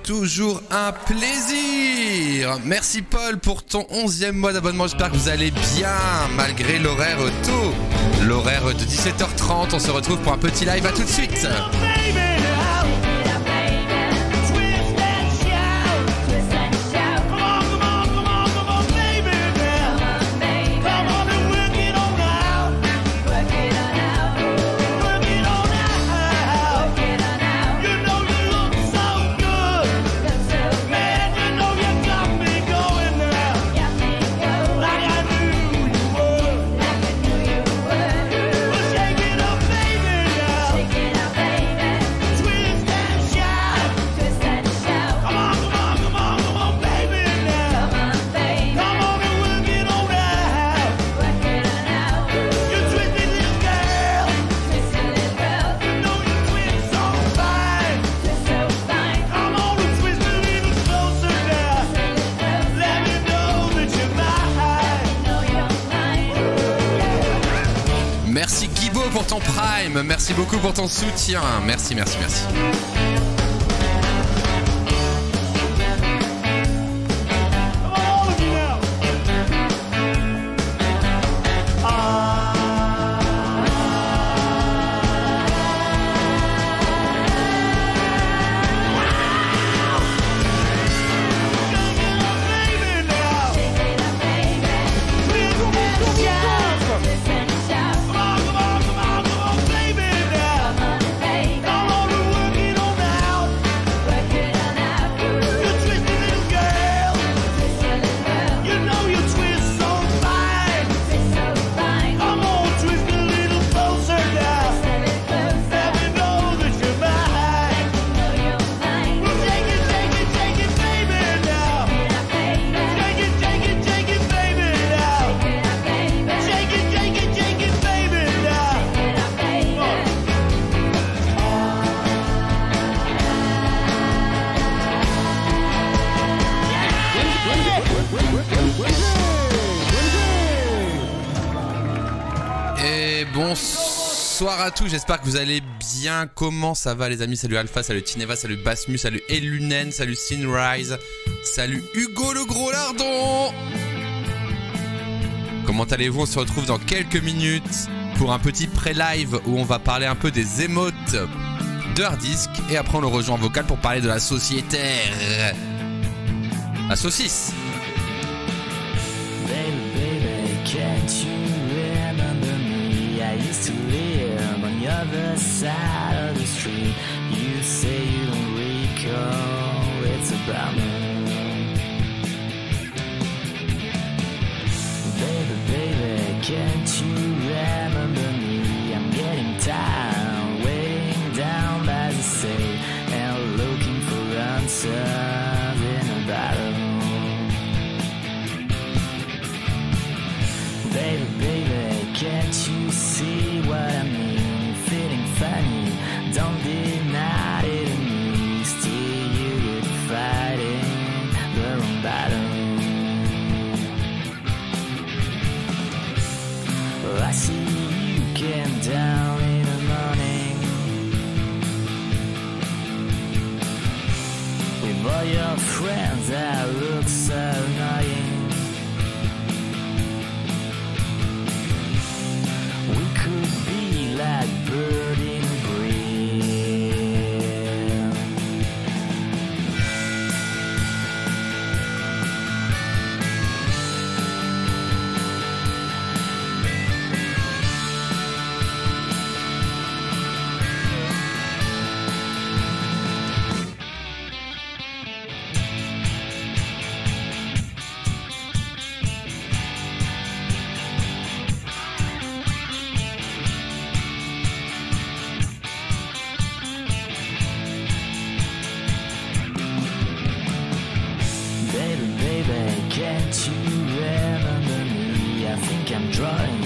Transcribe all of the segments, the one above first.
toujours un plaisir. Merci Paul pour ton 11e mois d'abonnement. J'espère que vous allez bien malgré l'horaire tôt. L'horaire de 17h30. On se retrouve pour un petit live. À tout de suite. Merci Guibo pour ton prime, merci beaucoup pour ton soutien, merci. Bonsoir à tous, j'espère que vous allez bien. Comment ça va les amis? Salut Alpha, salut Tineva, salut Basmu, salut Elunen, salut Sinrise, salut Hugo le gros lardon. Comment allez-vous? On se retrouve dans quelques minutes pour un petit pré-live où on va parler un peu des émotes de Hardisk. Et après on le rejoint en vocal pour parler de la société. La saucisse. To live on the other side of the street. You say you don't recall, it's a bummer. Baby, can't you remember me? I'm getting tired, waiting down by the sea and looking for answers in a battle. Baby, can't you see what I mean? Feeling funny, don't deny it to me. Still you keep fighting the wrong battle. I see you came down in the morning with all your friends that look so annoying. Like bird in a breeze. Can't you remember me? I think I'm drawing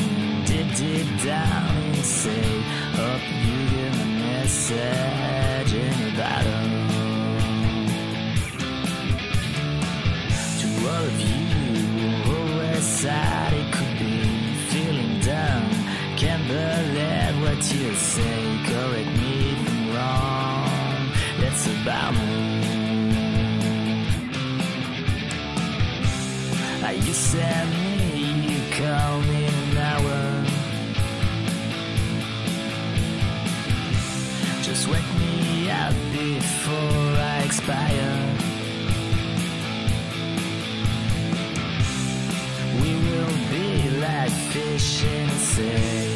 deep down inside. Hope you get my message in a battle. To all of you who always said it could be feeling down, can't believe what you say. Correct me if I'm wrong. That's about me. send me, you call me in an hour. Just wake me up before I expire. We will be like fish in a sea.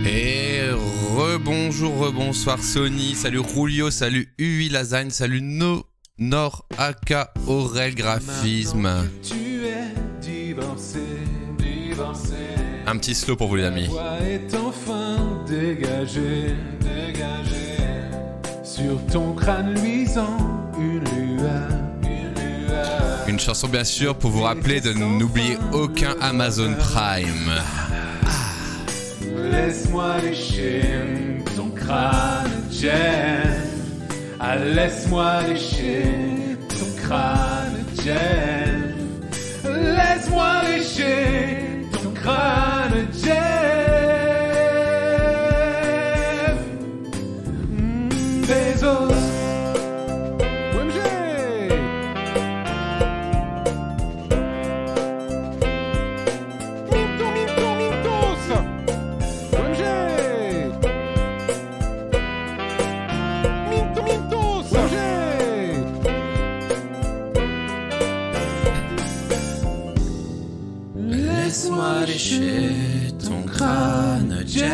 Et rebonjour, Sony, salut Rulio, salut UI Lasagne, salut Nor Aka Aurel Graphisme. Un petit slow pour vous les amis. Est enfin dégagé, sur ton crâne luisant une lueur. Une chanson bien sûr pour vous rappeler de n'oublier aucun Amazon Prime. Laisse-moi lécher ton crâne, Jeff. Ah, laisse-moi lécher ton crâne, Jeff. Laisse-moi lécher ton crâne, Jeff. Bezos. OMG. Laisse-moi lécher ton crâne, Jeff.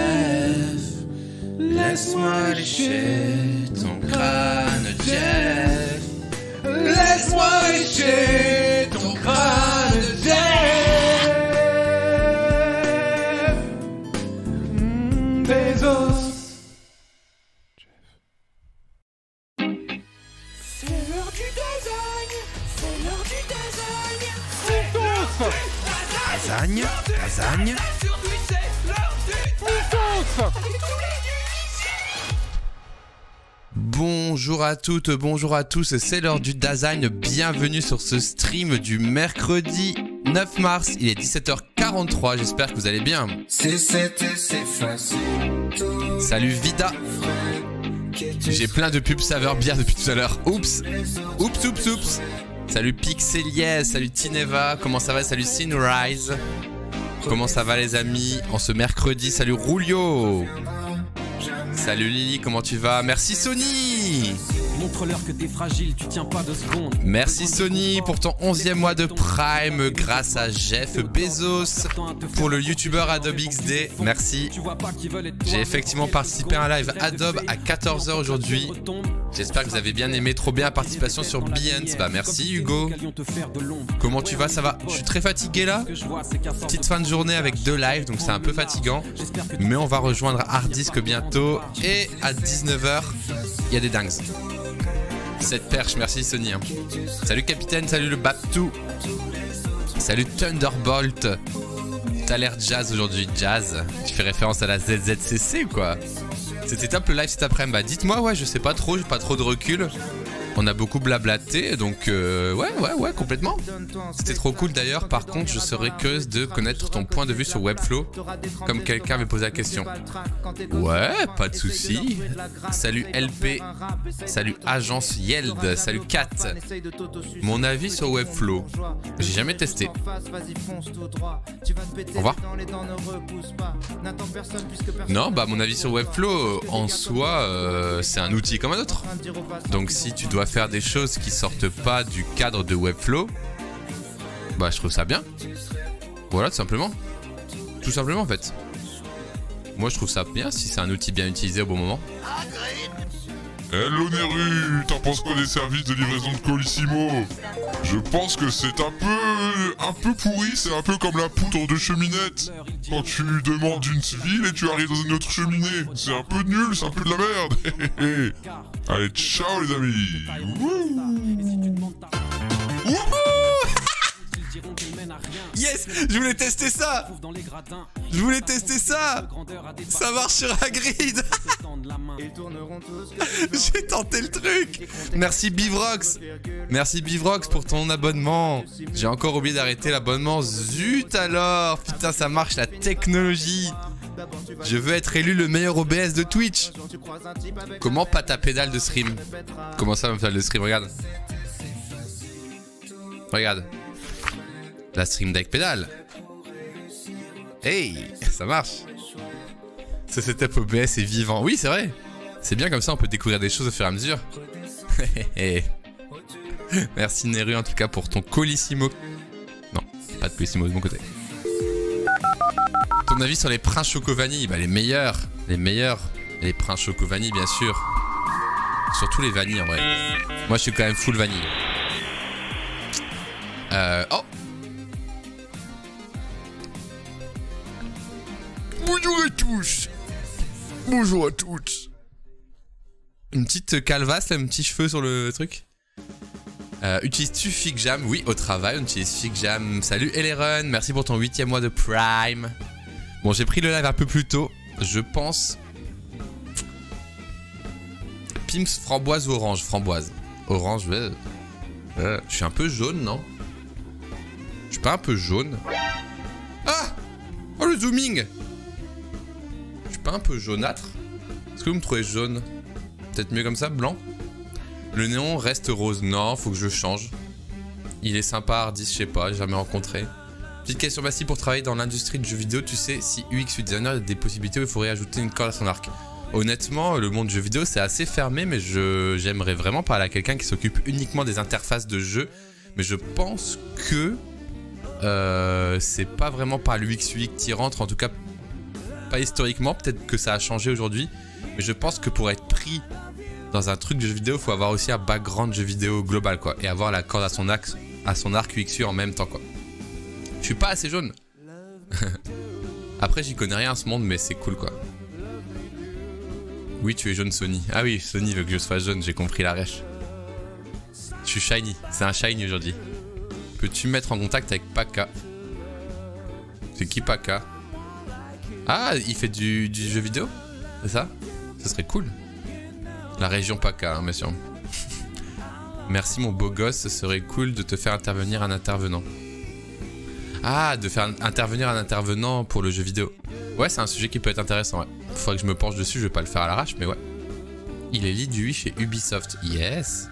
Laisse-moi lécher ton crâne, Jeff. Laisse-moi lécher ton crâne, Jeff. Bezos. C'est l'heure du design. C'est l'heure du design. Lasagne, lasagne. Bonjour à toutes, bonjour à tous, c'est l'heure du Dasein. Bienvenue sur ce stream du mercredi 9 mars. Il est 17h43, j'espère que vous allez bien. Salut Vida. J'ai plein de pubs saveur bière depuis tout à l'heure. Oups. Salut Pixelies, salut Tineva, comment ça va? Salut Sinrise. Comment ça va les amis en ce mercredi? Salut Rulio. Salut Lily, comment tu vas? Merci Sony. Montre-leur que t'es fragile, tu tiens pas 2 secondes. Merci Sony pour ton 11e mois de Prime grâce à Jeff Bezos pour le youtubeur Adobe XD. Merci. J'ai effectivement participé à un live Adobe à 14h aujourd'hui. J'espère que vous avez bien aimé, trop bien la participation sur Behance. Bah merci Hugo. Comment tu vas? Ça va? Je suis très fatigué là. Petite fin de journée avec 2 lives, donc c'est un peu fatigant. Mais on va rejoindre Hardisk bientôt. Et à 19h, il y a des dingues. Cette perche, merci Sony. Salut Capitaine, salut le Baptou. Salut Thunderbolt. T'as l'air jazz aujourd'hui, jazz. Tu fais référence à la ZZCC ou quoi? C'était top le live cet après-midi. Bah dites-moi, ouais, je sais pas trop, j'ai pas trop de recul. On a beaucoup blablaté, donc ouais, complètement. C'était trop cool d'ailleurs. Par contre, je serais curieuse de connaître ton point de vue sur Webflow, comme quelqu'un avait posé la question. Ouais, pas de souci. Salut LP, salut Agence Yeld, salut Kat. Mon avis sur Webflow, j'ai jamais testé. Au revoir. Non, bah mon avis sur Webflow, en soi, c'est un outil comme un autre. Donc si tu dois faire des choses qui sortent pas du cadre de Webflow, bah je trouve ça bien. Voilà, tout simplement. Tout simplement en fait. Moi je trouve ça bien si c'est un outil bien utilisé au bon moment. Hello Neru, t'en penses quoi des services de livraison de Colissimo? Je pense que c'est un peu pourri, c'est un peu comme la poudre de cheminette. Quand tu demandes une ville et tu arrives dans une autre cheminée. C'est un peu nul, c'est un peu de la merde. Allez, ciao les amis. Yes, je voulais tester ça. Je voulais tester ça. Ça marche sur Hagrid. J'ai tenté le truc. Merci Bivrox. Merci Bivrox pour ton abonnement. J'ai encore oublié d'arrêter l'abonnement. Zut alors. Putain, ça marche la technologie. Je veux être élu le meilleur OBS de Twitch. Comment pas ta pédale de stream? Comment ça ma pédale de stream? Regarde. Regarde. La stream deck pédale. Hey, ça marche. Ce setup OBS est vivant. Oui, c'est vrai. C'est bien comme ça, on peut découvrir des choses au fur et à mesure. Merci Neru en tout cas pour ton Colissimo. Non, pas de Colissimo de mon côté. Ton avis sur les princes choco vanille? Bah les meilleurs. Les meilleurs. Les princes choco vanille bien sûr. Surtout les vanilles en vrai. Moi je suis quand même full vanille. Oh. Bonjour à tous. Bonjour à toutes. Une petite calvasse là, un petit cheveu sur le truc. Utilises-tu FigJam? Oui, au travail, on utilise FigJam. Salut Eleron, merci pour ton 8e mois de Prime. Bon, j'ai pris le live un peu plus tôt. Je pense... Pims, framboise ou orange? Framboise. Orange, ouais. Je suis un peu jaune, non? Je suis pas un peu jaune? Ah! Oh, le zooming! Je suis pas un peu jaunâtre? Est-ce que vous me trouvez jaune? Peut-être mieux comme ça, blanc? Le néon reste rose. Non, faut que je change. Il est sympa, Hardis, je sais pas, j'ai jamais rencontré. Petite question massive pour travailler dans l'industrie du jeu vidéo. Tu sais si UX ou designer a des possibilités où il faudrait ajouter une corde à son arc? Honnêtement, le monde du jeu vidéo c'est assez fermé, mais j'aimerais vraiment parler à quelqu'un qui s'occupe uniquement des interfaces de jeu. Mais je pense que c'est pas vraiment par l'UX UI qui rentre, en tout cas pas historiquement. Peut-être que ça a changé aujourd'hui, mais je pense que pour être pris dans un truc de jeu vidéo, il faut avoir aussi un background jeu vidéo global quoi, et avoir la corde à son arc UX UI en même temps quoi. Je suis pas assez jaune. Après j'y connais rien à ce monde, mais c'est cool quoi. Oui, tu es jaune Sony. Ah oui, Sony veut que je sois jaune, j'ai compris la rêche. Je suis shiny, c'est un shiny aujourd'hui. Peux-tu me mettre en contact avec Paka? C'est qui Paka? Ah, il fait du jeu vidéo? C'est ça? Ce serait cool. La région Paka, hein, monsieur. Merci mon beau gosse, ce serait cool de te faire intervenir un intervenant. Ah, de faire intervenir un intervenant pour le jeu vidéo. Ouais, c'est un sujet qui peut être intéressant, ouais. Faudrait que je me penche dessus, je vais pas le faire à l'arrache, mais ouais. Il est lead UI chez Ubisoft. Yes.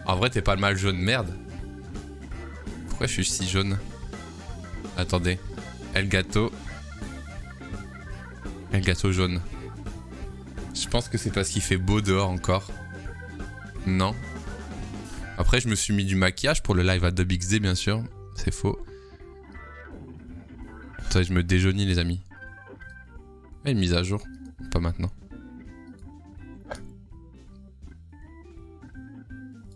En vrai, t'es pas le mal jaune, merde. Pourquoi je suis si jaune? Attendez. Elgato. Elgato jaune. Je pense que c'est parce qu'il fait beau dehors encore. Non. Après, je me suis mis du maquillage pour le live Adobe XD, bien sûr. C'est faux. Attendez, je me déjaunis, les amis. Et une mise à jour. Pas maintenant.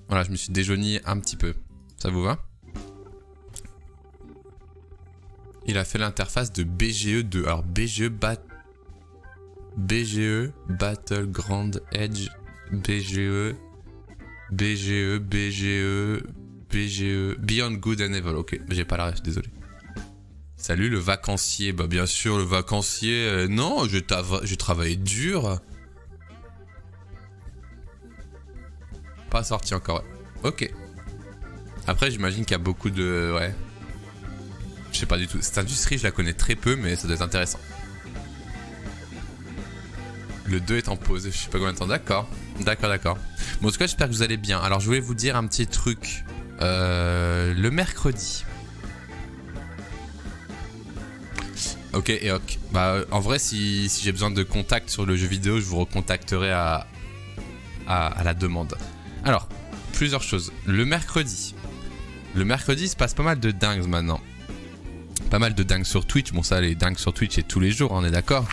Voilà, je me suis déjauni un petit peu. Ça vous va? Il a fait l'interface de BGE 2. Alors, BGE Battleground Edge. BGE. Beyond Good and Evil. Ok, j'ai pas la ref, désolé. Salut le vacancier. Bah bien sûr le vacancier. Non, j'ai travaillé dur. pas sorti encore. Ouais. Ok. Après, j'imagine qu'il y a beaucoup de... Ouais. Je sais pas du tout. Cette industrie, je la connais très peu, mais ça doit être intéressant. Le 2 est en pause, je sais pas combien de temps. D'accord. D'accord. Bon, en tout cas, j'espère que vous allez bien. Alors, je voulais vous dire un petit truc. Le mercredi. Ok, et ok. Bah, en vrai, si j'ai besoin de contact sur le jeu vidéo, je vous recontacterai à la demande. Alors, plusieurs choses. Le mercredi, il se passe pas mal de dingues maintenant. Pas mal de dingues sur Twitch. Bon, ça, les dingues sur Twitch, c'est tous les jours, on est d'accord.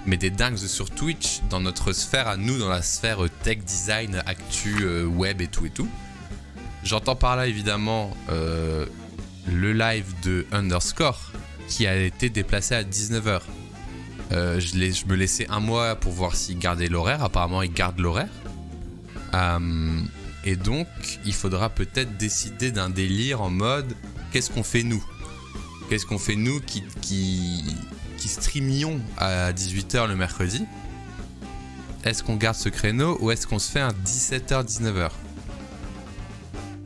Mais des dingues sur Twitch dans notre sphère à nous, dans la sphère tech, design, actu, web et tout. J'entends par là, évidemment, le live de Underscore qui a été déplacé à 19 h. Je me laissais un mois pour voir s'il gardait l'horaire. Apparemment, il garde l'horaire. Et donc, il faudra peut-être décider d'un délire en mode qu'est-ce qu'on fait nous? Qu'est-ce qu'on fait nous qui streamions à 18 h le mercredi? Est-ce qu'on garde ce créneau ou est-ce qu'on se fait un 17 h 19 h?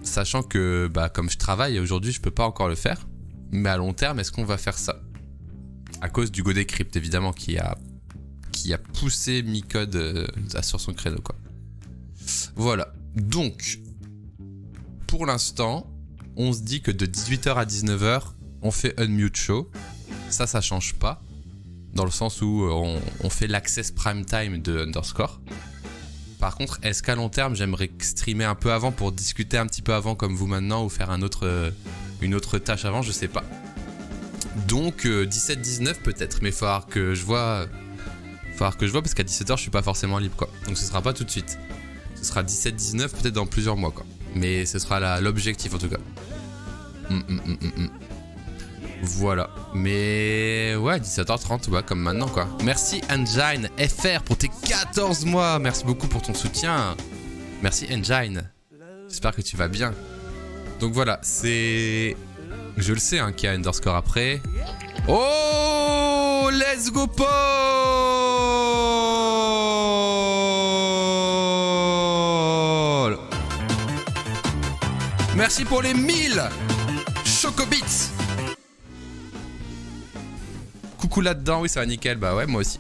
Sachant que bah, comme je travaille aujourd'hui, je peux pas encore le faire. Mais à long terme, est-ce qu'on va faire ça? À cause du GoDecrypt, évidemment, qui a poussé Micode sur son créneau, quoi. Voilà. Donc, pour l'instant, on se dit que de 18 h à 19 h, on fait Unmute Show. Ça change pas. Dans le sens où on fait l'access prime time de Underscore. Par contre, est-ce qu'à long terme, j'aimerais streamer un peu avant pour discuter un petit peu avant comme vous maintenant ou faire une autre tâche avant, je sais pas. Donc 17-19 peut-être, mais il va falloir que je vois parce qu'à 17 h je suis pas forcément libre, quoi. Donc ce sera pas tout de suite. Ce sera 17-19 peut-être dans plusieurs mois, quoi. Mais ce sera l'objectif en tout cas. Voilà. Mais ouais, 17 h 30, bah, comme maintenant, quoi. Merci Engine FR pour tes 14 mois. Merci beaucoup pour ton soutien. Merci Engine. J'espère que tu vas bien. Donc voilà, c'est... Je le sais, hein, qu'il y a Underscore après. Oh, let's go Paul. Merci pour les 1000 Chocobits. Coucou là-dedans, oui ça va nickel, bah ouais moi aussi.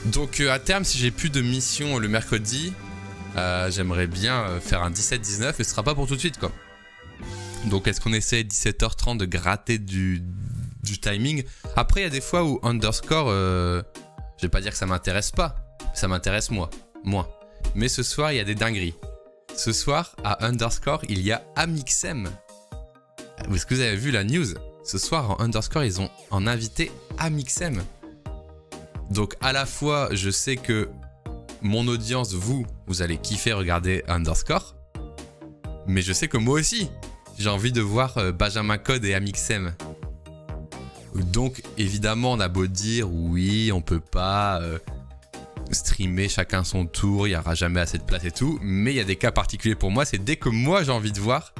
Donc à terme si j'ai plus de missions le mercredi, j'aimerais bien faire un 17-19 et ce sera pas pour tout de suite, quoi. Donc est-ce qu'on essaie 17 h 30 de gratter du timing? Après il y a des fois où Underscore, je vais pas dire que ça m'intéresse pas, ça m'intéresse moi. Mais ce soir il y a des dingueries. Ce soir à Underscore il y a Amixem. Est-ce que vous avez vu la news? Ce soir en Underscore ils ont en invité Amixem. Donc à la fois je sais que mon audience, vous allez kiffer regarder Underscore. Mais je sais que moi aussi j'ai envie de voir Benjamin Code et Amixem. Donc évidemment on a beau dire oui on peut pas streamer chacun son tour, il n'y aura jamais assez de place et tout. Mais il y a des cas particuliers pour moi, c'est dès que moi j'ai envie de voir,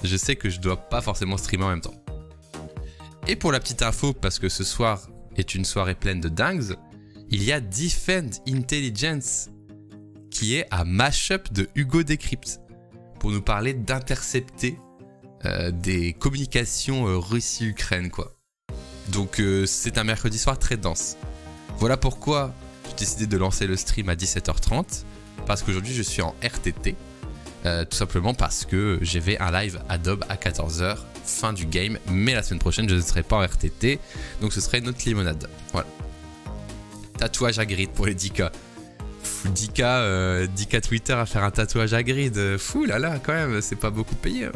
je sais que je dois pas forcément streamer en même temps. Et pour la petite info, parce que ce soir est une soirée pleine de dingues, il y a Defend Intelligence qui est à Mashup de Hugo Decrypt pour nous parler d'intercepter des communications Russie-Ukraine, quoi. Donc c'est un mercredi soir très dense. Voilà pourquoi j'ai décidé de lancer le stream à 17 h 30 parce qu'aujourd'hui je suis en RTT. Tout simplement parce que j'avais un live Adobe à 14 h, fin du game, mais la semaine prochaine je ne serai pas en RTT, donc ce serait une autre limonade. Voilà. Tatouage à grid pour les 10K. 10K Twitter à faire un tatouage à grid. Fou là là, quand même, c'est pas beaucoup payé.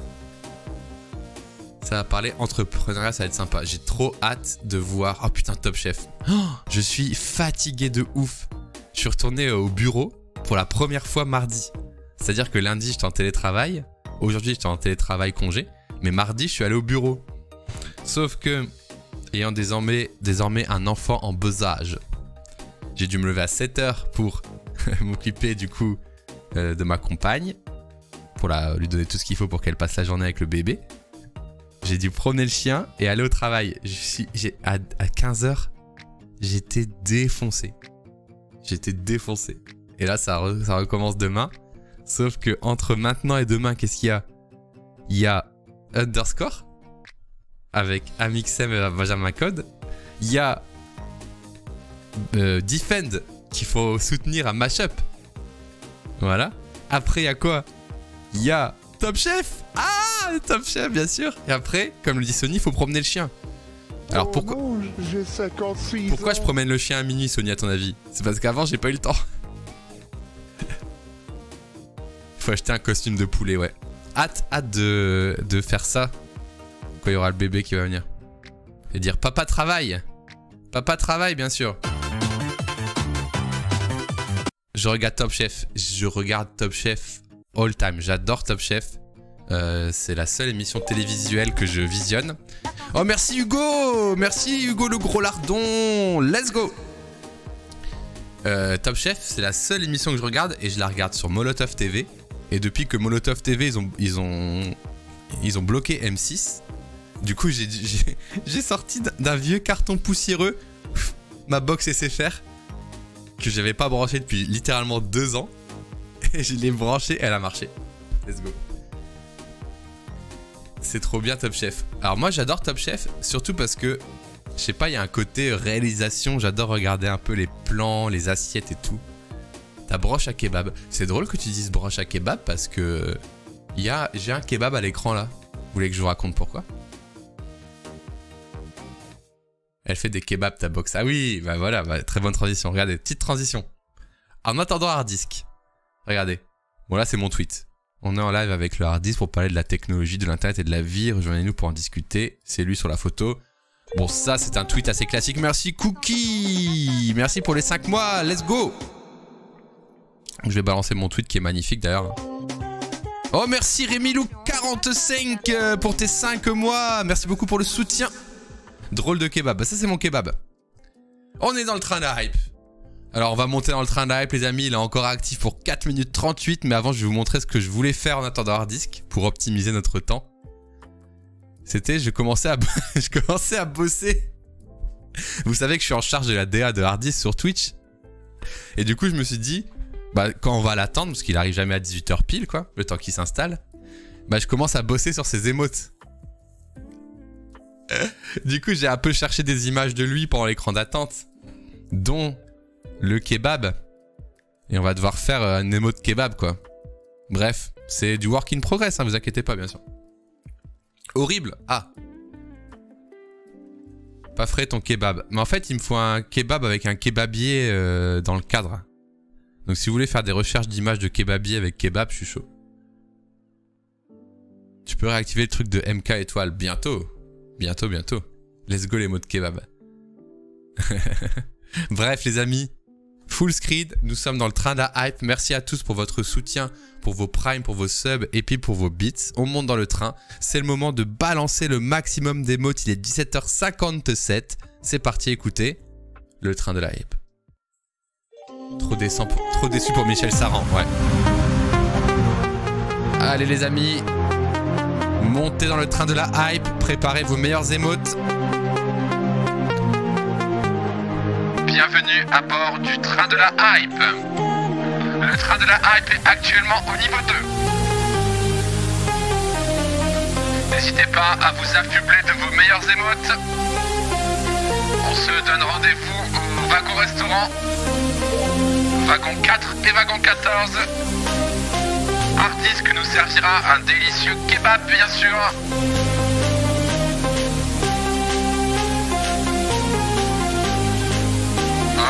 Ça va parler entrepreneuriat, ça va être sympa. J'ai trop hâte de voir. Oh putain, Top Chef. Oh, je suis fatigué de ouf. Je suis retourné au bureau pour la première fois mardi. C'est-à-dire que lundi, j'étais en télétravail. Aujourd'hui, j'étais en télétravail congé. Mais mardi, je suis allé au bureau. Sauf que, ayant désormais un enfant en bas âge, j'ai dû me lever à 7 h pour m'occuper du coup de ma compagne. Pour lui donner tout ce qu'il faut pour qu'elle passe la journée avec le bébé. J'ai dû promener le chien et aller au travail. À 15 h, j'étais défoncé. Et là, ça recommence demain. Sauf que entre maintenant et demain, qu'est-ce qu'il y a? Il y a Underscore avec Amixem et Benjamin Code. Il y a Defend qu'il faut soutenir à Mashup. Voilà. Après, il y a quoi? Il y a Top Chef. Ah, Top Chef, bien sûr. Et après, comme le dit Sony, il faut promener le chien. Alors pourquoi je promène le chien à minuit, Sony, à ton avis? C'est parce qu'avant, j'ai pas eu le temps. Il faut acheter un costume de poulet, ouais. Hâte de faire ça quand il y aura le bébé qui va venir. Et dire papa travaille. Papa travaille, bien sûr. Je regarde Top Chef. Je regarde Top Chef all time. J'adore Top Chef. C'est la seule émission télévisuelle que je visionne. Oh, merci Hugo. Merci Hugo le gros lardon. Let's go. Top Chef, c'est la seule émission que je regarde et je la regarde sur Molotov TV. Et depuis que Molotov TV, ils ont bloqué M6, du coup, j'ai sorti d'un vieux carton poussiéreux ma box SFR que j'avais pas branché depuis littéralement 2 ans. Et je l'ai branchée, elle a marché. Let's go. C'est trop bien Top Chef. Alors moi, j'adore Top Chef, surtout parce que, je sais pas, il y a un côté réalisation. J'adore regarder un peu les plans, les assiettes et tout. Ta broche à kebab. C'est drôle que tu dises broche à kebab parce que j'ai un kebab à l'écran là. Vous voulez que je vous raconte pourquoi? Elle fait des kebabs ta box. Ah oui, bah voilà, bah, très bonne transition. Regardez, petite transition. En attendant hard disk. Regardez. Bon là c'est mon tweet. On est en live avec le hard disk pour parler de la technologie, de l'internet et de la vie. Rejoignez-nous pour en discuter. C'est lui sur la photo. Bon ça c'est un tweet assez classique. Merci Cookie. Merci pour les 5 mois. Let's go. Je vais balancer mon tweet qui est magnifique d'ailleurs. Oh merci Rémilou45 pour tes 5 mois. Merci beaucoup pour le soutien. Drôle de kebab. Bah, ça c'est mon kebab. On est dans le train de hype. Alors on va monter dans le train de hype les amis. Il est encore actif pour 4 minutes 38. Mais avant je vais vous montrer ce que je voulais faire en attendant hard disk pour optimiser notre temps. C'était je commençais à bosser. Vous savez que je suis en charge de la DA de hard disk sur Twitch. Et du coup je me suis dit, bah, quand on va l'attendre, parce qu'il arrive jamais à 18h pile, quoi, le temps qu'il s'installe, bah, je commence à bosser sur ses émotes. Du coup, j'ai un peu cherché des images de lui pendant l'écran d'attente, dont le kebab. Et on va devoir faire un émote kebab, quoi. Bref, c'est du work in progress, hein, vous inquiétez pas, bien sûr. Horrible. Ah. Pas frais ton kebab. Mais en fait, il me faut un kebab avec un kebabier dans le cadre. Donc si vous voulez faire des recherches d'images de kebabier avec kebab, je suis chaud. Tu peux réactiver le truc de MK étoile. Bientôt. Bientôt, bientôt. Let's go les mots de kebab. Bref les amis. Full screen, nous sommes dans le train de la hype. Merci à tous pour votre soutien, pour vos primes, pour vos subs et puis pour vos bits. On monte dans le train. C'est le moment de balancer le maximum d'émotes. Il est 17h57. C'est parti, écoutez. Le train de la hype. Trop déçu pour Michel Saran, ouais. Allez les amis. Montez dans le train de la hype. Préparez vos meilleures émotes. Bienvenue à bord du train de la hype. Le train de la hype est actuellement au niveau 2. N'hésitez pas à vous affubler de vos meilleures émotes. On se donne rendez-vous au wagon restaurant. Wagon 4 et wagon 14. Hard disk nous servira un délicieux kebab bien sûr.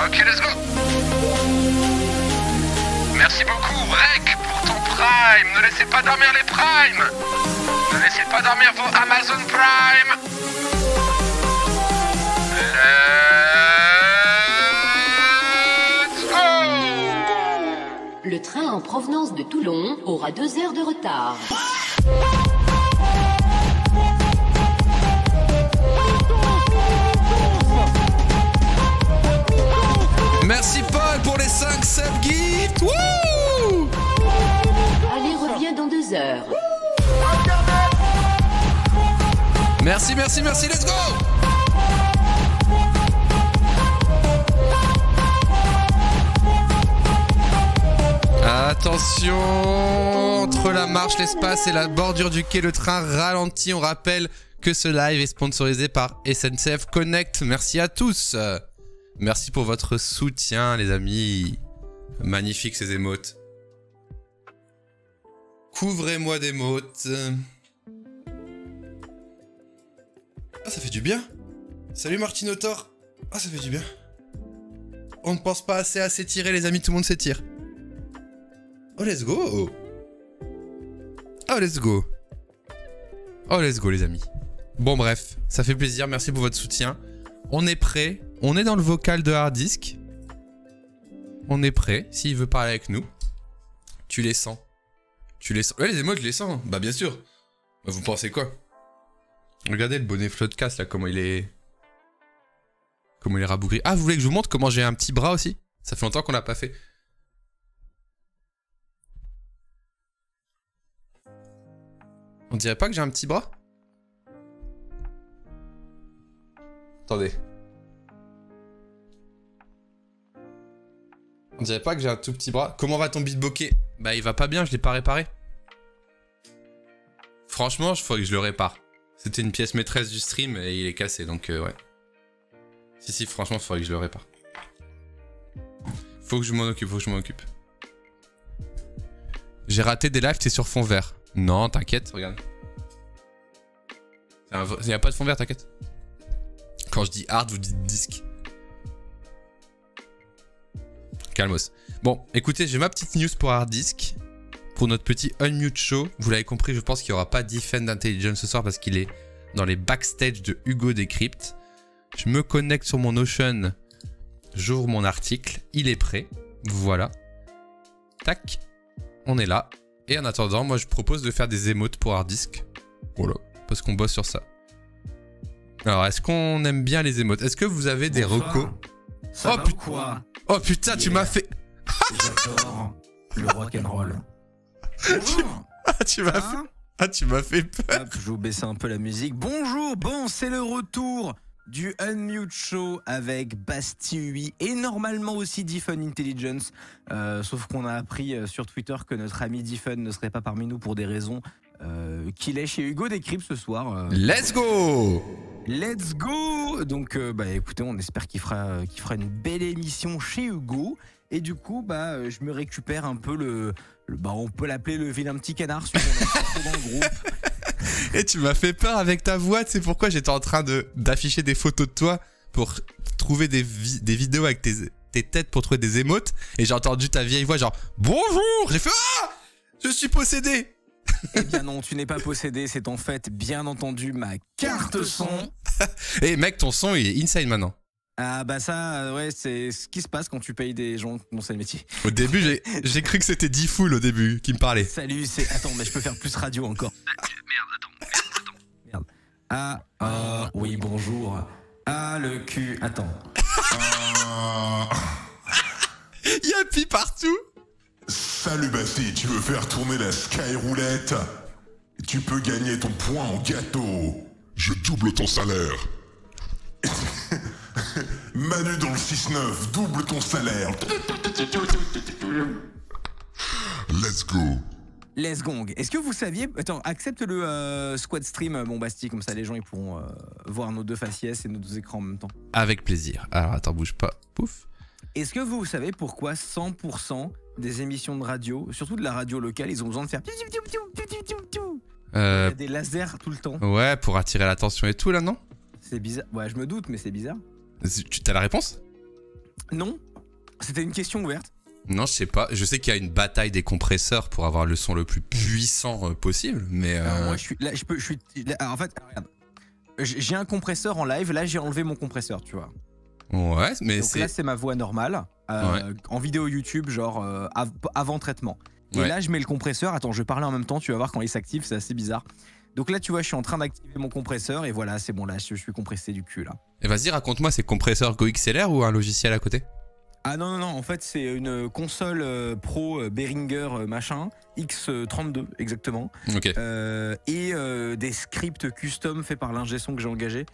Ok, let's go. Merci beaucoup Rec pour ton Prime. Ne laissez pas dormir les Primes. Ne laissez pas dormir vos Amazon Prime. Let's go. Le train en provenance de Toulon aura 2 heures de retard. Merci Paul pour les 5 sub-gifts. Wouh! Allez, reviens dans 2 heures. Merci, merci, merci, let's go! Ah, Attention, entre la marche, l'espace et la bordure du quai, le train ralentit. On rappelle que ce live est sponsorisé par SNCF Connect. Merci à tous. Merci pour votre soutien, les amis. Magnifique ces émotes. Couvrez-moi d'émotes. Ah, ça fait du bien. Salut Martinotor. Ah, ça fait du bien. On ne pense pas assez à s'étirer, les amis. Tout le monde s'étire. Oh, let's go. Oh, let's go. Oh, let's go, les amis. Bon, bref, ça fait plaisir. Merci pour votre soutien. On est prêt. On est dans le vocal de Hard Disk. On est prêt. S'il veut parler avec nous, tu les sens. Tu les sens. Ouais, les émotes, je les sens. Bah, bien sûr. Bah, vous pensez quoi? Regardez le bonnet Floodcast, là, comment il est... Comment il est rabougri. Ah, vous voulez que je vous montre comment j'ai un petit bras aussi? Ça fait longtemps qu'on l'a pas fait. On dirait pas que j'ai un petit bras? Attendez. On dirait pas que j'ai un tout petit bras. Comment va ton beatboker? Bah il va pas bien, je l'ai pas réparé. Franchement, il faudrait que je le répare. C'était une pièce maîtresse du stream et il est cassé, donc ouais. Si, franchement, il faudrait que je le répare. Faut que je m'en occupe, J'ai raté des lives, t'es sur fond vert. Non, t'inquiète, regarde. Il n'y a pas de fond vert, t'inquiète. Quand je dis hard, vous dites disque. Calmos. Bon, écoutez, j'ai ma petite news pour Hard Disk. Pour notre petit Unmute Show. Vous l'avez compris, je pense qu'il n'y aura pas Defend Intelligence ce soir parce qu'il est dans les backstage de Hugo Decrypt. Je me connecte sur mon Notion. J'ouvre mon article. Il est prêt. Voilà. Tac. On est là. Et en attendant, moi je propose de faire des émotes pour Hard Disk. Voilà. Parce qu'on bosse sur ça. Alors, est-ce qu'on aime bien les émotes? Est-ce que vous avez des recos? Ça va ou quoi? Oh putain, tu m'as fait... J'adore le rock'n'roll. tu m'as fait peur. Hop, je vais vous baisser un peu la musique. Bonjour, bon, c'est le retour du Unmute Show avec Basti UI et normalement aussi Defun Intelligence. Sauf qu'on a appris sur Twitter que notre ami Defun ne serait pas parmi nous pour des raisons qu'il est chez Hugo Decrypt ce soir. Let's go! Let's go! Donc, bah, écoutez, on espère qu'il fera une belle émission chez Hugo. Et du coup, bah, je me récupère un peu bah, on peut l'appeler le vilain petit canard, celui qu'on a dans le groupe. Et tu m'as fait peur avec ta voix, c'est pourquoi j'étais en train d'afficher des photos de toi pour trouver des vidéos avec tes têtes pour trouver des émotes. Et j'ai entendu ta vieille voix genre « Bonjour !» J'ai fait « Ah ! Je suis possédé !» Eh bien non, tu n'es pas possédé, c'est en fait, bien entendu, ma carte son. Et mec, ton son il est insane maintenant. Ah bah ça, ouais, c'est ce qui se passe quand tu payes des gens dans ce métier. Au début, j'ai cru que c'était D-Fool au début qui me parlait. Salut, c'est... Attends, mais je peux faire plus radio encore. Merde. Ah, oui, bonjour. Ah, le cul, attends. Il y a un pi partout. Salut Basti, tu veux faire tourner la Skyroulette? Tu peux gagner ton point en gâteau. Je double ton salaire. Manu dans le 6-9, double ton salaire. Let's go. Let's gong. Est-ce que vous saviez... Attends, accepte le squad stream, mon Basti, comme ça les gens ils pourront voir nos deux faciès et nos deux écrans en même temps. Avec plaisir. Alors attends, bouge pas. Pouf. Est-ce que vous savez pourquoi 100% des émissions de radio, surtout de la radio locale, ils ont besoin de faire... Il y a des lasers tout le temps. Ouais, pour attirer l'attention et tout là, non? C'est bizarre. Ouais, je me doute, mais c'est bizarre. Tu as la réponse? Non. C'était une question ouverte. Non, je sais pas. Je sais qu'il y a une bataille des compresseurs pour avoir le son le plus puissant possible, mais... Alors, moi, je suis... en fait, regarde. J'ai un compresseur en live. Là, j'ai enlevé mon compresseur, tu vois. Ouais, mais donc là, c'est ma voix normale. En vidéo YouTube, genre avant traitement. Et là, je mets le compresseur. Attends, je vais parler en même temps. Tu vas voir quand il s'active, c'est assez bizarre. Donc là, tu vois, je suis en train d'activer mon compresseur. Et voilà, c'est bon, là, je suis compressé du cul, là. Et vas-y, raconte-moi, c'est compresseur GoXLR ou un logiciel à côté? Ah non, en fait, c'est une console pro Behringer machin, X32 exactement. Ok. Et des scripts custom faits par l'ingé son que j'ai engagé,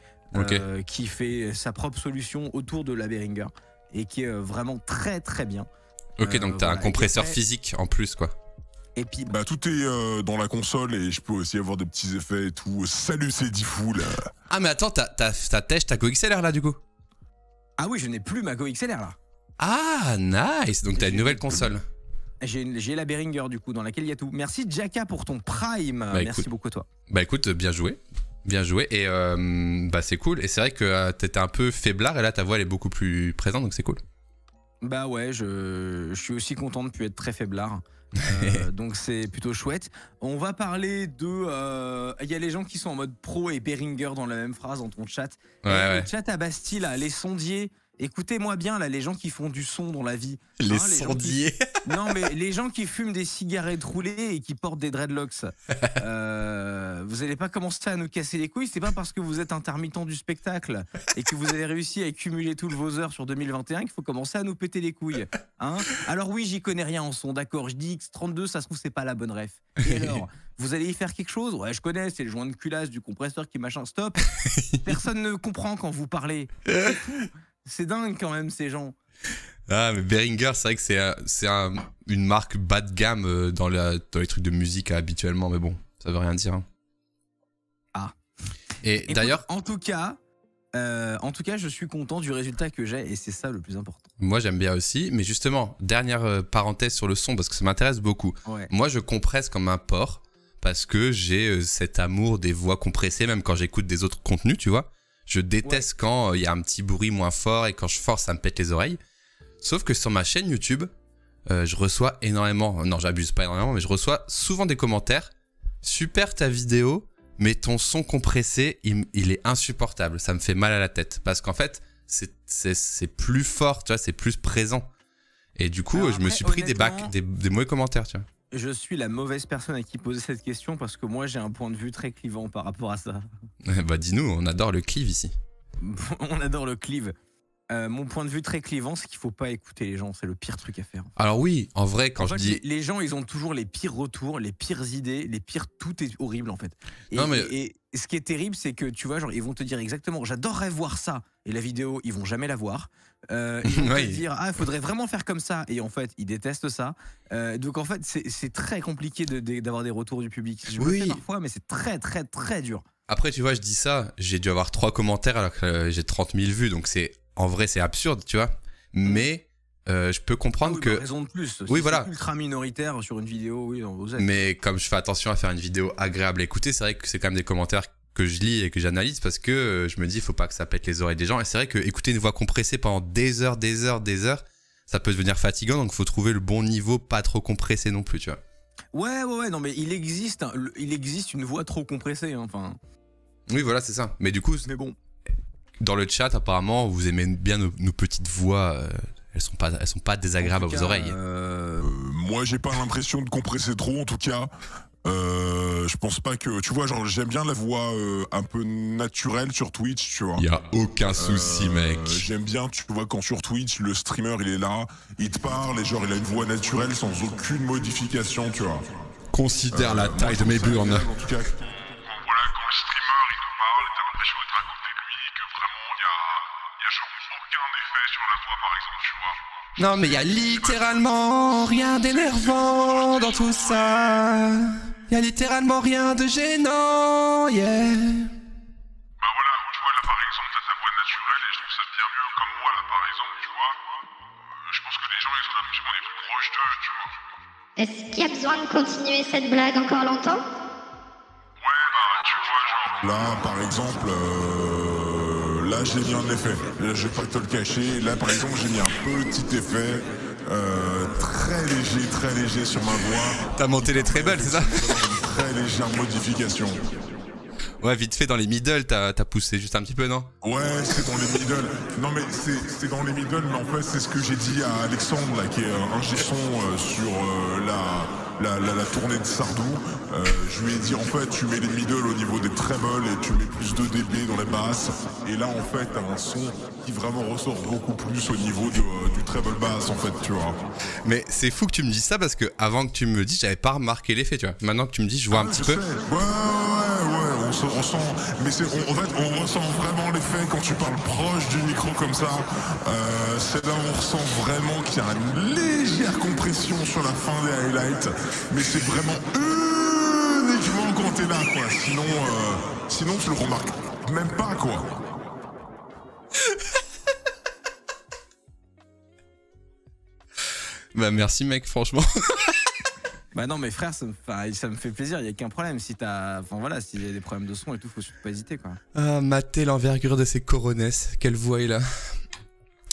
qui fait sa propre solution autour de la Behringer et qui est vraiment très très bien. Ok, donc t'as un compresseur physique en plus, quoi. Et puis, Bah tout est dans la console et je peux aussi avoir des petits effets et tout. Salut, c'est Diffoul. Ah, mais attends, t'as ta Go XLR là, du coup? ah oui, je n'ai plus ma Go XLR là. Ah, nice. Donc t'as une nouvelle console. J'ai la Behringer du coup dans laquelle il y a tout. Merci Jacka pour ton Prime. Merci beaucoup à toi. Bah écoute, bien joué. Bien joué. Et bah c'est cool. Et c'est vrai que t'étais un peu faiblard et là ta voix elle est beaucoup plus présente, donc c'est cool. Bah ouais, je suis aussi content de ne plus être très faiblard. Donc c'est plutôt chouette. On va parler de... Il y a les gens qui sont en mode pro et Behringer dans la même phrase dans ton chat. Ouais. Le chat à Bastille, là, les sondiers... Écoutez-moi bien, là, les gens qui font du son dans la vie. Les sondiers. Non, mais les gens qui fument des cigarettes roulées et qui portent des dreadlocks. Vous n'allez pas commencer à nous casser les couilles. C'est pas parce que vous êtes intermittent du spectacle et que vous avez réussi à accumuler toutes vos heures sur 2021 qu'il faut commencer à nous péter les couilles. Hein. Alors oui, j'y connais rien en son, d'accord. Je dis X32, ça se trouve, c'est pas la bonne ref. Et alors, vous allez y faire quelque chose? Ouais, je connais, c'est le joint de culasse du compresseur qui machin. Stop. Personne ne comprend quand vous parlez. C'est fou. C'est dingue quand même ces gens. Ah mais Behringer c'est vrai que c'est une marque bas de gamme dans les trucs de musique habituellement, mais bon ça veut rien dire. Hein. Ah. Et d'ailleurs en tout cas je suis content du résultat que j'ai et c'est ça le plus important. Moi j'aime bien aussi, mais justement dernière parenthèse sur le son parce que ça m'intéresse beaucoup. Ouais. Moi je compresse comme un porc parce que j'ai cet amour des voix compressées même quand j'écoute des autres contenus, tu vois. Je déteste quand il y a un petit bruit moins fort et quand je force, ça me pète les oreilles. Sauf que sur ma chaîne YouTube, je reçois énormément, non j'abuse pas énormément, mais je reçois souvent des commentaires. Super ta vidéo, mais ton son compressé, il est insupportable. Ça me fait mal à la tête. Parce qu'en fait, c'est plus fort, tu vois, c'est plus présent. Et du coup, alors, je me suis pris des mauvais commentaires, tu vois. Je suis la mauvaise personne à qui poser cette question parce que moi j'ai un point de vue très clivant par rapport à ça. Bah dis-nous, on adore le clive ici. On adore le clive. Mon point de vue très clivant, c'est qu'il faut pas écouter les gens, c'est le pire truc à faire. Alors oui, en vrai, quand je dis... Les gens, ils ont toujours les pires retours, les pires idées, tout est horrible en fait. Et ce qui est terrible, c'est que tu vois, genre, ils vont te dire exactement, j'adorerais voir ça, et la vidéo, ils vont jamais la voir. Ils vont te dire, ah, il faudrait vraiment faire comme ça, et en fait, ils détestent ça. Donc en fait, c'est très compliqué d'avoir des retours du public. Je le fais parfois, mais c'est très très très dur. Après, tu vois, je dis ça, j'ai dû avoir 3 commentaires alors que j'ai 30 000 vues, donc en vrai, c'est absurde, tu vois. Mais je peux comprendre que... raison de plus. Oui, voilà. C'est ultra minoritaire sur une vidéo, oui, vous êtes. Mais comme je fais attention à faire une vidéo agréable à écouter, c'est vrai que c'est quand même des commentaires que je lis et que j'analyse parce que je me dis, il faut pas que ça pète les oreilles des gens. Et c'est vrai que écouter une voix compressée pendant des heures, ça peut devenir fatigant, donc il faut trouver le bon niveau, pas trop compressé non plus, tu vois. Ouais, non, mais il existe une voix trop compressée, hein, enfin... Oui, voilà, c'est ça. Mais du coup... Mais bon... Dans le chat, apparemment, vous aimez bien nos petites voix. Elles sont pas désagréables à vos oreilles. Moi, j'ai pas l'impression de compresser trop, en tout cas. Je pense pas que... Tu vois, genre, j'aime bien la voix un peu naturelle sur Twitch, tu vois. Y a aucun souci, mec. J'aime bien, tu vois, quand sur Twitch, le streamer, il est là, il te parle, et genre, il a une voix naturelle sans aucune modification, tu vois. Considère la taille de mes burnes. En tout cas... Voilà, quand le streamer, il te parle, t'as l'impression d'être à côté de lui, que vraiment, il y a genre aucun effet sur la voix, par exemple, tu vois. Non, mais il y a littéralement rien d'énervant dans tout ça. Il y a littéralement rien de gênant, yeah. Bah voilà, tu vois, là, par exemple, t'as ta voix naturelle, et je trouve ça bien mieux comme moi, là, par exemple, tu vois. Je pense que les gens, ils ont l'impression qu'on est plus proche d'eux, tu vois. Est-ce qu'il y a besoin de continuer cette blague encore longtemps? Ouais, bah, tu vois, genre... Là, par exemple, là, j'ai mis un effet. Là, je vais pas te le cacher. Là, par exemple, j'ai mis un petit effet très léger sur ma voix. T'as monté les trebles, c'est ça? Une très légère modification. Ouais, vite fait, dans les middle, t'as poussé juste un petit peu, non? Ouais, c'est dans les middle. Non, mais c'est dans les middle, mais en fait, c'est ce que j'ai dit à Alexandre, là, qui est ingé son sur la tournée de Sardou. Je lui ai dit, en fait, tu mets les middle au niveau des trebles et tu mets plus de dB dans les basses. Et là, en fait, t'as un son qui vraiment ressort beaucoup plus au niveau du treble basse, en fait, tu vois. Mais c'est fou que tu me dises ça parce que avant que tu me dises, j'avais pas remarqué l'effet, tu vois. Maintenant que tu me dis, je vois un petit peu. Ouais, on sent, mais en fait, on ressent vraiment l'effet quand tu parles proche du micro comme ça. C'est là où on ressent vraiment qu'il y a une légère compression sur la fin des highlights, mais c'est vraiment uniquement quand t'es là, quoi. Sinon, tu le remarques même pas, quoi. Bah merci mec, franchement. Bah non mais frère, ça me fait plaisir, il y a qu'un problème. Si t'as, enfin voilà, s'il y a des problèmes de son et tout, faut surtout pas hésiter quoi. Ah, mater l'envergure de ses coronesses, quelle voix il a.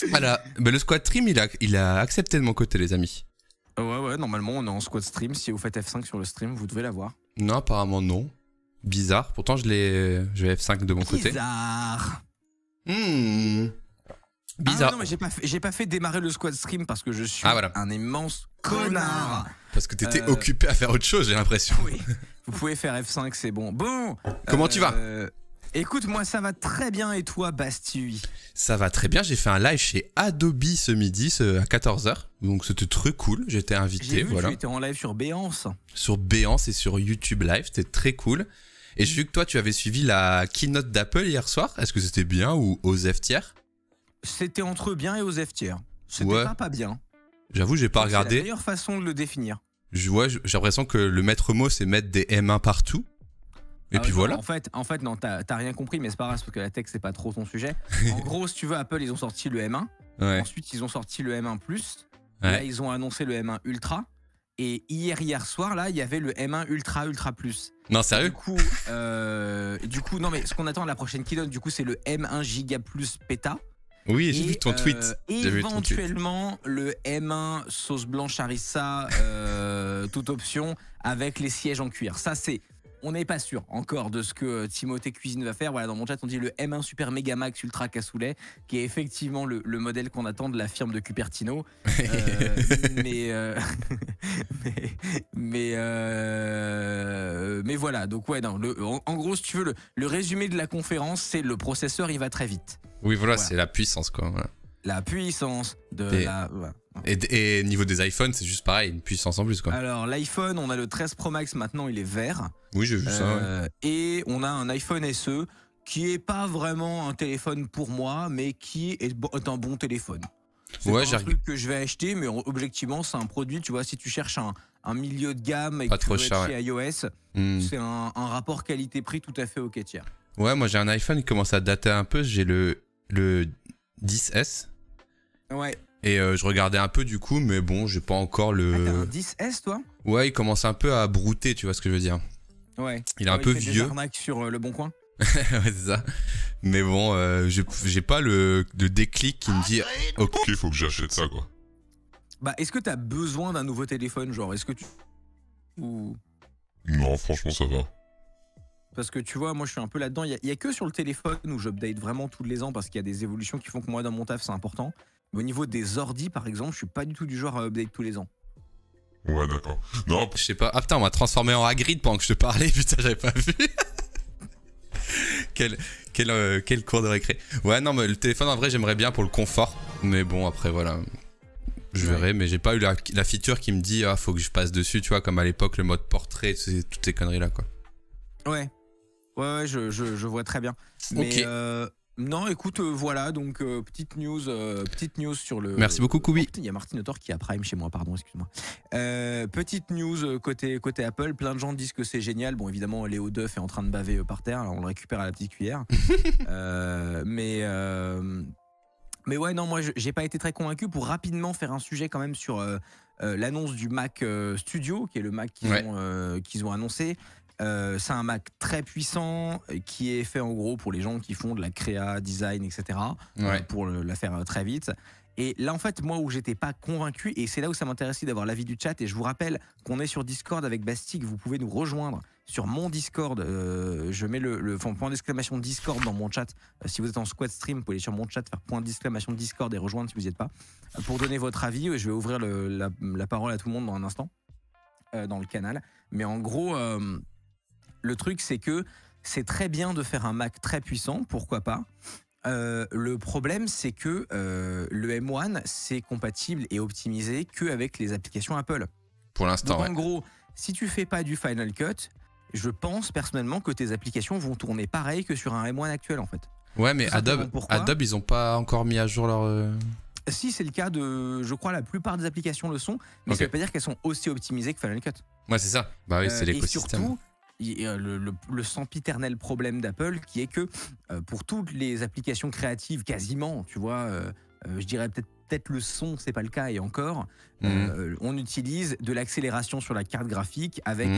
Voilà, bah, le squad stream il a accepté de mon côté les amis. Ouais, normalement on est en squad stream, si vous faites F5 sur le stream, vous devez l'avoir. Non, apparemment non. Bizarre, pourtant je vais F5 de mon côté. Bizarre. Bizarre. Ah non mais j'ai pas fait démarrer le squad stream parce que je suis un immense connard. Parce que t'étais occupé à faire autre chose, j'ai l'impression. Oui. Vous pouvez faire F5, c'est bon. Bon. Comment tu vas? Écoute, moi ça va très bien et toi Bastille? Ça va très bien, j'ai fait un live chez Adobe ce midi à 14h. Donc c'était très cool, j'étais invité. J'ai vu voilà. que tu étais en live sur Béance. Sur Béance et sur YouTube Live, c'était très cool. Et j'ai vu que toi tu avais suivi la keynote d'Apple hier soir. Est-ce que c'était bien ou aux F tiers? C'était entre bien et aux F tiers. C'était pas bien. J'avoue, j'ai pas regardé. C'est la meilleure façon de le définir. J'ai l'impression que le maître mot c'est mettre des M1 partout. Et puis voilà. En fait, non, t'as rien compris, mais c'est pas grave parce que la tech c'est pas trop ton sujet. En gros, si tu veux, Apple ils ont sorti le M1. Ouais. Ensuite, ils ont sorti le M1 Plus. Ouais. Là, ils ont annoncé le M1 Ultra. Et hier soir, là, il y avait le M1 Ultra Plus. Non, sérieux? Du coup, non, mais ce qu'on attend à la prochaine keynote, du coup, c'est le M1 Giga Plus Péta. Oui, j'ai vu ton tweet. Éventuellement, le M1 sauce blanche harissa, toute option, avec les sièges en cuir. Ça, on n'est pas sûr encore de ce que Timothée Cuisine va faire. Voilà, dans mon chat, on dit le M1 Super Mega Max Ultra Cassoulet, qui est effectivement le modèle qu'on attend de la firme de Cupertino. Mais voilà, donc ouais, non, en gros, si tu veux, le résumé de la conférence, c'est le processeur, il va très vite. Oui, voilà. C'est la puissance, quoi. Voilà. La puissance de la... Voilà. Et niveau des iPhones, c'est juste pareil, une puissance en plus, quoi. Alors, l'iPhone, on a le 13 Pro Max, maintenant, il est vert. Oui, j'ai vu ça. Ouais. Et on a un iPhone SE qui est pas vraiment un téléphone pour moi, mais qui est un bon téléphone. C'est pas un truc que je vais acheter, mais objectivement, c'est un produit, tu vois, si tu cherches un milieu de gamme et que tu veux être chez iOS, c'est un rapport qualité-prix tout à fait ok tiers. Ouais, moi j'ai un iPhone qui commence à dater un peu, j'ai le 10S. Ouais. Et je regardais un peu du coup, mais bon, j'ai pas encore le... Ah, t'as un 10S toi? Ouais, il commence un peu à brouter, tu vois ce que je veux dire. Ouais. Il est un peu fait vieux. Des arnaques sur Le Bon Coin. Ouais, c'est ça. Mais bon, j'ai pas le déclic qui me dit... Ok, faut que j'achète ça, quoi. Bah, est-ce que t'as besoin d'un nouveau téléphone, genre, est-ce que tu... Ou... Non, franchement, ça va. Parce que tu vois, moi je suis un peu là-dedans. Il y a que sur le téléphone où j'update vraiment tous les ans parce qu'il y a des évolutions qui font que moi dans mon taf c'est important. Mais au niveau des ordis par exemple, je suis pas du tout du genre à update tous les ans. Ouais, d'accord. Non, je sais pas. Ah putain, on m'a transformé en Hagrid pendant que je te parlais. Putain, j'avais pas vu. Quel cours de récré. Ouais, non, mais le téléphone en vrai, j'aimerais bien pour le confort. Mais bon, après voilà. Je verrai, mais j'ai pas eu la feature qui me dit ah, faut que je passe dessus, tu vois, comme à l'époque le mode portrait, toutes ces conneries là, quoi. Ouais. Ouais, je vois très bien. Mais non, écoute, voilà, donc petite news sur le... Merci beaucoup, Koubi. Il y a Martin Autor qui a Prime chez moi, pardon, excuse-moi. Petite news côté Apple, plein de gens disent que c'est génial. Bon, évidemment, Léo Duff est en train de baver par terre, alors on le récupère à la petite cuillère. Mais ouais, non, moi, j'ai pas été très convaincu. Pour rapidement faire un sujet quand même sur l'annonce du Mac Studio, qui est le Mac qu'ils ont annoncé. C'est un Mac très puissant qui est fait en gros pour les gens qui font de la créa, design, etc. Pour la faire très vite. Et là en fait moi où j'étais pas convaincu, et c'est là où ça m'intéressait d'avoir l'avis du chat, et je vous rappelle qu'on est sur Discord avec Bastille, vous pouvez nous rejoindre sur mon Discord, je mets le point d'exclamation Discord dans mon chat, si vous êtes en squad stream vous pouvez aller sur mon chat, faire point d'exclamation Discord et rejoindre si vous n'y êtes pas, pour donner votre avis. Je vais ouvrir la parole à tout le monde dans un instant dans le canal, mais en gros le truc, c'est que c'est très bien de faire un Mac très puissant, pourquoi pas. Le problème, c'est que le M1, c'est compatible et optimisé qu'avec les applications Apple. Pour l'instant, donc, en gros, si tu fais pas du Final Cut, je pense personnellement que tes applications vont tourner pareil que sur un M1 actuel en fait. Ouais, mais Tout simplement, pourquoi Adobe, ils ont pas encore mis à jour leur. Si c'est le cas de, je crois la plupart des applications le sont, mais Ok. ça veut pas dire qu'elles sont aussi optimisées que Final Cut. Ouais, c'est ça. Bah oui, c'est Et l'écosystème. surtout, il y a le sempiternel problème d'Apple qui est que pour toutes les applications créatives, quasiment, tu vois, je dirais peut-être le son, c'est pas le cas et encore, on utilise de l'accélération sur la carte graphique avec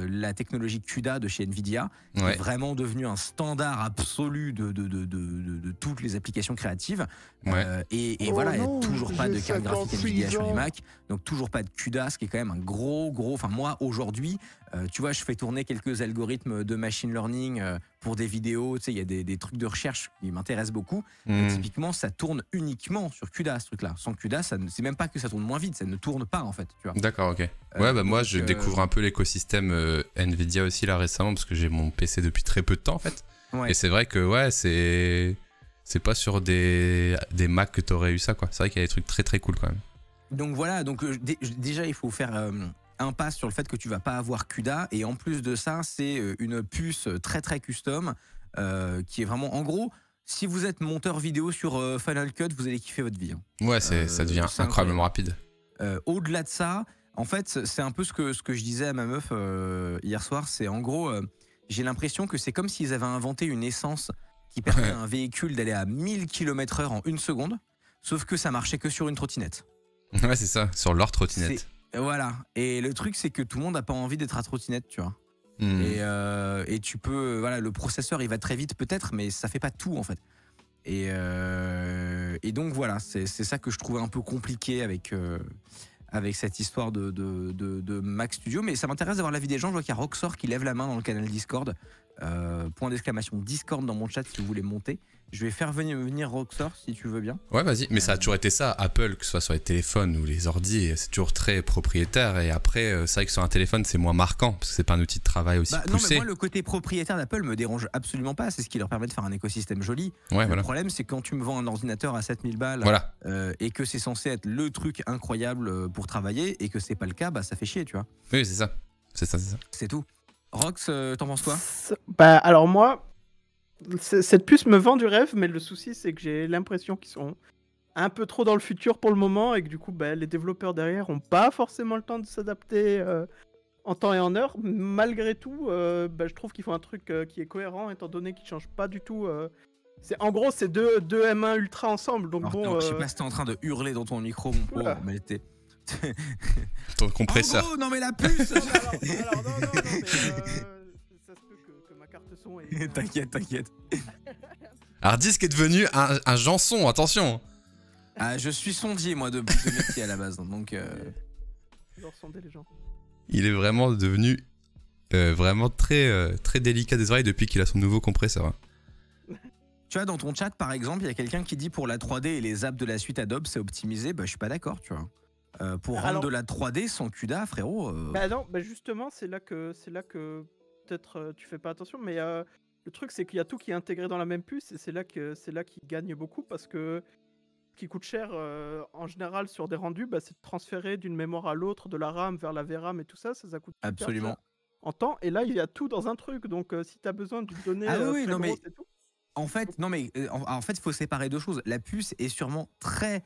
la technologie CUDA de chez Nvidia, qui Ouais. est vraiment devenu un standard absolu de toutes les applications créatives. Ouais. Et Oh voilà, il n'y a non, toujours pas de j'ai carte graphique 56 Nvidia sur les ans. Mac, donc toujours pas de CUDA, ce qui est quand même un gros. Enfin, moi aujourd'hui, tu vois, je fais tourner quelques algorithmes de machine learning pour des vidéos, tu sais, il y a des trucs de recherche qui m'intéressent beaucoup. Et typiquement, ça tourne uniquement sur CUDA, ce truc-là. Sans CUDA, c'est même pas que ça tourne moins vite, ça ne tourne pas en fait, tu vois. D'accord, ok. Ouais, bah moi donc, je découvre un peu l'écosystème Nvidia aussi là récemment parce que j'ai mon PC depuis très peu de temps en fait. Ouais. Et c'est vrai que ouais, c'est pas sur des Mac que t'aurais eu ça quoi. C'est vrai qu'il y a des trucs très très cool quand même. Donc voilà, donc déjà il faut faire un pas sur le fait que tu vas pas avoir CUDA, et en plus de ça, c'est une puce très très custom qui est vraiment, en gros, si vous êtes monteur vidéo sur Final Cut, vous allez kiffer votre vie. Hein. Ouais, ça devient c'est incroyablement rapide. Au-delà de ça, en fait, c'est un peu ce que je disais à ma meuf hier soir, c'est en gros, j'ai l'impression que c'est comme s'ils avaient inventé une essence qui permet à un véhicule d'aller à 1000 km/h en une seconde, sauf que ça marchait que sur une trottinette. Ouais, c'est ça, sur leur trottinette. Voilà, et le truc c'est que tout le monde n'a pas envie d'être à trottinette, tu vois. Et tu peux, voilà, le processeur il va très vite peut-être, mais ça fait pas tout en fait. Et donc voilà, c'est ça que je trouvais un peu compliqué avec cette histoire de Mac Studio. Mais ça m'intéresse d'avoir l'avis des gens. Je vois qu'il y a Roxor qui lève la main dans le canal Discord. Point d'exclamation Discord dans mon chat si vous voulez monter. Je vais faire venir Roxor si tu veux bien. Ouais, vas-y. Mais ça a toujours été ça, Apple, que ce soit sur les téléphones ou les ordis, c'est toujours très propriétaire. Et après, c'est vrai que sur un téléphone, c'est moins marquant parce que c'est pas un outil de travail aussi Non, mais poussé. moi, le côté propriétaire d'Apple me dérange absolument pas. C'est ce qui leur permet de faire un écosystème joli. Ouais, Le voilà. problème, c'est quand tu me vends un ordinateur à 7000 balles Voilà. et que c'est censé être le truc incroyable pour travailler et que c'est pas le cas, bah ça fait chier, tu vois. Oui, c'est ça. C'est ça. C'est tout. Rox, t'en penses quoi? Bah alors moi, cette puce me vend du rêve, mais le souci c'est que j'ai l'impression qu'ils sont un peu trop dans le futur pour le moment et que du coup bah, les développeurs derrière ont pas forcément le temps de s'adapter en temps et en heure. Malgré tout, bah, je trouve qu'ils font un truc qui est cohérent étant donné qu'ils changent pas du tout. En gros, c'est deux M1 Ultra ensemble. Donc Alors, bon. je sais pas si t'es en train de hurler dans ton micro, mon pauvre, Oula. mais t'es. Ton compresseur. En gros, non mais la puce. Non, mais ça se peut que ma carte son est. T'inquiète. Alors, Disque est devenu un Janson, attention. Ah, je suis sondier moi de métier à la base, donc. Genre sonder les gens. Il est vraiment devenu vraiment très, très délicat des oreilles depuis qu'il a son nouveau compresseur. Hein. Tu vois, dans ton chat, par exemple, il y a quelqu'un qui dit pour la 3D et les apps de la suite Adobe, c'est optimisé. Bah, je suis pas d'accord, tu vois. Pour rendre de la 3D sans CUDA, frérot. Bah non, bah justement, c'est là que peut-être tu fais pas attention, mais le truc c'est qu'il y a tout qui est intégré dans la même puce et c'est là qu'il gagne beaucoup parce que ce qui coûte cher en général sur des rendus, bah, c'est de transférer d'une mémoire à l'autre, de la RAM vers la VRAM et tout ça, ça coûte super Absolument. cher en temps. Et là, il y a tout dans un truc, donc si tu as besoin d'une donnée Ah oui, très non, mais- grosse et tout. En fait, non mais en fait, il faut séparer deux choses. La puce est sûrement très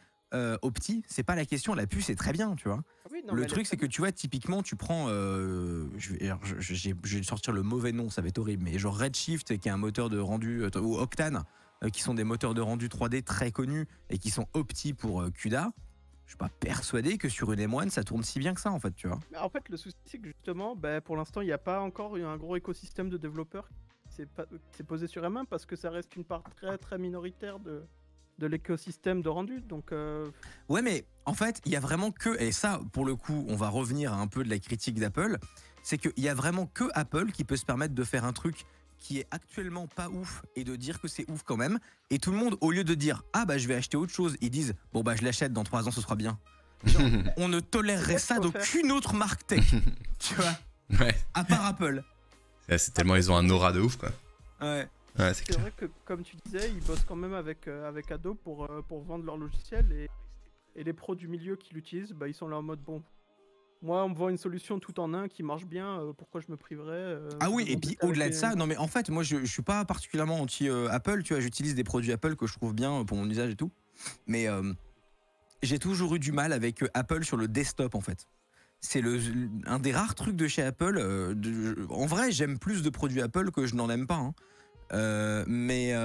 opti, c'est pas la question. La puce est très bien, tu vois. Ah oui, non, mais Le elle est truc, très c'est que tu vois, typiquement, tu prends. Je vais sortir le mauvais nom, ça va être horrible, mais genre Redshift, qui est un moteur de rendu, ou Octane, qui sont des moteurs de rendu 3D très connus et qui sont opti pour CUDA. Je suis pas persuadé que sur une M1 ça tourne si bien que ça, en fait, tu vois. Mais en fait, le souci, c'est que justement, bah, pour l'instant, il n'y a pas encore eu un gros écosystème de développeurs qui s'est posé sur M1 parce que ça reste une part très très minoritaire de l'écosystème de rendu. Donc, Ouais, mais en fait, il y a vraiment que, et ça, pour le coup, on va revenir à un peu de la critique d'Apple, c'est qu'il y a vraiment que Apple qui peut se permettre de faire un truc qui est actuellement pas ouf et de dire que c'est ouf quand même. Et tout le monde, au lieu de dire ah bah je vais acheter autre chose, ils disent bon bah je l'achète dans 3 ans, ce sera bien. Genre, on ne tolérerait ça d'aucune autre marque tech, tu vois, Ouais. à part Apple. C'est tellement ils ont un aura de ouf quoi. Ouais. Ouais, c'est c'est clair. vrai que, comme tu disais, ils bossent quand même avec Adobe pour vendre leur logiciel et les pros du milieu qui l'utilisent, bah, ils sont là en mode bon. Moi, on me vend une solution tout en un qui marche bien, pourquoi je me priverais Ah oui, de et puis m'embêter au-delà de avec ça, non mais en fait, moi je suis pas particulièrement anti Apple, tu vois, j'utilise des produits Apple que je trouve bien pour mon usage et tout. Mais j'ai toujours eu du mal avec Apple sur le desktop en fait. C'est un des rares trucs de chez Apple. En vrai, j'aime plus de produits Apple que je n'en aime pas. Hein. Mais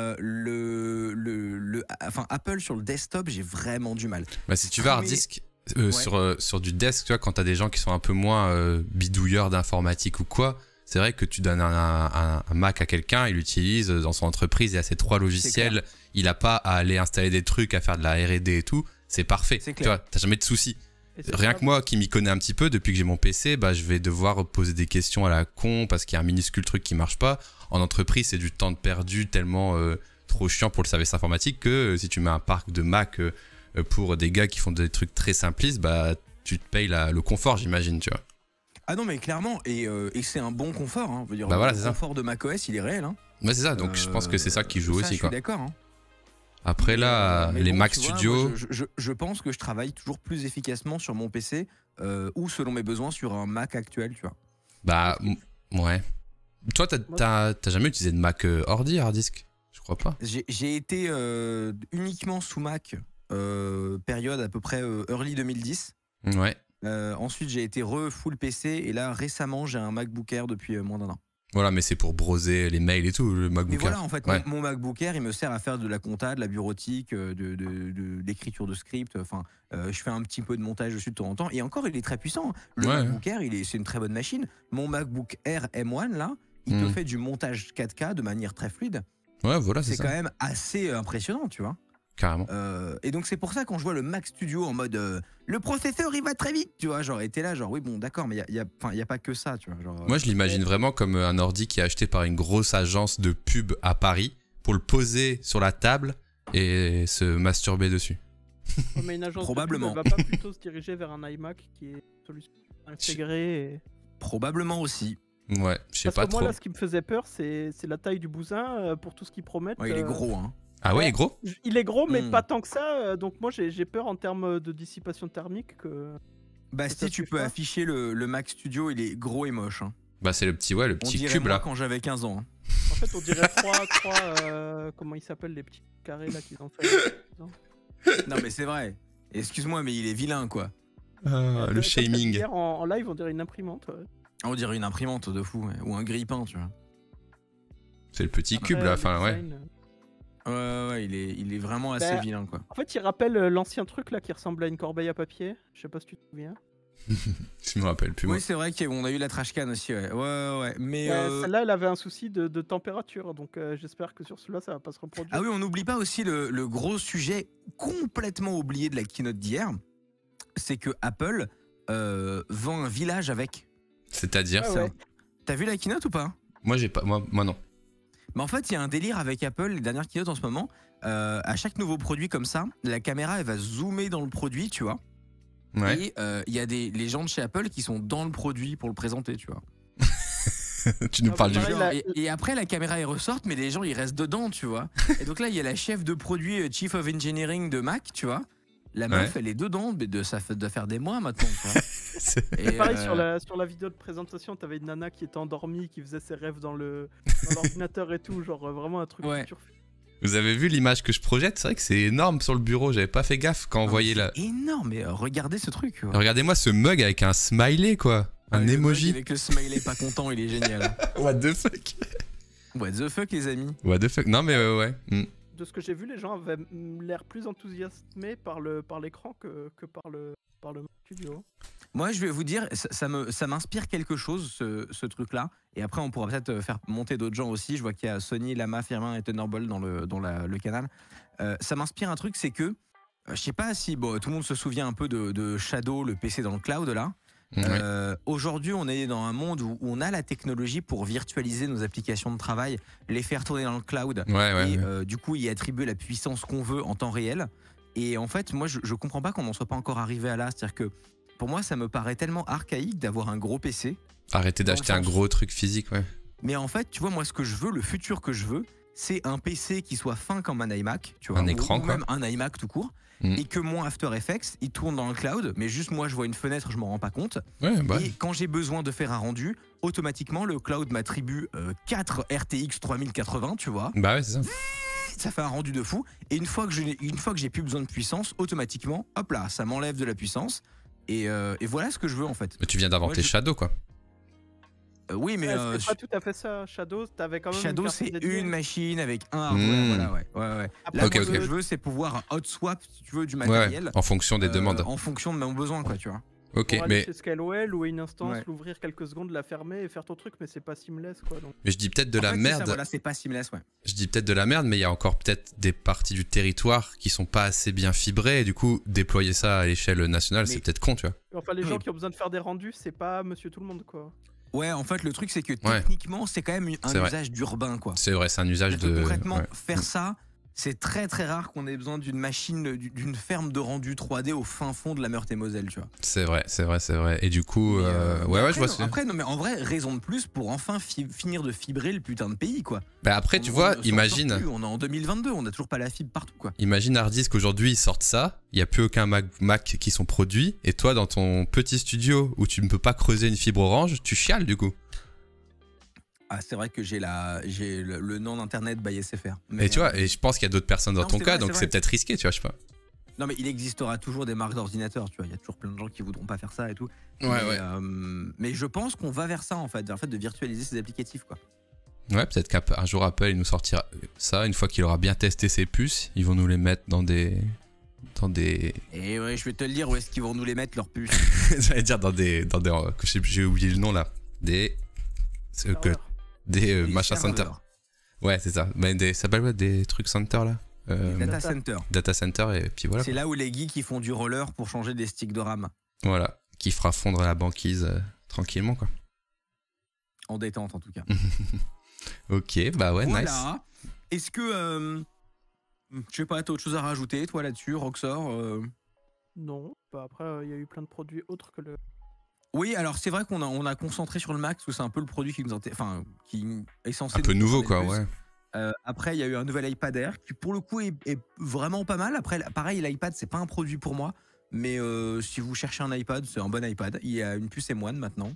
enfin, Apple sur le desktop, j'ai vraiment du mal. Bah, si tu vas hard disk sur du desk, tu vois, quand t'as des gens qui sont un peu moins bidouilleurs d'informatique ou quoi, c'est vrai que tu donnes un Mac à quelqu'un, il l'utilise dans son entreprise, il a ses 3 logiciels, il a pas à aller installer des trucs, à faire de la R&D et tout, c'est parfait. Tu vois, t'as jamais de soucis. Rien que moi qui m'y connais un petit peu, depuis que j'ai mon PC, bah, je vais devoir poser des questions à la con parce qu'il y a un minuscule truc qui marche pas. En entreprise, c'est du temps de perdu tellement trop chiant pour le service informatique que si tu mets un parc de Mac pour des gars qui font des trucs très simplistes, bah, tu te payes le confort, j'imagine, tu vois. Ah non, mais clairement, et c'est un bon confort. Hein. Je veux dire, bah voilà, le confort de macOS, il est réel. Hein. Ouais, c'est ça, donc je pense que c'est ça qui joue aussi. Je suis d'accord. Hein. Après là, les Mac Studio. Je pense que je travaille toujours plus efficacement sur mon PC ou selon mes besoins sur un Mac actuel, tu vois. Bah, ouais. Toi, t'as jamais utilisé de Mac ordi, hard disk? Je crois pas. J'ai été uniquement sous Mac, période à peu près early 2010. Ouais. Ensuite, j'ai été full PC et là, récemment, j'ai un MacBook Air depuis moins d'1 an. Voilà, mais c'est pour browser les mails et tout, le MacBook Air. Mais voilà, en fait, mon MacBook Air, il me sert à faire de la compta, de la bureautique, de l'écriture de script. Enfin, je fais un petit peu de montage dessus de temps en temps. Et encore, il est très puissant. Le MacBook Air, c'est une très bonne machine. Mon MacBook Air M1, là, il te fait du montage 4K de manière très fluide. Ouais, voilà, c'est quand même assez impressionnant, tu vois. Carrément. Et donc c'est pour ça quand je vois le Mac Studio en mode le processeur il va très vite, tu vois, genre, et t'es là genre oui bon d'accord, mais il y a pas que ça, tu vois, genre, moi je l'imagine vraiment comme un ordi qui est acheté par une grosse agence de pub à Paris pour le poser sur la table et se masturber dessus. Mais une agence probablement de pub, elle va pas plutôt se diriger vers un iMac qui est une solution intégrée probablement aussi. Ouais, je sais pas trop. Moi là, trop. ce qui me faisait peur, c'est la taille du bousin pour tout ce qu'ils promettent. Ouais, il est gros, hein. Ah ouais, il est gros? Il est gros, mais pas tant que ça. Donc moi, j'ai peur en termes de dissipation thermique que. Bah si tu peux afficher le Mac Studio, il est gros et moche. Hein. Bah c'est le petit cube là. Quand j'avais 15 ans. Hein. En fait, on dirait 3 comment ils s'appellent les petits carrés là qu'ils ont fait. Non mais c'est vrai. Excuse-moi, mais il est vilain quoi. Le shaming. Hier en live, on dirait une imprimante. Ouais. On dirait une imprimante de fou, ou un grille-pain, tu vois. C'est le petit cube là, enfin ouais. Ouais, il est vraiment assez vilain quoi. En fait, il rappelle l'ancien truc là qui ressemble à une corbeille à papier. Je sais pas si tu te souviens. Je me rappelle plus. Oui, c'est vrai qu'on a eu la trash can aussi, ouais. Mais celle-là, elle avait un souci de température, donc j'espère que sur celui-là, ça va pas se reproduire. Ah oui, on n'oublie pas aussi le gros sujet complètement oublié de la keynote d'hier, c'est que Apple vend un village avec. C'est-à-dire ça. T'as vu la keynote ou pas? Moi j'ai pas, moi non. Mais en fait, il y a un délire avec Apple, les dernières keynotes en ce moment. À chaque nouveau produit comme ça, la caméra elle va zoomer dans le produit, tu vois. Ouais. Et il y a les gens de chez Apple qui sont dans le produit pour le présenter, tu vois. Tu nous parles du genre, et après la caméra elle ressort, mais les gens ils restent dedans, tu vois. Et donc là il y a la chef de produit Chief of Engineering de Mac, tu vois. La meuf elle est dedans, mais ça fait de faire des mois maintenant, tu vois. Et pareil sur la vidéo de présentation, t'avais une nana qui était endormie, qui faisait ses rêves dans l'ordinateur et tout, genre vraiment un truc futur. Vous avez vu l'image que je projette? C'est vrai que c'est énorme sur le bureau, j'avais pas fait gaffe quand on voyait là. Énorme, mais regardez ce truc. Ouais. Regardez-moi ce mug avec un smiley quoi, un emoji. Avec le smiley pas content, il est génial. What the fuck? What the fuck les amis? What the fuck? Non mais ouais. De ce que j'ai vu, les gens avaient l'air plus enthousiasmés par l'écran que par le studio. Moi, je vais vous dire, ça m'inspire quelque chose, ce truc-là. Et après, on pourra peut-être faire monter d'autres gens aussi. Je vois qu'il y a Sony, Lama, Firmin et Thunderbolt dans le canal. Ça m'inspire un truc, c'est que, je sais pas si tout le monde se souvient un peu de Shadow, le PC dans le cloud, là. Aujourd'hui, on est dans un monde où on a la technologie pour virtualiser nos applications de travail, les faire tourner dans le cloud et du coup y attribuer la puissance qu'on veut en temps réel. Et en fait, moi, je comprends pas qu'on n'en soit pas encore arrivé à là. C'est-à-dire que pour moi, ça me paraît tellement archaïque d'avoir un gros PC. Arrêtez d'acheter un gros truc physique, ouais. Mais en fait, tu vois, moi, ce que je veux, le futur que je veux, c'est un PC qui soit fin comme un iMac, tu vois, Un écran, ou quoi. même un iMac tout court, Mm. et que mon After Effects, il tourne dans le cloud, mais juste moi je vois une fenêtre, je m'en rends pas compte. Ouais, bah. Et quand j'ai besoin de faire un rendu, automatiquement le cloud m'attribue 4 RTX 3080, tu vois. Bah ouais, c'est ça. Ça fait un rendu de fou. Et une fois que j'ai plus besoin de puissance, automatiquement, hop là, ça m'enlève de la puissance. Et voilà ce que je veux en fait. Mais tu viens d'inventer Moi, je- Shadow, quoi. Oui, mais c'est pas tout à fait ça. Shadow, t'avais quand même. Shadow, une c'est carte dédiée. une machine avec un hardware. Voilà, ouais. Après, Là, Ok, moi, ok. ce que je veux, c'est pouvoir hot swap, si tu veux, du Ouais, matériel. en fonction des demandes. En fonction de mon besoin, quoi, tu vois. Ok, Pour aller mais chez Scalewell, louer une instance, Ouais. l'ouvrir quelques secondes, la fermer et faire ton truc, mais c'est pas seamless quoi. Donc. je dis peut-être de En la fait, c'est merde. ça, voilà, c'est pas seamless, ouais. Je dis peut-être de la merde, mais il y a encore peut-être des parties du territoire qui sont pas assez bien fibrées. Et du coup, déployer ça à l'échelle nationale, c'est Mais- peut-être con, tu vois. Enfin, les gens Oui. qui ont besoin de faire des rendus, c'est pas Monsieur Tout le Monde quoi. Ouais, en fait, le truc, c'est que Ouais. techniquement, c'est quand même C'est un vrai. usage d'urbain, quoi. C'est vrai, c'est un usage C'est-à-dire que de. concrètement, ouais. faire ça, c'est très très rare qu'on ait besoin d'une machine, d'une ferme de rendu 3D au fin fond de la Meurthe-et-Moselle, tu vois. C'est vrai, c'est vrai, c'est vrai. Et du coup, Mais, ouais, mais ouais, je vois. ce- Après, non, mais en vrai, raison de plus pour enfin finir de fibrer le putain de pays, quoi. Bah après, tu On vois, ne s'en sort imagine. plus, on est en 2022, on a toujours pas la fibre partout, quoi. Imagine Hardisk aujourd'hui, ils sortent ça, il n'y a plus aucun Mac qui sont produits, et toi, dans ton petit studio où tu ne peux pas creuser une fibre orange, tu chiales du coup. Ah, c'est vrai que j'ai le nom d'internet by SFR. Et tu vois, et je pense qu'il y a d'autres personnes dans Non, ton c'est cas, vrai, donc c'est c'est vrai. peut-être risqué, tu vois, je sais pas. Non, mais il existera toujours des marques d'ordinateurs, tu vois. Il y a toujours plein de gens qui voudront pas faire ça et tout. Ouais, mais, ouais. Mais je pense qu'on va vers ça, en fait de virtualiser ces applicatifs, quoi. Ouais, peut-être qu'un jour Apple, il nous sortira ça, une fois qu'il aura bien testé ses puces, ils vont nous les mettre dans des... Et ouais, je vais te le dire où est-ce qu'ils vont nous les mettre, leurs puces. J'allais dire j'ai oublié le nom là. Des machin center. serveurs. Ouais, c'est ça. Mais ça s'appelle quoi, des trucs center là. Data center. Data center, et puis voilà. C'est là où les geeks ils font du roller pour changer des sticks de RAM. Voilà, qui fera fondre la banquise tranquillement quoi. En détente en tout cas. Ok, bah ouais, nice. Voilà. Est-ce que je sais pas, t'as autre chose à rajouter toi là-dessus, Roxor Non. Bah après, il y a eu plein de produits autres que le. Oui, alors c'est vrai on a concentré sur le Mac parce que c'est un peu le produit qui nous qui est censé Un peu nous nouveau concerner quoi, le plus. ouais. Après, il y a eu un nouvel iPad Air qui, pour le coup, est vraiment pas mal. Après, pareil, l'iPad, c'est pas un produit pour moi. Mais si vous cherchez un iPad, c'est un bon iPad. Il y a une puce M1 maintenant.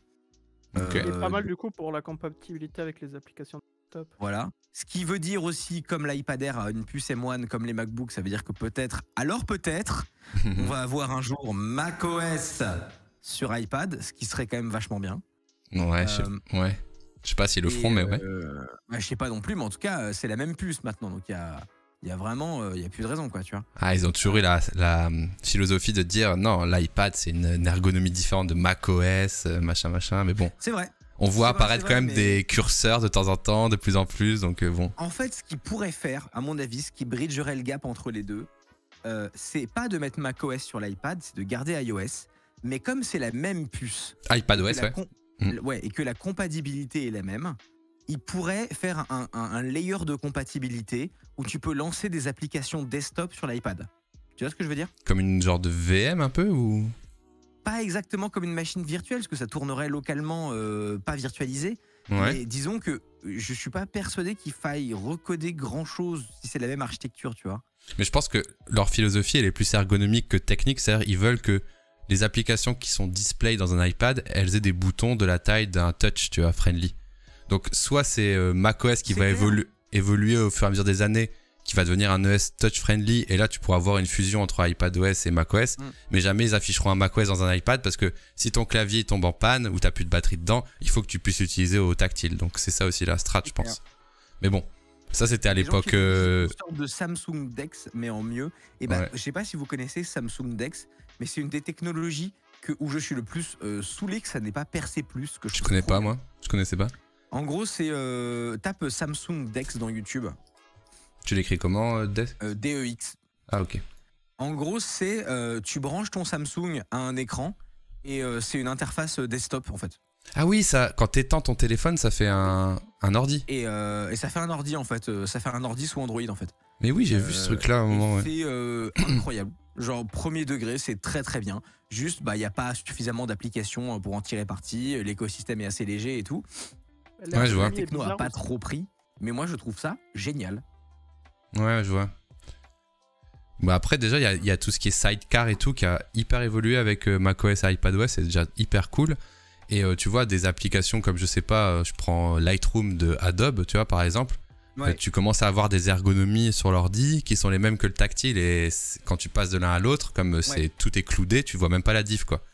Ok. Il est pas mal du coup pour la compatibilité avec les applications de top. Voilà. Ce qui veut dire aussi, comme l'iPad Air a une puce M1 comme les MacBooks, ça veut dire que peut-être, on va avoir un jour macOS sur iPad, ce qui serait quand même vachement bien. Ouais, ouais. Je sais pas s'ils le feront, mais ouais. Bah, je sais pas non plus, mais en tout cas, c'est la même puce maintenant. Donc il y a vraiment, il y a plus de raison, quoi, tu vois. Ah, ils ont toujours eu la philosophie de dire non, l'iPad c'est une ergonomie différente de macOS, machin, mais bon. C'est vrai. On voit C'est vrai, apparaître c'est quand vrai, même mais- des curseurs de temps en temps, de plus en plus, donc bon. En fait, ce qu'il pourrait faire, à mon avis, ce qui bridgerait le gap entre les deux, c'est pas de mettre macOS sur l'iPad, c'est de garder iOS. Mais comme c'est la même puce, iPadOS, et que la ouais. ouais, et que la compatibilité est la même, il pourrait faire un layer de compatibilité où tu peux lancer des applications desktop sur l'iPad. Tu vois ce que je veux dire? Comme une genre de VM un peu ou. Pas exactement comme une machine virtuelle, parce que ça tournerait localement, pas virtualisé. Ouais. Mais disons que je suis pas persuadé qu'il faille recoder grand chose si c'est la même architecture, tu vois. Mais je pense que leur philosophie elle est plus ergonomique que technique, c'est-à-dire ils veulent que les applications qui sont display dans un iPad, elles aient des boutons de la taille d'un touch, tu vois, friendly. Donc soit c'est macOS qui C'est va clair. évoluer au fur et à mesure des années, qui va devenir un OS touch friendly, et là tu pourras avoir une fusion entre iPadOS et macOS, mais jamais ils afficheront un macOS dans un iPad parce que si ton clavier tombe en panne ou t'as plus de batterie dedans, il faut que tu puisses l'utiliser au tactile. Donc c'est ça aussi la strat, je pense. Mais bon, ça c'était à Les gens l'époque. qui utilisent une sorte de Samsung Dex, mais en mieux. Et ben, Ouais. je sais pas si vous connaissez Samsung Dex, mais c'est une des technologies où je suis le plus saoulé que ça n'ait pas percé plus. Que je Je trouve connais trop pas bien. moi, je connaissais pas. En gros, c'est tape Samsung Dex dans YouTube, Tu l'écris comment, Death DEX. Ah ok. En gros, c'est tu branches ton Samsung à un écran et c'est une interface desktop en fait. Ah oui, ça, quand t'étends ton téléphone, ça fait un ordi. Et ça fait un ordi en fait. Ça fait un ordi sous Android en fait. Mais oui, j'ai vu ce truc-là à un moment. Ouais. C'est incroyable. Genre premier degré, c'est très très bien. Juste, bah il y a pas suffisamment d'applications pour en tirer parti. L'écosystème est assez léger et tout. Ouais, je vois. La techno a pas trop pris. Mais moi, je trouve ça génial. Ouais, je vois. Bah après, déjà, il y a tout ce qui est sidecar et tout qui a hyper évolué avec macOS et iPadOS, c'est déjà hyper cool. Et tu vois, des applications comme, je sais pas, je prends Lightroom de Adobe, tu vois, par exemple. Ouais. Tu commences à avoir des ergonomies sur l'ordi qui sont les mêmes que le tactile. Et quand tu passes de l'un à l'autre, comme tout est cloudé, tu vois même pas la diff, quoi.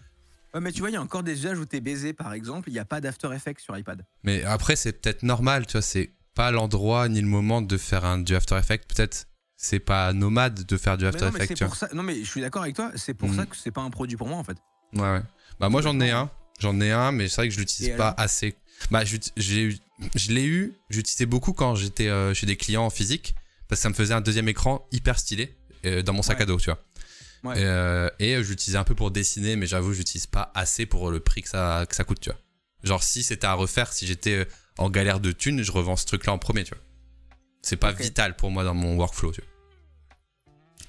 Ouais, mais tu vois, il y a encore des usages où t'es baisé, par exemple, il n'y a pas d'After Effects sur iPad. Mais après, c'est peut-être normal, tu vois, c'est pas l'endroit ni le moment de faire du After Effects. Peut-être c'est pas nomade de faire du After Effects, tu vois. Non, mais je suis d'accord avec toi, c'est pour ça que c'est pas un produit pour moi, en fait. Ouais. Bah, moi, j'en ai un, mais c'est vrai que je l'utilise pas assez. Bah, je l'ai eu, j'utilisais beaucoup quand j'étais chez des clients en physique, parce que ça me faisait un deuxième écran hyper stylé dans mon sac à dos, tu vois. Ouais. Et je l'utilisais un peu pour dessiner, mais j'avoue, je l'utilise pas assez pour le prix que ça coûte, tu vois. Genre, si c'était à refaire, si j'étais en galère de thunes, je revends ce truc-là en premier, tu vois. C'est pas vital pour moi dans mon workflow, tu vois.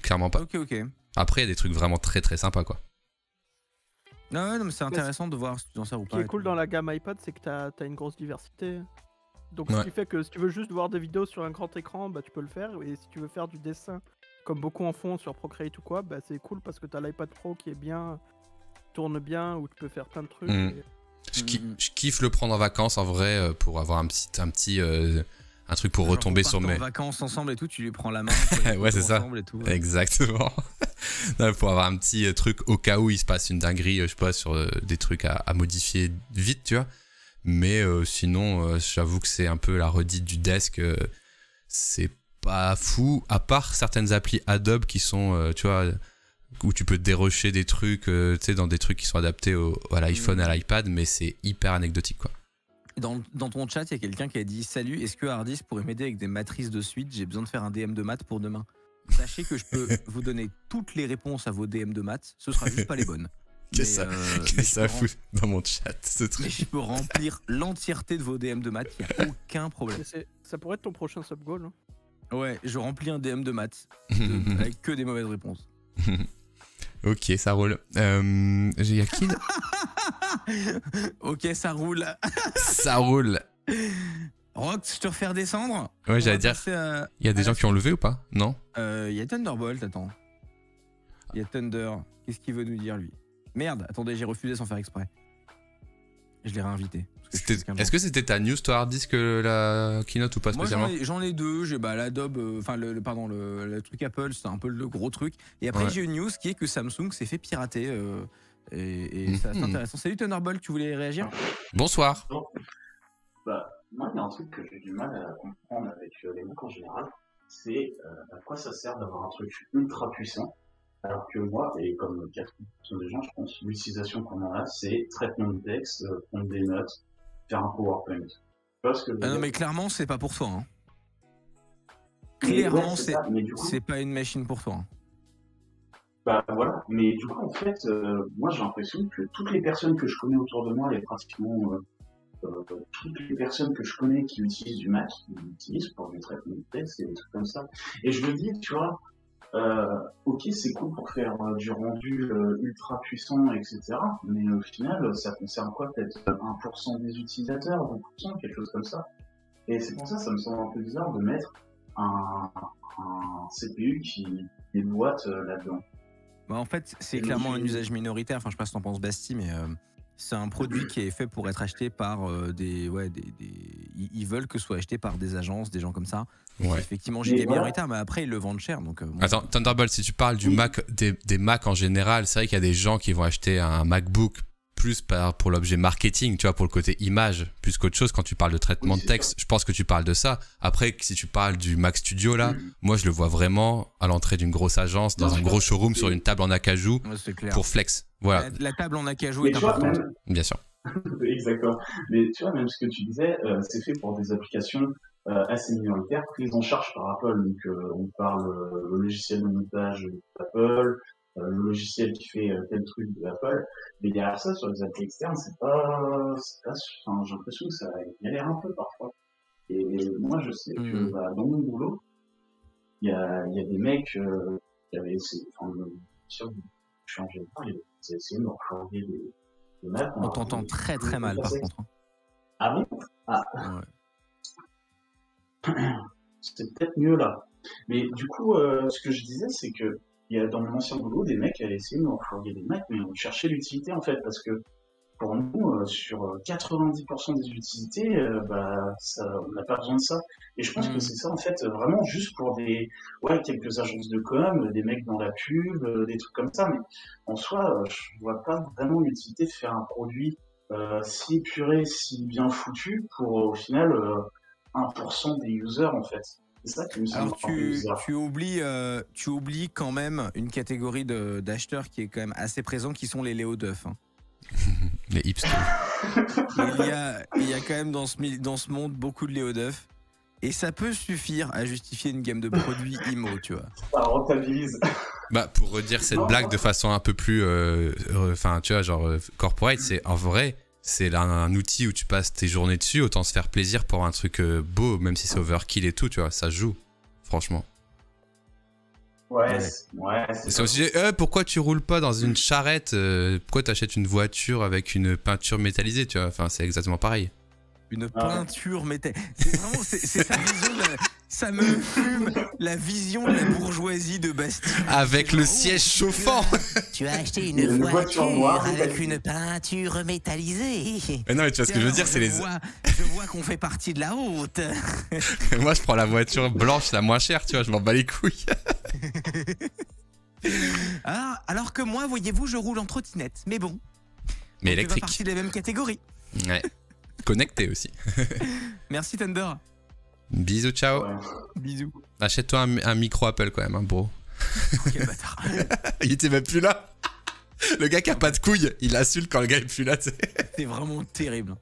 Clairement pas. Ok. Après, il y a des trucs vraiment très très sympas, quoi. Non, mais c'est intéressant de voir si tu t'en sers ou pas. Ce qui est cool dans la gamme iPad, c'est que t'as une grosse diversité. Donc ce qui fait que si tu veux juste voir des vidéos sur un grand écran, bah tu peux le faire. Et si tu veux faire du dessin, comme beaucoup en font sur Procreate ou quoi, bah c'est cool parce que t'as l'iPad Pro qui est bien, tourne bien, où tu peux faire plein de trucs. Je kiffe le prendre en vacances en vrai pour avoir un truc pour retomber sur mes... en vacances ensemble et tout, tu lui prends la main. Ouais, c'est ça. Et tout, Exactement. Non, pour avoir un petit truc au cas où il se passe une dinguerie, je sais pas, sur des trucs à modifier vite, tu vois. Mais sinon, j'avoue que c'est un peu la redite du desk. C'est pas fou, à part certaines applis Adobe qui sont, tu vois, où tu peux dérocher des trucs, tu sais, dans des trucs qui sont adaptés à l'iPhone et à l'iPad, mais c'est hyper anecdotique, quoi. Dans ton chat, il y a quelqu'un qui a dit « Salut, est-ce que Hardis pourrait m'aider avec des matrices de suite? J'ai besoin de faire un DM de maths pour demain. » Sachez que je peux vous donner toutes les réponses à vos DM de maths, ce sera juste pas les bonnes. Qu'est-ce que ça fout dans mon chat, ce truc? Mais je peux remplir l'entièreté de vos DM de maths, il n'y a aucun problème. Ça pourrait être ton prochain sub-goal. Hein. Ouais, je remplis un DM de maths avec que des mauvaises réponses. Ok, ça roule. Y a qui là? Ok, ça roule. Ça roule. Rox, je te refais redescendre. Ouais, j'allais dire. Il y a des gens qui ont levé ou pas? Non? Il y a Thunderbolt, attends. Il y a Thunder. Qu'est-ce qu'il veut nous dire, lui? Merde, attendez, j'ai refusé sans faire exprès. Je l'ai réinvité. Est-ce que c'était ta news, toi, Hardis, que la keynote ou pas spécialement? Moi, j'en ai deux. J'ai l'Adobe, enfin, le truc Apple, c'est un peu le gros truc. Et après, j'ai une news qui est que Samsung s'est fait pirater. Et c'est intéressant. Salut Thunderbolt, tu voulais réagir? Bonsoir. Bah, moi, il y a un truc que j'ai du mal à comprendre avec les Macs en général, c'est à quoi ça sert d'avoir un truc ultra puissant, alors que moi, et comme 80% des gens, je pense, l'utilisation qu'on en a, c'est traitement de texte, prendre des notes, faire un PowerPoint. Tu vois ce que je veux dire? Non, mais clairement, c'est pas pour toi. Hein. Clairement, c'est pas une machine pour toi. Hein. Bah voilà, mais du coup, en fait, moi, j'ai l'impression que toutes les personnes que je connais autour de moi, et pratiquement toutes les personnes que je connais qui utilisent du Mac, ils l'utilisent pour du traitement de texte et des trucs comme ça. Et je me dis, tu vois, ok, c'est cool pour faire du rendu ultra puissant, etc. Mais au final, ça concerne quoi? Peut-être 1% des utilisateurs, 2%, quelque chose comme ça. Et c'est pour ça, ça me semble un peu bizarre de mettre un CPU qui déboîte là-dedans. Bah en fait, c'est clairement un usage minoritaire. Enfin, je sais pas ce que t'en penses, Basti, mais c'est un produit qui est fait pour être acheté par ils veulent que ce soit acheté par des agences, des gens comme ça. Ouais. Effectivement, giga minoritaire, mais après ils le vendent cher. Donc, Attends, Thunderbolt, si tu parles du Mac, des Mac en général, c'est vrai qu'il y a des gens qui vont acheter un MacBook plus pour l'objet marketing, tu vois, pour le côté image, plus qu'autre chose. Quand tu parles de traitement de texte, je pense que tu parles de ça. Après, si tu parles du Mac Studio, là, moi, je le vois vraiment à l'entrée d'une grosse agence, dans un gros showroom, sur une table en acajou, pour flex. Voilà. La table en acajou est importante. Bien sûr. Exactement. Mais tu vois, même ce que tu disais, c'est fait pour des applications assez minoritaires, prises en charge par Apple. Donc, on parle le logiciel de montage d'Apple, le logiciel qui fait tel truc de Apple. Mais derrière ça, sur les applis externes, c'est pas, enfin, j'ai l'impression que ça galère un peu parfois. Et moi, je sais que dans mon boulot, il y a des mecs qui avaient essayé, enfin, sûr de changer de temps, ils ont essayé de me reformer des maths. On t'entend très très mal par contre. Ah bon? Ah. Ouais. c'est peut-être mieux là. Mais du coup, ce que je disais, c'est que il y a dans mon ancien boulot des mecs qui avaient essayé de nous refourguer des Macs, mais on cherchait l'utilité en fait, parce que pour nous, sur 90% des utilités, on n'a pas besoin de ça. Et je pense que c'est ça en fait, vraiment juste pour quelques agences de com, des mecs dans la pub, des trucs comme ça. Mais en soi, je vois pas vraiment l'utilité de faire un produit si épuré, si bien foutu pour au final 1% des users en fait. C'est ça qui me semble Alors un peu bizarre. tu oublies quand même une catégorie d'acheteurs qui est quand même assez présent, qui sont les Léo Duff. Hein. Les hipsters. Il y a quand même dans ce monde beaucoup de Léo Duff. Et ça peut suffire à justifier une gamme de produits IMO, tu vois. Ça rentabilise. Bah, pour redire cette blague de façon un peu plus, enfin, tu vois, genre corporate, c'est en vrai, c'est un outil où tu passes tes journées dessus, autant se faire plaisir pour un truc beau, même si c'est overkill et tout, tu vois, ça joue, franchement. Ouais. C'est aussi, pourquoi tu roules pas dans une charrette, pourquoi t'achètes une voiture avec une peinture métallisée, tu vois, enfin, c'est exactement pareil. Une peinture métallisée. C'est vraiment, c'est sa vision ça me fume la vision de la bourgeoisie de Bastille. Avec le siège chauffant. Tu as acheté une voiture noire avec une peinture métallisée. Mais non, mais tu vois ce que je veux dire, c'est les. Je vois qu'on fait partie de la haute. Moi, je prends la voiture blanche, la moins chère, tu vois, je m'en bats les couilles. Alors que moi, voyez-vous, je roule en trottinette. Mais bon. Mais on électrique. fait partie des mêmes catégories. Ouais. Connecté aussi. Merci Thunder. Bisous, ciao. Bisous. Achète-toi un micro Apple quand même, hein, bro. Quel bâtard. Il était même plus là. Le gars qui a pas de couilles, il insulte quand le gars est plus là, tu sais. C'est vraiment terrible.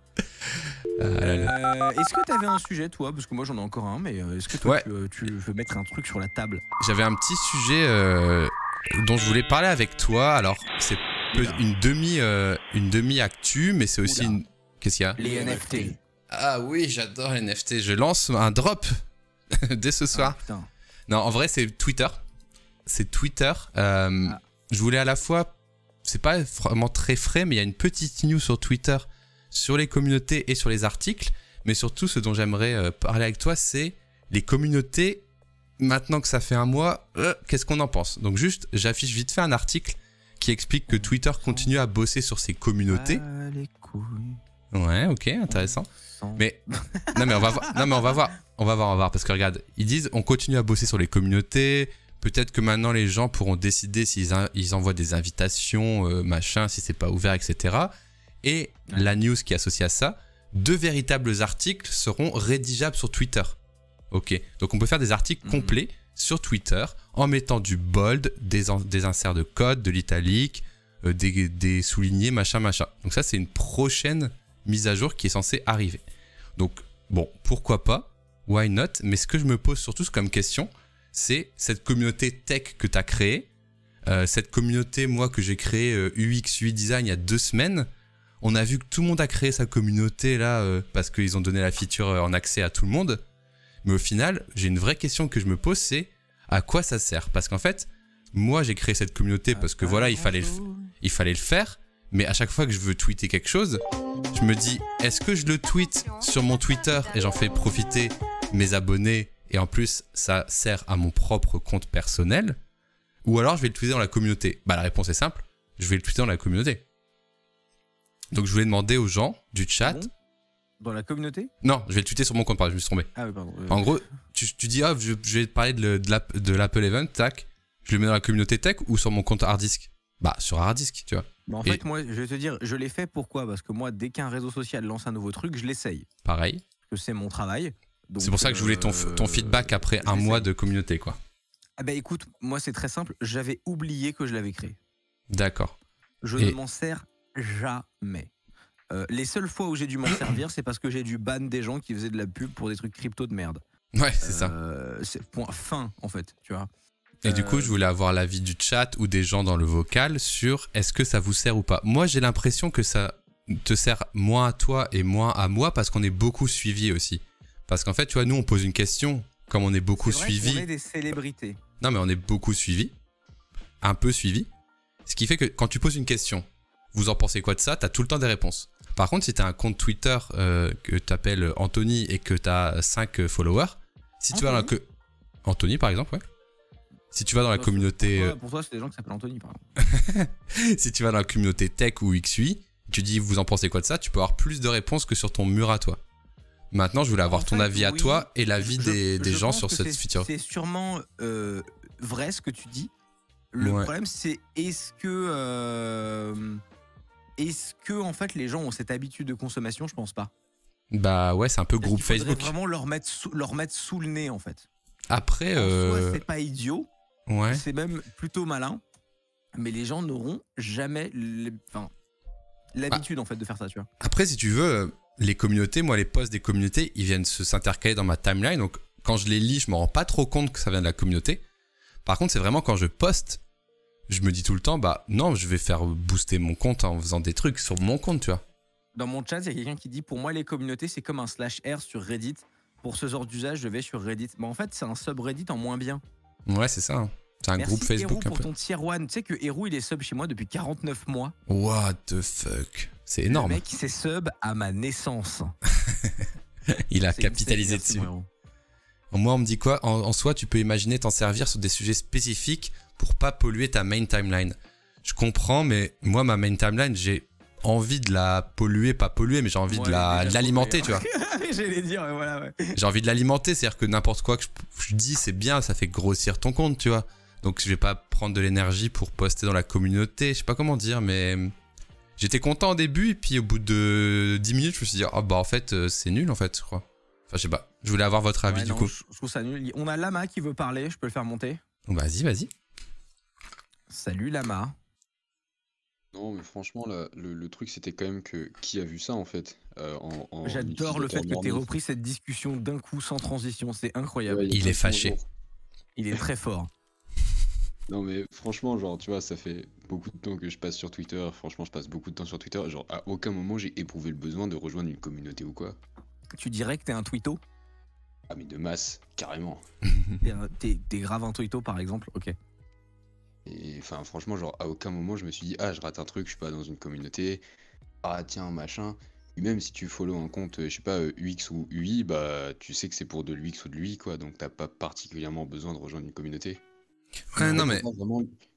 Est-ce que t'avais un sujet, toi? Parce que moi j'en ai encore un, mais est-ce que toi tu veux mettre un truc sur la table? J'avais un petit sujet dont je voulais parler avec toi. Alors, c'est une demi-actu, mais c'est aussi une... Qu'est-ce qu'il y a? Les NFT. Ah oui, j'adore les NFT. Je lance un drop dès ce soir. Non, en vrai, c'est Twitter. C'est Twitter. Je voulais à la fois... C'est pas vraiment très frais, mais il y a une petite news sur Twitter sur les communautés et sur les articles. Mais surtout, ce dont j'aimerais parler avec toi, c'est les communautés. Maintenant que ça fait un mois, qu'est-ce qu'on en pense? Donc juste, j'affiche vite fait un article qui explique que Twitter continue à bosser sur ses communautés. Les couilles. Ouais, ok, intéressant. Mais non, mais on va voir. Non, mais on va voir, parce que regarde, ils disent on continue à bosser sur les communautés. Peut-être que maintenant les gens pourront décider s'ils envoient des invitations, machin, si c'est pas ouvert, etc. Et la news qui est associée à ça, 2 véritables articles seront rédigeables sur Twitter. Ok, donc on peut faire des articles complets sur Twitter en mettant du bold, des inserts de code, de l'italique, des soulignés, machin. Donc ça, c'est une prochaine mise à jour qui est censée arriver. Donc bon, pourquoi pas, why not? Mais ce que je me pose surtout comme question, c'est cette communauté tech que tu as créée, cette communauté, moi, que j'ai créée UX, UI Design il y a 2 semaines. On a vu que tout le monde a créé sa communauté là parce qu'ils ont donné la feature en accès à tout le monde. Mais au final, j'ai une vraie question que je me pose, c'est à quoi ça sert? Parce qu'en fait, moi, j'ai créé cette communauté parce que voilà, il fallait le faire. Mais à chaque fois que je veux tweeter quelque chose, je me dis, est-ce que je le tweete sur mon Twitter et j'en fais profiter mes abonnés et en plus, ça sert à mon propre compte personnel? Ou alors, je vais le tweeter dans la communauté? Bah, la réponse est simple. Je vais le tweeter dans la communauté. Donc, je voulais demander aux gens du chat... Dans la communauté? Non, je vais le tweeter sur mon compte, je me suis trompé. Ah oui, pardon. En gros, tu dis, je vais te parler de l'Apple Event, tac. Je le mets dans la communauté tech ou sur mon compte harddisk? Bah, sur harddisk, tu vois. Bah en fait, moi, je vais te dire, je l'ai fait pourquoi? Parce que moi, dès qu'un réseau social lance un nouveau truc, je l'essaye. Pareil. Parce que c'est mon travail. C'est pour ça que je voulais ton feedback après un mois de communauté, quoi. Ah bah écoute, moi c'est très simple, j'avais oublié que je l'avais créé. D'accord. Je ne m'en sers jamais. Les seules fois où j'ai dû m'en servir, c'est parce que j'ai dû ban des gens qui faisaient de la pub pour des trucs crypto de merde. Ouais, c'est ça. C'est point fin, en fait, tu vois. Et du coup, je voulais avoir l'avis du chat ou des gens dans le vocal sur est-ce que ça vous sert ou pas. Moi, j'ai l'impression que ça te sert moins à toi et moins à moi parce qu'on est beaucoup suivi aussi. Parce qu'en fait, tu vois, nous, on pose une question, comme on est beaucoup suivi. On est des célébrités. Non, mais on est beaucoup suivi. Un peu suivi. Ce qui fait que quand tu poses une question, vous en pensez quoi de ça? T'as tout le temps des réponses. Par contre, si t'as un compte Twitter que t'appelles Anthony et que t'as 5 followers, Si tu vas dans la Anthony par exemple, ouais. Si tu vas dans la communauté... Pour toi, c'est des gens qui s'appellent Anthony, par exemple. Si tu vas dans la communauté tech ou XUI, tu dis vous en pensez quoi de ça, tu peux avoir plus de réponses que sur ton mur à toi. Maintenant, je voulais avoir ton avis à toi et l'avis des gens sur cette feature. C'est sûrement vrai ce que tu dis. Le problème, c'est est-ce que en fait les gens ont cette habitude de consommation? Je pense pas. Bah ouais, c'est un peu groupe Facebook. Il faudrait vraiment leur mettre sous le nez en fait. Après, soit c'est pas idiot, ouais. C'est même plutôt malin, mais les gens n'auront jamais l'habitude en fait de faire ça, tu vois. Après, si tu veux, les communautés, moi les posts des communautés, ils viennent s'intercaler dans ma timeline, donc quand je les lis, je me rends pas trop compte que ça vient de la communauté. Par contre, c'est vraiment quand je poste, je me dis tout le temps, bah non, je vais faire booster mon compte en faisant des trucs sur mon compte, tu vois. Dans mon chat, il y a quelqu'un qui dit, pour moi les communautés c'est comme un /r sur Reddit. Pour ce genre d'usage, je vais sur Reddit. Mais en fait, c'est un subreddit en moins bien. Ouais, c'est ça. Hein. C'est un groupe Facebook Hérou, un pour peu. ton tier 1. Tu sais que Hérou, il est sub chez moi depuis 49 mois. What the fuck? C'est énorme. Le mec, c'est sub à ma naissance. Il a capitalisé dessus. Moi, on me dit quoi? En soi, tu peux imaginer t'en servir sur des sujets spécifiques pour pas polluer ta main timeline. Je comprends, mais moi, ma main timeline, j'ai envie de la polluer, pas polluer, mais j'ai envie de l'alimenter, tu vois. J'allais dire, voilà, ouais. J'ai envie de l'alimenter, c'est-à-dire que n'importe quoi que je dis, c'est bien, ça fait grossir ton compte, tu vois. Donc je vais pas prendre de l'énergie pour poster dans la communauté, je sais pas comment dire, mais j'étais content au début, et puis au bout de 10 minutes, je me suis dit, oh bah en fait, c'est nul en fait, je crois. Enfin, je sais pas, je voulais avoir votre avis du coup. Je trouve ça nul. On a Lama qui veut parler, je peux le faire monter? Vas-y. Salut Lama. Non, mais franchement, là, le truc, c'était quand même que qui a vu ça en fait J'adore le fait que tu aies repris cette discussion d'un coup sans transition, c'est incroyable. Ouais, il est fâché. Il est très fort. Non, mais franchement, genre, tu vois, ça fait beaucoup de temps que je passe sur Twitter. Franchement, je passe beaucoup de temps sur Twitter. Genre, à aucun moment, j'ai éprouvé le besoin de rejoindre une communauté ou quoi. Tu dirais que t'es un twitto? Ah, mais de masse, carrément. T'es grave un twitto, par exemple? Ok. Et enfin, franchement, genre, à aucun moment, je me suis dit, ah, je rate un truc, je suis pas dans une communauté. Ah, tiens, machin. Et même si tu follow un compte, je sais pas, UX ou UI, bah, tu sais que c'est pour de l'UX ou de l'UI, quoi. Donc, t'as pas particulièrement besoin de rejoindre une communauté. Ouais, non, mais.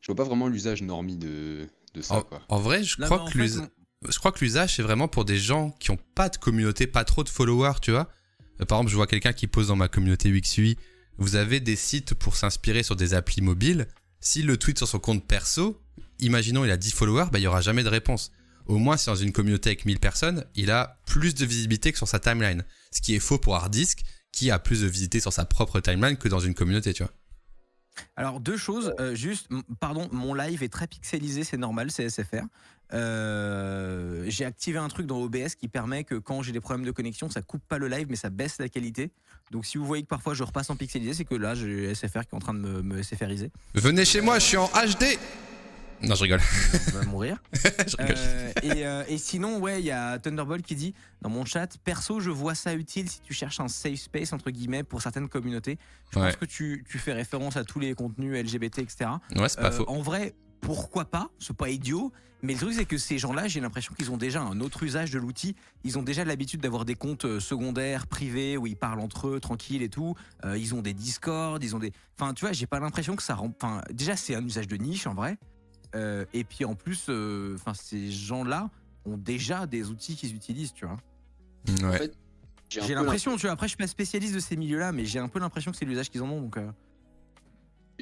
Je vois pas vraiment l'usage normie de ça, quoi. En vrai, je crois que l'usage, c'est vraiment pour des gens qui ont pas de communauté, pas trop de followers, tu vois. Par exemple, je vois quelqu'un qui pose dans ma communauté UX/UI. Vous avez des sites pour s'inspirer sur des applis mobiles. S'il le tweet sur son compte perso, imaginons il a 10 followers, bah, il n'y aura jamais de réponse. Au moins, si dans une communauté avec 1000 personnes, il a plus de visibilité que sur sa timeline. Ce qui est faux pour Hardisk, qui a plus de visibilité sur sa propre timeline que dans une communauté, tu vois. Alors, deux choses. Pardon, mon live est très pixelisé, c'est normal, c'est SFR. J'ai activé un truc dans OBS qui permet que quand j'ai des problèmes de connexion, ça coupe pas le live, mais ça baisse la qualité. Donc si vous voyez que parfois je repasse en pixelisé, c'est que là j'ai SFR qui est en train de me SFRiser. Venez chez moi, je suis en HD. Non, je rigole. On va mourir. Je rigole. Et sinon, ouais, il y a Thunderbolt qui dit dans mon chat, perso, je vois ça utile si tu cherches un safe space entre guillemets pour certaines communautés. Je pense que tu fais référence à tous les contenus LGBT, etc. Ouais, c'est pas faux. En vrai, pourquoi pas? C'est pas idiot. Mais le truc, c'est que ces gens-là, j'ai l'impression qu'ils ont déjà un autre usage de l'outil. Ils ont déjà l'habitude d'avoir des comptes secondaires, privés, où ils parlent entre eux, tranquilles et tout. Ils ont des Discord, ils ont des... Enfin, tu vois, j'ai pas l'impression que ça rend... Enfin, déjà, c'est un usage de niche, en vrai. Et puis, en plus, ces gens-là ont déjà des outils qu'ils utilisent, tu vois. Ouais. En fait, j'ai l'impression, tu vois, après, je suis pas spécialiste de ces milieux-là, mais j'ai un peu l'impression que c'est l'usage qu'ils en ont, donc...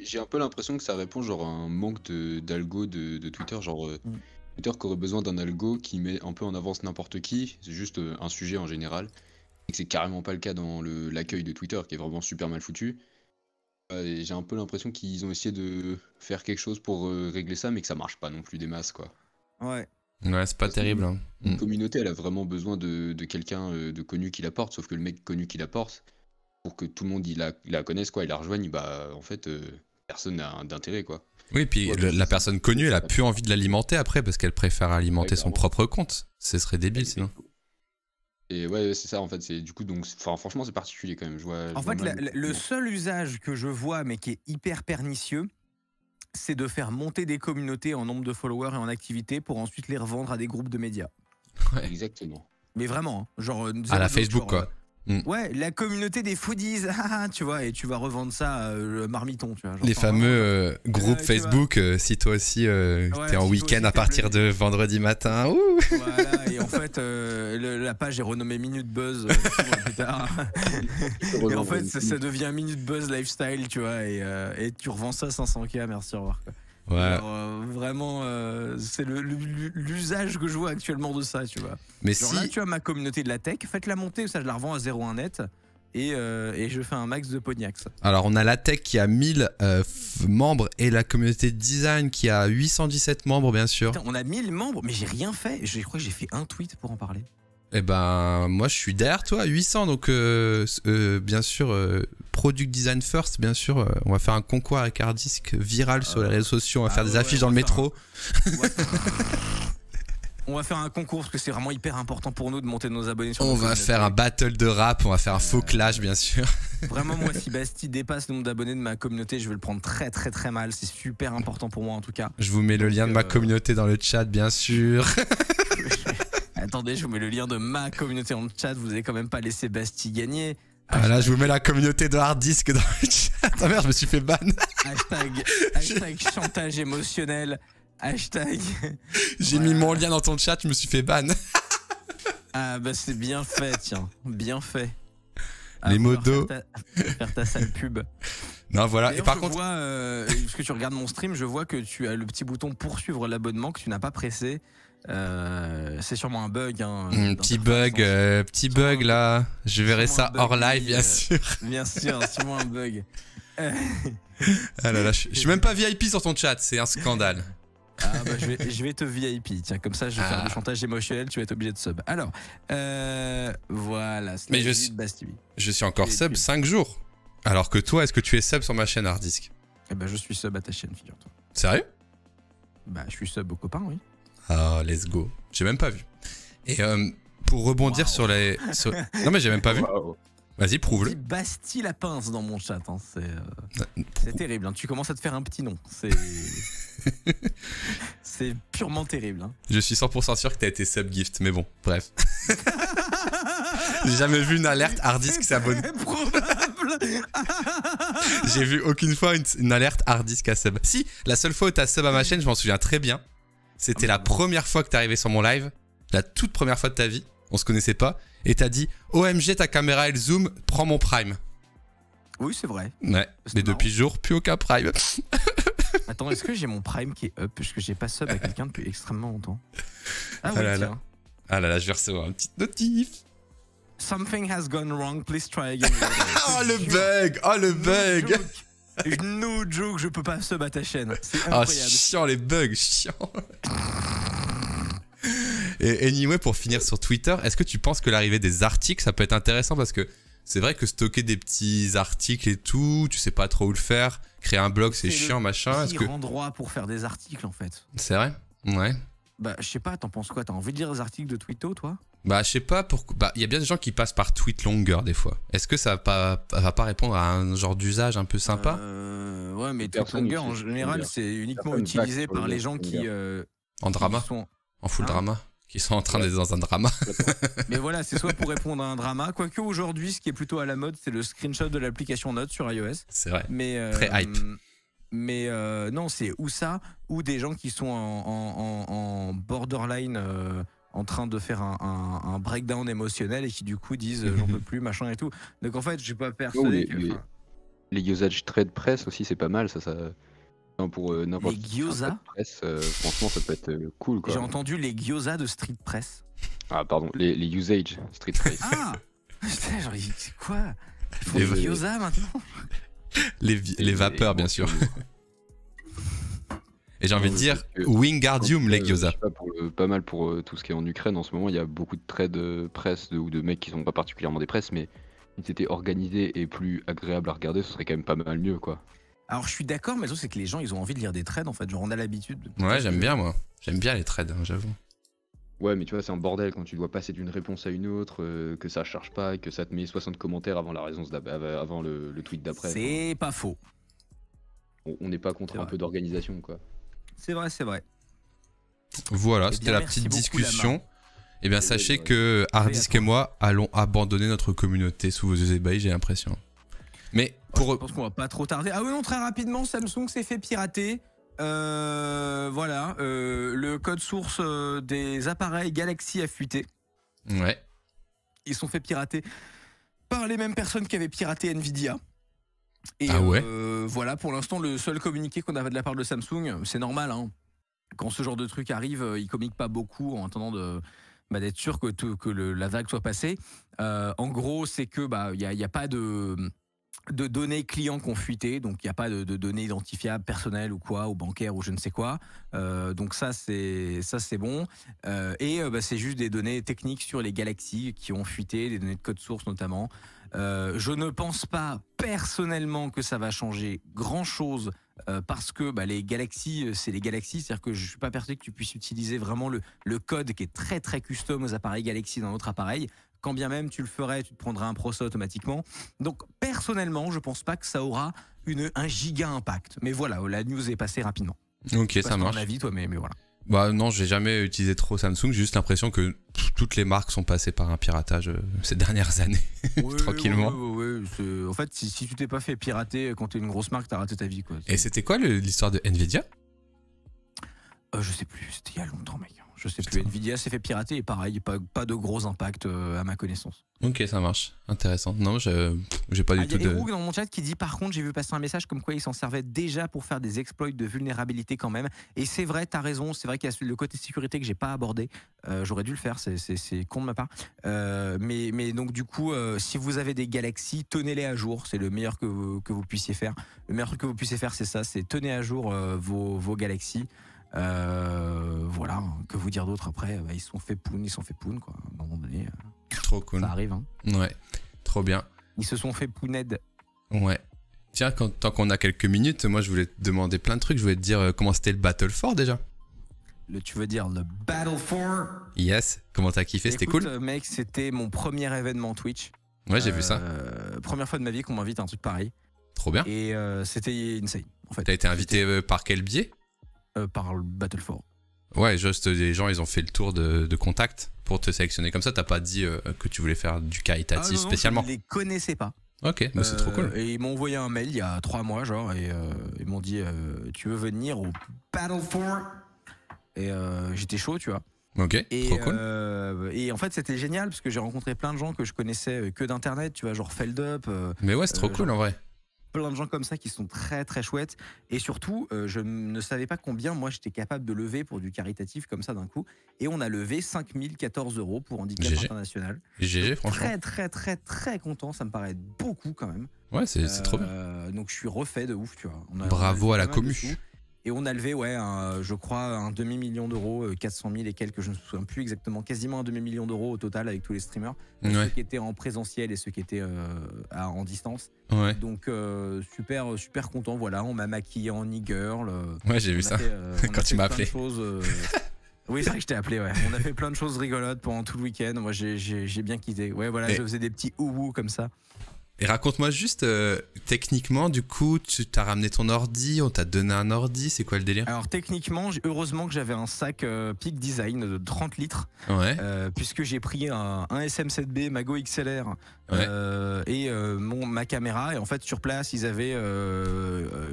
J'ai un peu l'impression que ça répond genre à un manque d'algo de Twitter, genre Twitter qui aurait besoin d'un algo qui met un peu en avance n'importe qui, c'est juste un sujet en général, et que c'est carrément pas le cas dans l'accueil de Twitter qui est vraiment super mal foutu. Et j'ai un peu l'impression qu'ils ont essayé de faire quelque chose pour régler ça, mais que ça marche pas non plus des masses, quoi. Ouais. Ouais, c'est pas terrible. Hein. Une communauté, elle a vraiment besoin de quelqu'un de connu qui la porte, sauf que le mec connu qui la porte, pour que tout le monde il la connaisse, quoi, il la rejoigne, bah en fait personne n'a d'intérêt, quoi. Oui, puis la personne connue, elle a plus envie de l'alimenter après parce qu'elle préfère alimenter son propre compte. Ce serait débile sinon. Et ouais, c'est ça en fait, c'est du coup donc franchement c'est particulier quand même. En fait, le seul usage que je vois mais qui est hyper pernicieux, c'est de faire monter des communautés en nombre de followers et en activité pour ensuite les revendre à des groupes de médias. Ouais. Exactement. Mais vraiment, hein, genre à la Facebook, quoi. Ouais, la communauté des foodies, tu vois, et tu vas revendre ça le marmiton, tu vois. Les fameux groupes Facebook, si toi aussi t'es en week-end à partir de vendredi matin. Ouh. Voilà, et en fait, la page est renommée Minute Buzz plus tard. Et en fait, ça devient Minute Buzz Lifestyle, tu vois, et tu revends ça 500K, merci, au revoir. Quoi. Ouais. Alors, vraiment, c'est l'usage que je vois actuellement de ça, tu vois. Mais genre si... là, tu as ma communauté de la tech, faites-la monter, ça je la revends à 0,1 net et je fais un max de Pognax. Alors on a la tech qui a 1000 membres et la communauté de design qui a 817 membres bien sûr. Putain, on a 1000 membres, mais j'ai rien fait. Je crois que j'ai fait un tweet pour en parler. Eh ben moi je suis derrière toi, 800 donc bien sûr Product Design First bien sûr on va faire un concours avec Hardisk viral sur les réseaux sociaux, on va faire des affiches dans le métro. On va faire un concours parce que c'est vraiment hyper important pour nous de monter nos abonnés sur on va faire un battle de rap, on va faire un faux clash bien sûr. Vraiment moi si Bastille dépasse le nombre d'abonnés de ma communauté je vais le prendre très très très mal, c'est super important pour moi en tout cas. Je vous mets le lien de ma communauté dans le chat bien sûr. Attendez, je vous mets le lien de ma communauté en chat, vous avez quand même pas laissé Bastille gagner. Ah là je vous mets la communauté de Hardisk dans le chat. Ah merde je me suis fait ban. Hashtag chantage émotionnel. Hashtag. J'ai mis mon lien dans ton chat, je me suis fait ban. Ah bah c'est bien fait, tiens, bien fait. Les modos. Faire ta sale pub. Non voilà. Et par contre, parce que tu regardes mon stream, je vois que tu as le petit bouton poursuivre l'abonnement que tu n'as pas pressé. C'est sûrement un bug. Hein, petit bug là. Je verrai ça hors live bien sûr. Bien sûr, c'est sûrement un bug. Ah là là, je suis même pas VIP sur ton chat, c'est un scandale. Ah bah je vais te VIP, tiens, comme ça je vais faire du chantage émotionnel, tu vas être obligé de sub. Alors, voilà. Mais je suis encore sub 5 jours. Alors que toi, est-ce que tu es sub sur ma chaîne Hardisk? Eh ben je suis sub à ta chaîne, figure-toi. Sérieux? Bah je suis sub aux copains, oui. Ah, let's go. J'ai même pas vu. Et pour rebondir sur les... Non mais j'ai même pas vu. Vas-y, prouve-le. Bastille la pince dans mon chat, hein. C'est terrible, hein. Tu commences à te faire un petit nom. C'est purement terrible. Hein. Je suis 100% sûr que t'as été sub gift, mais bon, bref. J'ai jamais vu une alerte Hardisk s'abonne. J'ai vu aucune fois une alerte Hardisk à sub. Si, la seule fois où t'as sub à ma chaîne, je m'en souviens très bien. C'était la première fois que t'es arrivé sur mon live, la toute première fois de ta vie. On se connaissait pas. Et t'as dit OMG, ta caméra elle zoom, prends mon prime. Oui, c'est vrai. Ouais, mais depuis ce jour, plus aucun prime. Attends, est-ce que j'ai mon prime qui est up? Parce que j'ai pas sub à quelqu'un depuis extrêmement longtemps. Ah oui, tiens. Ah là là, je vais recevoir une petite notif. Something has gone wrong, please try again. Oh le bug! Oh le bug! No joke, je peux pas sub à ta chaîne. C'est incroyable. Ah, chiant les bugs, chiant. Et anyway, pour finir sur Twitter, est-ce que tu penses que l'arrivée des articles, ça peut être intéressant? Parce que c'est vrai que stocker des petits articles et tout, tu sais pas trop où le faire. Créer un blog, c'est chiant, machin. C'est le endroit pour faire des articles, en fait. C'est vrai? Ouais. Bah, je sais pas, t'en penses quoi? T'as envie de lire des articles de Twitto, toi? Bah, je sais pas pourquoi. Bah, il y a bien des gens qui passent par tweet longer des fois. Est-ce que ça va pas répondre à un genre d'usage un peu sympa? Ouais, mais tweet longer, en général, c'est uniquement utilisé par les gens qui. En drama? En full drama? Qui sont en train d'être dans un drama. Mais voilà, c'est soit pour répondre à un drama, quoique aujourd'hui, ce qui est plutôt à la mode, c'est le screenshot de l'application Notes sur iOS. C'est vrai. Mais, très hype. Mais non, c'est ou ça, ou des gens qui sont en borderline, en train de faire un breakdown émotionnel et qui du coup disent j'en peux plus, machin et tout. Donc en fait, je suis pas persuadé que. Les usage trade press aussi, c'est pas mal, ça. Non, pour n'importe les gyoza presse, franchement ça peut être cool quoi. J'ai entendu les gyoza de street press. Ah pardon, les usage street press. Ah putain, genre c'est quoi? Ils font des gyoza maintenant? Les vapeurs bien sûr. Et j'ai envie de dire Wingardium les gyoza. Pas mal pour tout ce qui est en Ukraine en ce moment, il y a beaucoup de trades presse ou de mecs qui sont pas particulièrement des presses, mais si c'était organisé et plus agréable à regarder, ce serait quand même pas mal mieux quoi. Alors je suis d'accord, mais le truc c'est que les gens ils ont envie de lire des trades en fait, genre on a l'habitude. Ouais, j'aime bien moi. J'aime bien les trades, hein, j'avoue. Ouais, mais tu vois, c'est un bordel quand tu dois passer d'une réponse à une autre, que ça charge pas et que ça te met 60 commentaires avant la réponse avant le tweet d'après. C'est pas faux. On n'est pas contre un peu d'organisation quoi. C'est vrai, c'est vrai. Voilà, c'était la petite discussion. Eh bien, sachez que Hardisk et moi allons abandonner notre communauté sous vos yeux ébahis, j'ai l'impression. Mais pour... Je pense qu'on va pas trop tarder. Ah oui, non, très rapidement, Samsung s'est fait pirater. Voilà, le code source des appareils Galaxy a fuité. Ouais. Ils sont fait pirater par les mêmes personnes qui avaient piraté Nvidia. Et voilà, pour l'instant, le seul communiqué qu'on avait de la part de Samsung, c'est normal, hein. Quand ce genre de truc arrive, ils communiquent pas beaucoup en attendant d'être sûr que la vague soit passée. En gros, c'est que y a pas de données clients qui ont fuité, donc il n'y a pas de données identifiables personnelles ou quoi, ou bancaires ou je ne sais quoi. Donc ça c'est bon. C'est juste des données techniques sur les Galaxy qui ont fuité, des données de code source notamment. Je ne pense pas personnellement que ça va changer grand chose parce que les Galaxy, c'est les Galaxy, c'est-à-dire que je suis pas persuadé que tu puisses utiliser vraiment le code qui est très très custom aux appareils Galaxy dans notre appareil. Quand bien même tu le ferais, tu te prendrais un processeur automatiquement. Donc personnellement, je pense pas que ça aura un giga impact. Mais voilà, la news est passée rapidement. Ok, ça marche. Ton avis, toi, mais voilà. Bah non, j'ai jamais utilisé trop Samsung, j'ai juste l'impression que toutes les marques sont passées par un piratage ces dernières années, tranquillement. En fait, si tu t'es pas fait pirater quand t'es une grosse marque, t'as raté ta vie, quoi. Et c'était quoi l'histoire de Nvidia? Je sais plus, c'était il y a longtemps, mec. Je sais plus. Nvidia s'est fait pirater et pareil, pas de gros impact à ma connaissance. Ok, ça marche. Intéressant. Non, j'ai pas du tout de... Il y a Rogue dans mon chat qui dit par contre, j'ai vu passer un message comme quoi ils s'en servaient déjà pour faire des exploits de vulnérabilité quand même. Et c'est vrai, t'as raison, c'est vrai qu'il y a le côté sécurité que j'ai pas abordé. J'aurais dû le faire, c'est con de ma part. Mais donc du coup, si vous avez des Galaxy, tenez-les à jour. C'est le meilleur que vous puissiez faire. Le meilleur truc que vous puissiez faire, c'est ça, c'est tenez à jour vos Galaxy. Voilà, que vous dire d'autre après, ils se sont fait poun quoi. À un moment donné, trop cool. Ça arrive, hein. Ouais, trop bien. Ils se sont fait pouned. Ouais. Tiens, tant qu'on a quelques minutes, moi je voulais te demander plein de trucs. Je voulais te dire comment c'était le Battle 4 déjà. Tu veux dire le Battle 4? Yes. Comment t'as kiffé? C'était cool? Mec, c'était mon premier événement Twitch. Ouais, j'ai vu ça. Première fois de ma vie qu'on m'invite à un truc pareil. Trop bien. Et c'était insane. En fait. T'as été invité par quel biais? Par le Battle 4. Ouais, juste les gens, ils ont fait le tour de contact pour te sélectionner comme ça. T'as pas dit que tu voulais faire du caritatif spécialement? Je les connaissais pas. Ok, mais c'est trop cool. Et ils m'ont envoyé un mail il y a 3 mois, genre, et ils m'ont dit tu veux venir au Battle 4? Et j'étais chaud, tu vois. Ok, trop cool. Et en fait, c'était génial parce que j'ai rencontré plein de gens que je connaissais que d'internet, tu vois, genre Feldup. Mais ouais, c'est trop cool en vrai. Plein de gens comme ça qui sont très très chouettes. Et surtout, je ne savais pas combien moi j'étais capable de lever pour du caritatif comme ça d'un coup. Et on a levé 5014 € pour Handicap International. GG, franchement. Très très très très content, ça me paraît beaucoup quand même. Ouais, c'est trop bien. Donc je suis refait de ouf, tu vois. Bravo à la commu. Et on a levé, je crois, un demi-million d'euros, 400 000 et quelques, je ne me souviens plus exactement, quasiment un demi-million d'euros au total avec tous les streamers. Ceux qui étaient en présentiel et ceux qui étaient en distance. Ouais. Donc super, super content, voilà, on m'a maquillé en e-girl. Ouais, j'ai vu ça quand tu m'as appelé. Oui, c'est vrai que je t'ai appelé, ouais. On a fait plein de choses rigolotes pendant tout le week-end. Moi, j'ai bien quitté. Ouais, voilà, je faisais des petits ouhou comme ça. Et raconte-moi juste, techniquement, du coup, tu t'as ramené ton ordi, on t'a donné un ordi, c'est quoi le délire? Alors techniquement, heureusement que j'avais un sac Peak Design de 30 litres, puisque j'ai pris un SM7B Mago XLR et ma caméra, et en fait sur place, ils avaient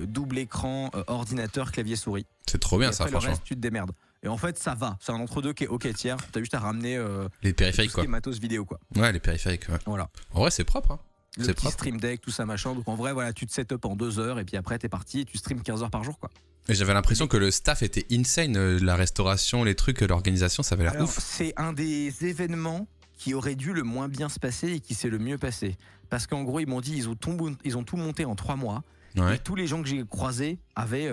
double écran, ordinateur, clavier souris. C'est trop bien ça, franchement. Le reste, tu te démerdes. Et en fait, ça va. C'est un entre-deux qui est ok tiers. T'as juste à ramener les périphériques, quoi. Les matos vidéo, quoi. Ouais, les périphériques, ouais. Voilà. En vrai, c'est propre, hein. Le petit stream deck, tout ça machin. Donc en vrai, voilà, tu te set up en 2 heures et puis après t'es parti et tu streams 15 heures par jour, quoi. Et j'avais l'impression que le staff était insane, la restauration, les trucs, l'organisation, ça avait l'air ouf. C'est un des événements qui aurait dû le moins bien se passer et qui s'est le mieux passé. Parce qu'en gros, ils m'ont dit, ils ont tout monté en 3 mois. Et tous les gens que j'ai croisés avaient,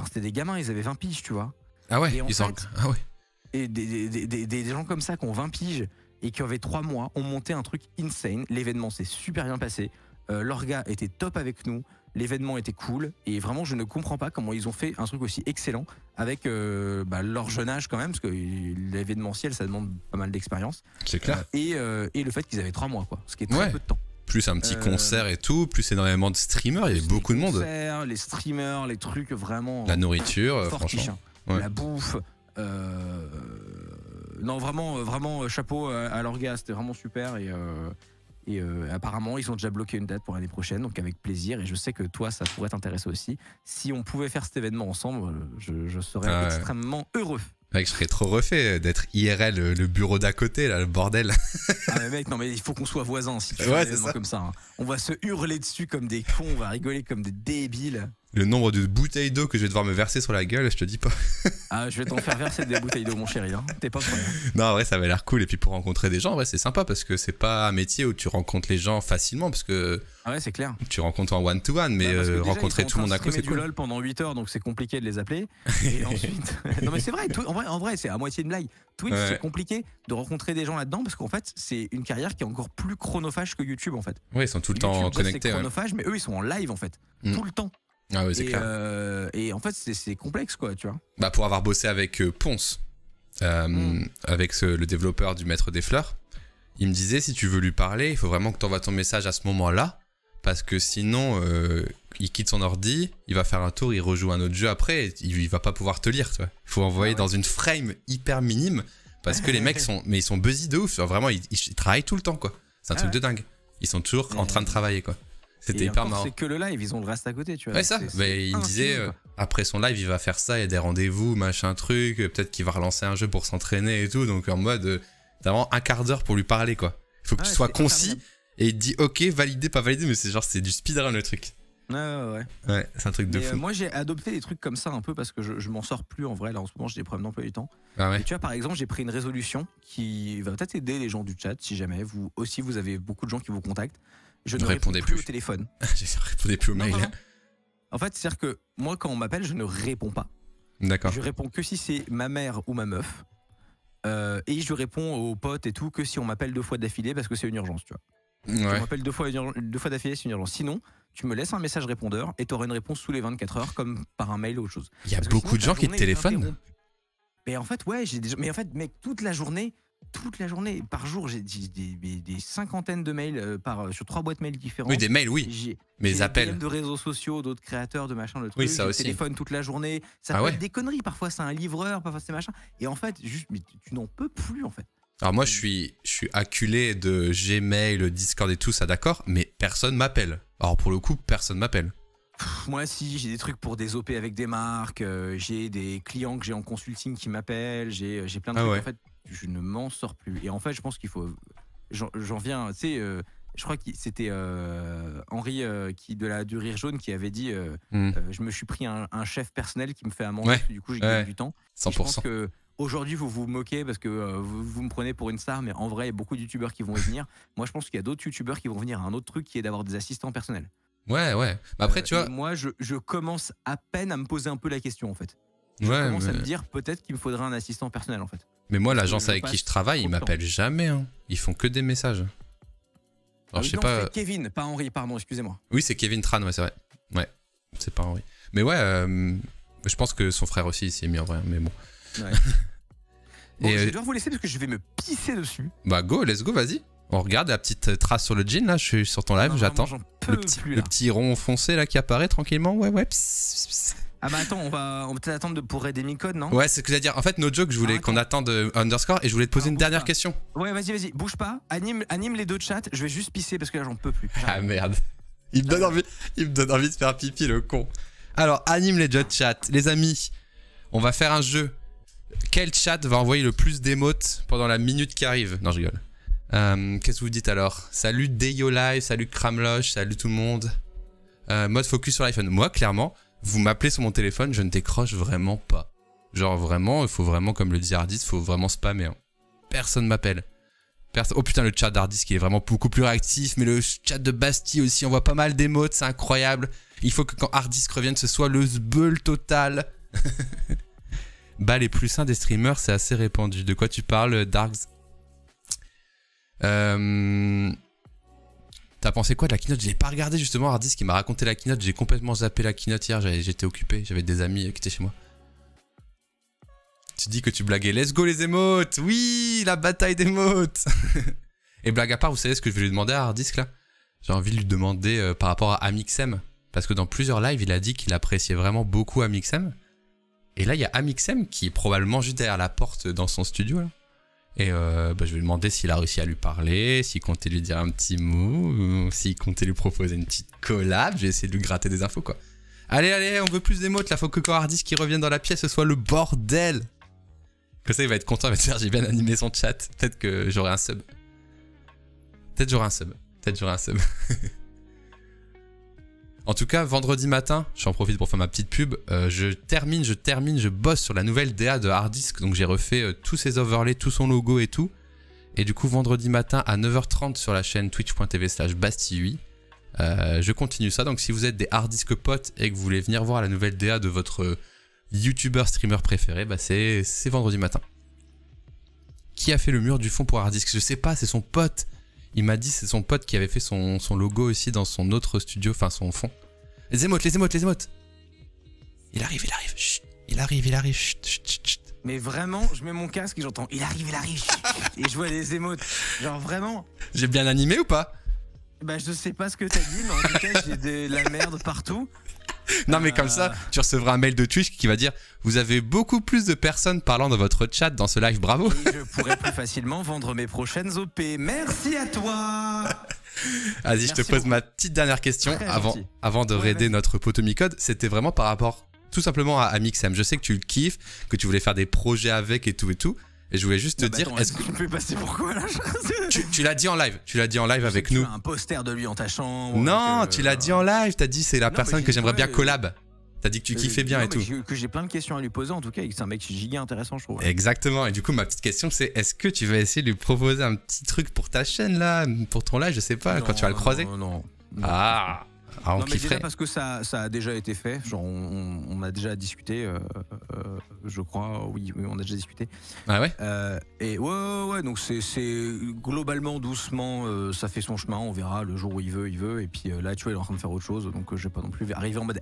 c'était des gamins, ils avaient 20 piges, tu vois. Ah ouais, ah ouais. Et des gens comme ça qui ont 20 piges et qui avaient 3 mois ont monté un truc insane. L'événement s'est super bien passé. L'orga était top avec nous. L'événement était cool. Et vraiment, je ne comprends pas comment ils ont fait un truc aussi excellent avec leur jeune âge quand même, parce que l'événementiel, ça demande pas mal d'expérience. C'est clair. Et le fait qu'ils avaient 3 mois, quoi. Ce qui est très peu de temps. Plus un petit concert et tout, plus énormément de streamers, il y avait beaucoup de monde. Les streamers, les trucs vraiment. La nourriture, franchement. La bouffe. non, vraiment chapeau à leur gars, c'était vraiment super et apparemment ils ont déjà bloqué une date pour l'année prochaine, donc avec plaisir. Et je sais que toi, ça pourrait t'intéresser aussi. Si on pouvait faire cet événement ensemble, je serais extrêmement heureux. Mec, je serais trop refait d'être IRL, le bureau d'à côté, là, le bordel. Ah mais mec, non mais il faut qu'on soit voisins si tu fais Ouais, un c'est événement ça. comme ça. Hein. On va se hurler dessus comme des cons, on va rigoler comme des débiles. Le nombre de bouteilles d'eau que je vais devoir me verser sur la gueule, je te dis pas. Ah, je vais t'en faire verser des bouteilles d'eau, mon chéri. Hein. T'es pas prêt. Non, en vrai, ça avait l'air cool. Et puis pour rencontrer des gens, en vrai, c'est sympa parce que c'est pas un métier où tu rencontres les gens facilement parce que. Ah ouais, c'est clair. Tu rencontres en one-to-one, mais Parce que déjà, rencontrer ils sont tout le monde en à train de côté, c'est streamer cool. du LOL pendant 8 heures, donc c'est compliqué de les appeler. Et ensuite. Non, mais c'est vrai, en vrai, c'est à moitié une blague. Twitch, Ouais. c'est compliqué de rencontrer des gens là-dedans parce qu'en fait, c'est une carrière qui est encore plus chronophage que YouTube en fait. Ouais, ils sont tout le temps YouTube, déjà, connectés. C'est Ouais. chronophage, mais eux, ils sont en live en fait. Tout le temps. Ah ouais, c'est Et, clair. et en fait, c'est complexe quoi, tu vois. Bah, pour avoir bossé avec Ponce, avec le développeur du Maître des Fleurs, il me disait si tu veux lui parler, il faut vraiment que tu envoies ton message à ce moment-là, parce que sinon, il quitte son ordi, il va faire un tour, il rejoue un autre jeu après, et il va pas pouvoir te lire, tu vois. Il faut envoyer dans une frame hyper minime, parce que les mecs ils sont busy de ouf, genre, vraiment, ils travaillent tout le temps, quoi. C'est un truc de dingue. Ils sont toujours en train de travailler, quoi. C'était Et hyper encore, marrant. C'est que le live, ils ont le reste à côté, tu vois. Ouais, ça. Mais il me disait, après son live, il va faire ça, il y a des rendez-vous, machin truc, peut-être qu'il va relancer un jeu pour s'entraîner et tout. Donc en mode, t'as vraiment un quart d'heure pour lui parler, quoi. Il faut que tu sois concis et il te dit, ok, validé, pas validé, mais c'est genre, c'est du speedrun le truc. Ouais. Ouais, c'est un truc de Mais, fou. moi, j'ai adopté des trucs comme ça un peu parce que je m'en sors plus en vrai. Là, en ce moment, j'ai des problèmes d'emploi du temps. Ah ouais. Et tu vois, par exemple, j'ai pris une résolution qui va peut-être aider les gens du chat si jamais vous aussi vous avez beaucoup de gens qui vous contactent. Je ne répondais plus au téléphone. Je répondais plus au mail. Non. En fait, c'est-à-dire que moi, quand on m'appelle, je ne réponds pas. D'accord. Je réponds que si c'est ma mère ou ma meuf. Et je réponds aux potes et tout que si on m'appelle 2 fois d'affilée parce que c'est une urgence, tu vois. Si on m'appelle 2 fois d'affilée, c'est une urgence. Sinon, tu me laisses un message répondeur et tu auras une réponse sous les 24 heures comme par un mail ou autre chose. Il y a beaucoup de gens qui te téléphonent. Mais en fait, ouais, mais en fait, mec, toute la journée, par jour, j'ai des cinquantaines de mails sur 3 boîtes mail différentes. Oui, des mails, oui. Mais les appels. Des de réseaux sociaux, d'autres créateurs, de machin, de trucs. Oui, ça aussi. Téléphone toute la journée. Ça peut être des conneries. Parfois, c'est un livreur, parfois, c'est machin. Et en fait, juste, mais tu n'en peux plus, en fait. Alors moi, je suis acculé de Gmail, Discord et tout ça, d'accord, mais personne m'appelle. Alors pour le coup, personne m'appelle. Moi, si, j'ai des trucs pour des OP avec des marques, j'ai des clients que j'ai en consulting qui m'appellent, j'ai plein de trucs. ouais. En fait, je ne m'en sors plus. Et en fait, je pense qu'il faut. J'en viens, tu sais, je crois que c'était Henri du Rire Jaune qui avait dit je me suis pris un chef personnel qui me fait à manger, du coup, j'ai gagné du temps. 100%. Et je pense que. Aujourd'hui, vous vous moquez parce que vous me prenez pour une star, mais en vrai, il y a beaucoup de youtubeurs qui vont y venir. Moi, je pense qu'il y a d'autres youtubeurs qui vont venir à un autre truc qui est d'avoir des assistants personnels. Ouais. Bah après, tu vois. Moi, je commence à peine à me poser un peu la question, en fait. Je Ouais, commence à mais- me dire peut-être qu'il me faudrait un assistant personnel, en fait. Mais moi, Parce que l'agence je avec qui passe je travaille, ils trop de m'appellent jamais. Hein. Ils font que des messages. Alors, Ah oui, je sais non, pas. c'est Kevin, pas Henri, pardon, excusez-moi. Oui, c'est Kevin Tran, ouais, c'est vrai. Ouais, c'est pas Henri. Mais ouais, je pense que son frère aussi s'y est mis en vrai, mais bon. Ouais. Bon, Et je vais devoir vous laisser parce que je vais me pisser dessus. bah go, let's go, vas-y. On regarde la petite trace sur le jean là, je suis sur ton live, Non, j'attends. vraiment, j'en peux plus, là. Le petit rond foncé là qui apparaît tranquillement, ouais. Pss, pss. Ah bah attends, on va peut-être attendre pour aider Micode, non? Ouais, c'est ce que j'allais dire. En fait, no joke, je voulais qu'on attende underscore et je voulais te poser une dernière question. Ouais, vas-y, bouge pas, anime les deux chats, je vais juste pisser parce que là j'en peux plus. Ah merde. Il me donne envie de faire pipi, le con. Alors, anime les deux chats. Les amis, on va faire un jeu. Quel chat va envoyer le plus d'émotes pendant la minute qui arrive? Non, je rigole. Qu'est-ce que vous dites alors? Salut Deyo Live, salut Kramloche, salut tout le monde. Mode focus sur l'iPhone. Moi, clairement, vous m'appelez sur mon téléphone, je ne décroche vraiment pas. Genre vraiment, il faut vraiment, comme le dit Hardis, il faut vraiment spammer. Hein. Personne m'appelle. Oh putain, le chat d'Hardis qui est vraiment beaucoup plus réactif, mais le chat de Bastille aussi, on voit pas mal d'émotes, c'est incroyable. Il faut que quand Hardis revienne, ce soit le zbeul total. Bah, les plus sains des streamers, c'est assez répandu. De quoi tu parles, Darks? T'as pensé quoi de la keynote? Je l'ai pas regardé justement, Hardis qui m'a raconté la keynote. J'ai complètement zappé la keynote hier, j'étais occupé, j'avais des amis qui étaient chez moi. Tu dis que tu blaguais. Let's go les émotes. Oui, la bataille d'émotes. Et blague à part, vous savez ce que je vais lui demander à Hardisk là? J'ai envie de lui demander par rapport à Amixem. Parce que dans plusieurs lives, il a dit qu'il appréciait vraiment beaucoup Amixem. Et là, il y a Amixem qui est probablement juste derrière la porte dans son studio là. Et je vais lui demander s'il a réussi à lui parler, s'il comptait lui dire un petit mot, ou s'il comptait lui proposer une petite collab. Je vais essayer de lui gratter des infos, quoi. Allez, on veut plus d'émotes, là, faut que Hardis qui revienne dans la pièce, ce soit le bordel. Comme ça, il va être content, il va se dire, j'ai bien animé son chat. Peut-être que j'aurai un sub. En tout cas, vendredi matin, j'en profite pour faire ma petite pub, je bosse sur la nouvelle DA de Harddisk, donc j'ai refait tous ses overlays, tout son logo et tout. Et du coup, vendredi matin à 9h30 sur la chaîne twitch.tv/Bastille8, je continue ça. Donc si vous êtes des Harddisk potes et que vous voulez venir voir la nouvelle DA de votre YouTuber streamer préféré, c'est vendredi matin. Qui a fait le mur du fond pour Harddisk? Je sais pas, c'est son pote. Il m'a dit c'est son pote qui avait fait son logo aussi dans son autre studio, enfin son fond. Les émotes. Il arrive. Chut. Il arrive. Chut. Mais vraiment, je mets mon casque et j'entends il arrive. Et je vois les émotes. Genre vraiment. J'ai bien animé ou pas? Bah je sais pas ce que t'as dit, mais en tout cas j'ai de la merde partout. Non mais comme ça, tu recevras un mail de Twitch qui va dire vous avez beaucoup plus de personnes parlant dans votre chat dans ce live, bravo. Et je pourrais plus facilement vendre mes prochaines OP. Merci à toi. Vas-y, je te pose ma petite dernière question avant de raider notre pote Micode. C'était vraiment par rapport tout simplement à Mixem. Je sais que tu le kiffes, que tu voulais faire des projets avec et tout. Et je voulais juste te dire, est-ce que tu peux passer pourquoi là? Tu l'as dit en live. Tu l'as dit en live avec nous. Tu as un poster de lui en ta chambre. Non, tu l'as dit en live. T'as dit c'est la personne que j'aimerais bien collab. T'as dit que tu kiffais bien et tout. Que j'ai plein de questions à lui poser en tout cas. C'est un mec giga intéressant, je trouve. Exactement. Et du coup, ma petite question c'est est-ce que tu vas essayer de lui proposer un petit truc pour ta chaîne là, pour ton live, je sais pas, quand tu vas le croiser? Non. On non mais kifferait. déjà parce que ça a déjà été fait, genre on a déjà discuté, je crois, oui, on a déjà discuté. Ah ouais. Et ouais, donc c'est globalement doucement, ça fait son chemin, on verra le jour où il veut, et puis là tu vois il est en train de faire autre chose, donc je vais pas non plus arriver en mode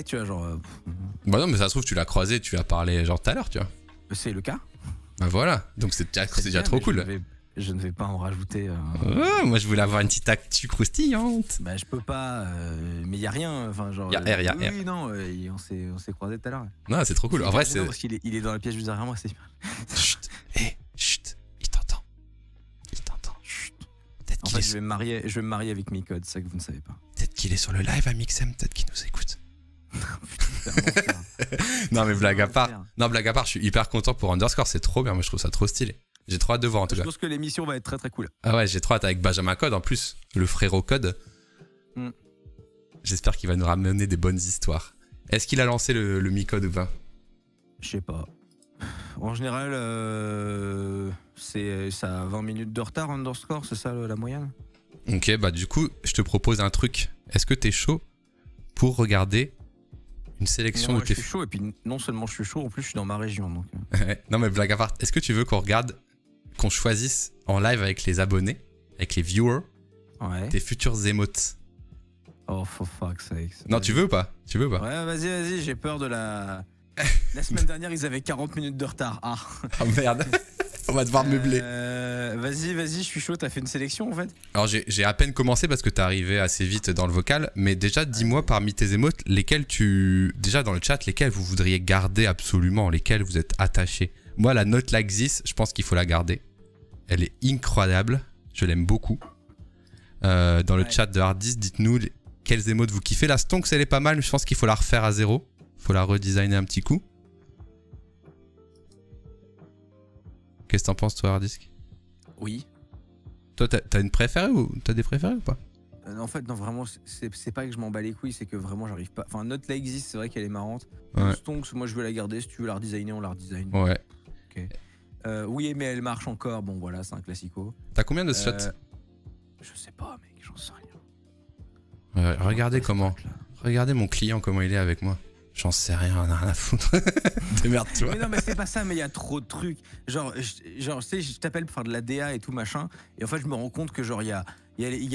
tu vois genre. Bah non mais ça se trouve tu l'as croisé, tu lui as parlé genre tout à l'heure, tu vois. C'est le cas. Bah voilà, donc c'est déjà trop cool. Je ne vais pas en rajouter. Moi je voulais avoir une petite actu croustillante. Bah je peux pas, mais y a rien, enfin genre. Y a R. Oui, non, on s'est croisés tout à l'heure. Non, c'est trop cool. En vrai c'est. Parce qu'il est dans la pièce juste derrière moi, c'est. Chut, il t'entend. Chut. En fait, je vais me marier avec Micode, c'est ça que vous ne savez pas. Peut-être qu'il est sur le live à Mixem, peut-être qu'il nous écoute. Non mais blague à part, je suis hyper content pour Underscore, c'est trop bien, moi je trouve ça trop stylé. J'ai trop hâte de voir en tout cas. Je pense que l'émission va être très très cool. Ah ouais, j'ai trop hâte avec Benjamin Code en plus, le frérot Code. J'espère qu'il va nous ramener des bonnes histoires. Est-ce qu'il a lancé le Mi-Code ou pas? Je sais pas. En général, ça a 20 minutes de retard Underscore, c'est ça la moyenne? Ok, bah du coup, je te propose un truc. Est-ce que t'es chaud pour regarder une sélection de tes... Je suis chaud, et puis non seulement je suis chaud, en plus je suis dans ma région. Donc... Non mais blague à part, est-ce que tu veux qu'on choisisse en live avec les abonnés, avec les viewers, tes futurs émotes? Oh, for fuck's sake. Non, tu veux ou pas? Ouais, vas-y, j'ai peur de la... La semaine dernière, ils avaient 40 minutes de retard. Ah oh merde. On va devoir meubler. Vas-y, je suis chaud, t'as fait une sélection en fait? Alors j'ai à peine commencé parce que t'es arrivé assez vite dans le vocal, mais déjà dis-moi parmi tes émotes, lesquelles déjà dans le chat, lesquelles vous voudriez garder absolument, lesquelles vous êtes attachés. Moi la note like this, je pense qu'il faut la garder. Elle est incroyable, je l'aime beaucoup. Dans le chat de Harddisk, dites-nous quelles émotes vous kiffez. La Stonks elle est pas mal, mais je pense qu'il faut la refaire à zéro. Faut la redesigner un petit coup. Qu'est-ce que t'en penses toi Harddisk? Oui. Toi t'as une préférée ou t'as des préférés ou pas? En fait non vraiment c'est pas que je m'en bats les couilles, c'est que vraiment j'arrive pas. Enfin Note Like This c'est vrai qu'elle est marrante. Stonks moi je veux la garder, si tu veux la redesigner on la redesign. Ouais. Ok. Oui mais elle marche encore, bon voilà c'est un classico. T'as combien de shots? Je sais pas mec, j'en sais rien. Regardez mon client comment il est avec moi. J'en sais rien, on a rien à foutre. Démerde-toi. Mais non, mais c'est pas ça, mais il y a trop de trucs. Genre tu sais, je t'appelle pour faire de la DA et tout machin. Et en fait, je me rends compte que, genre, il y a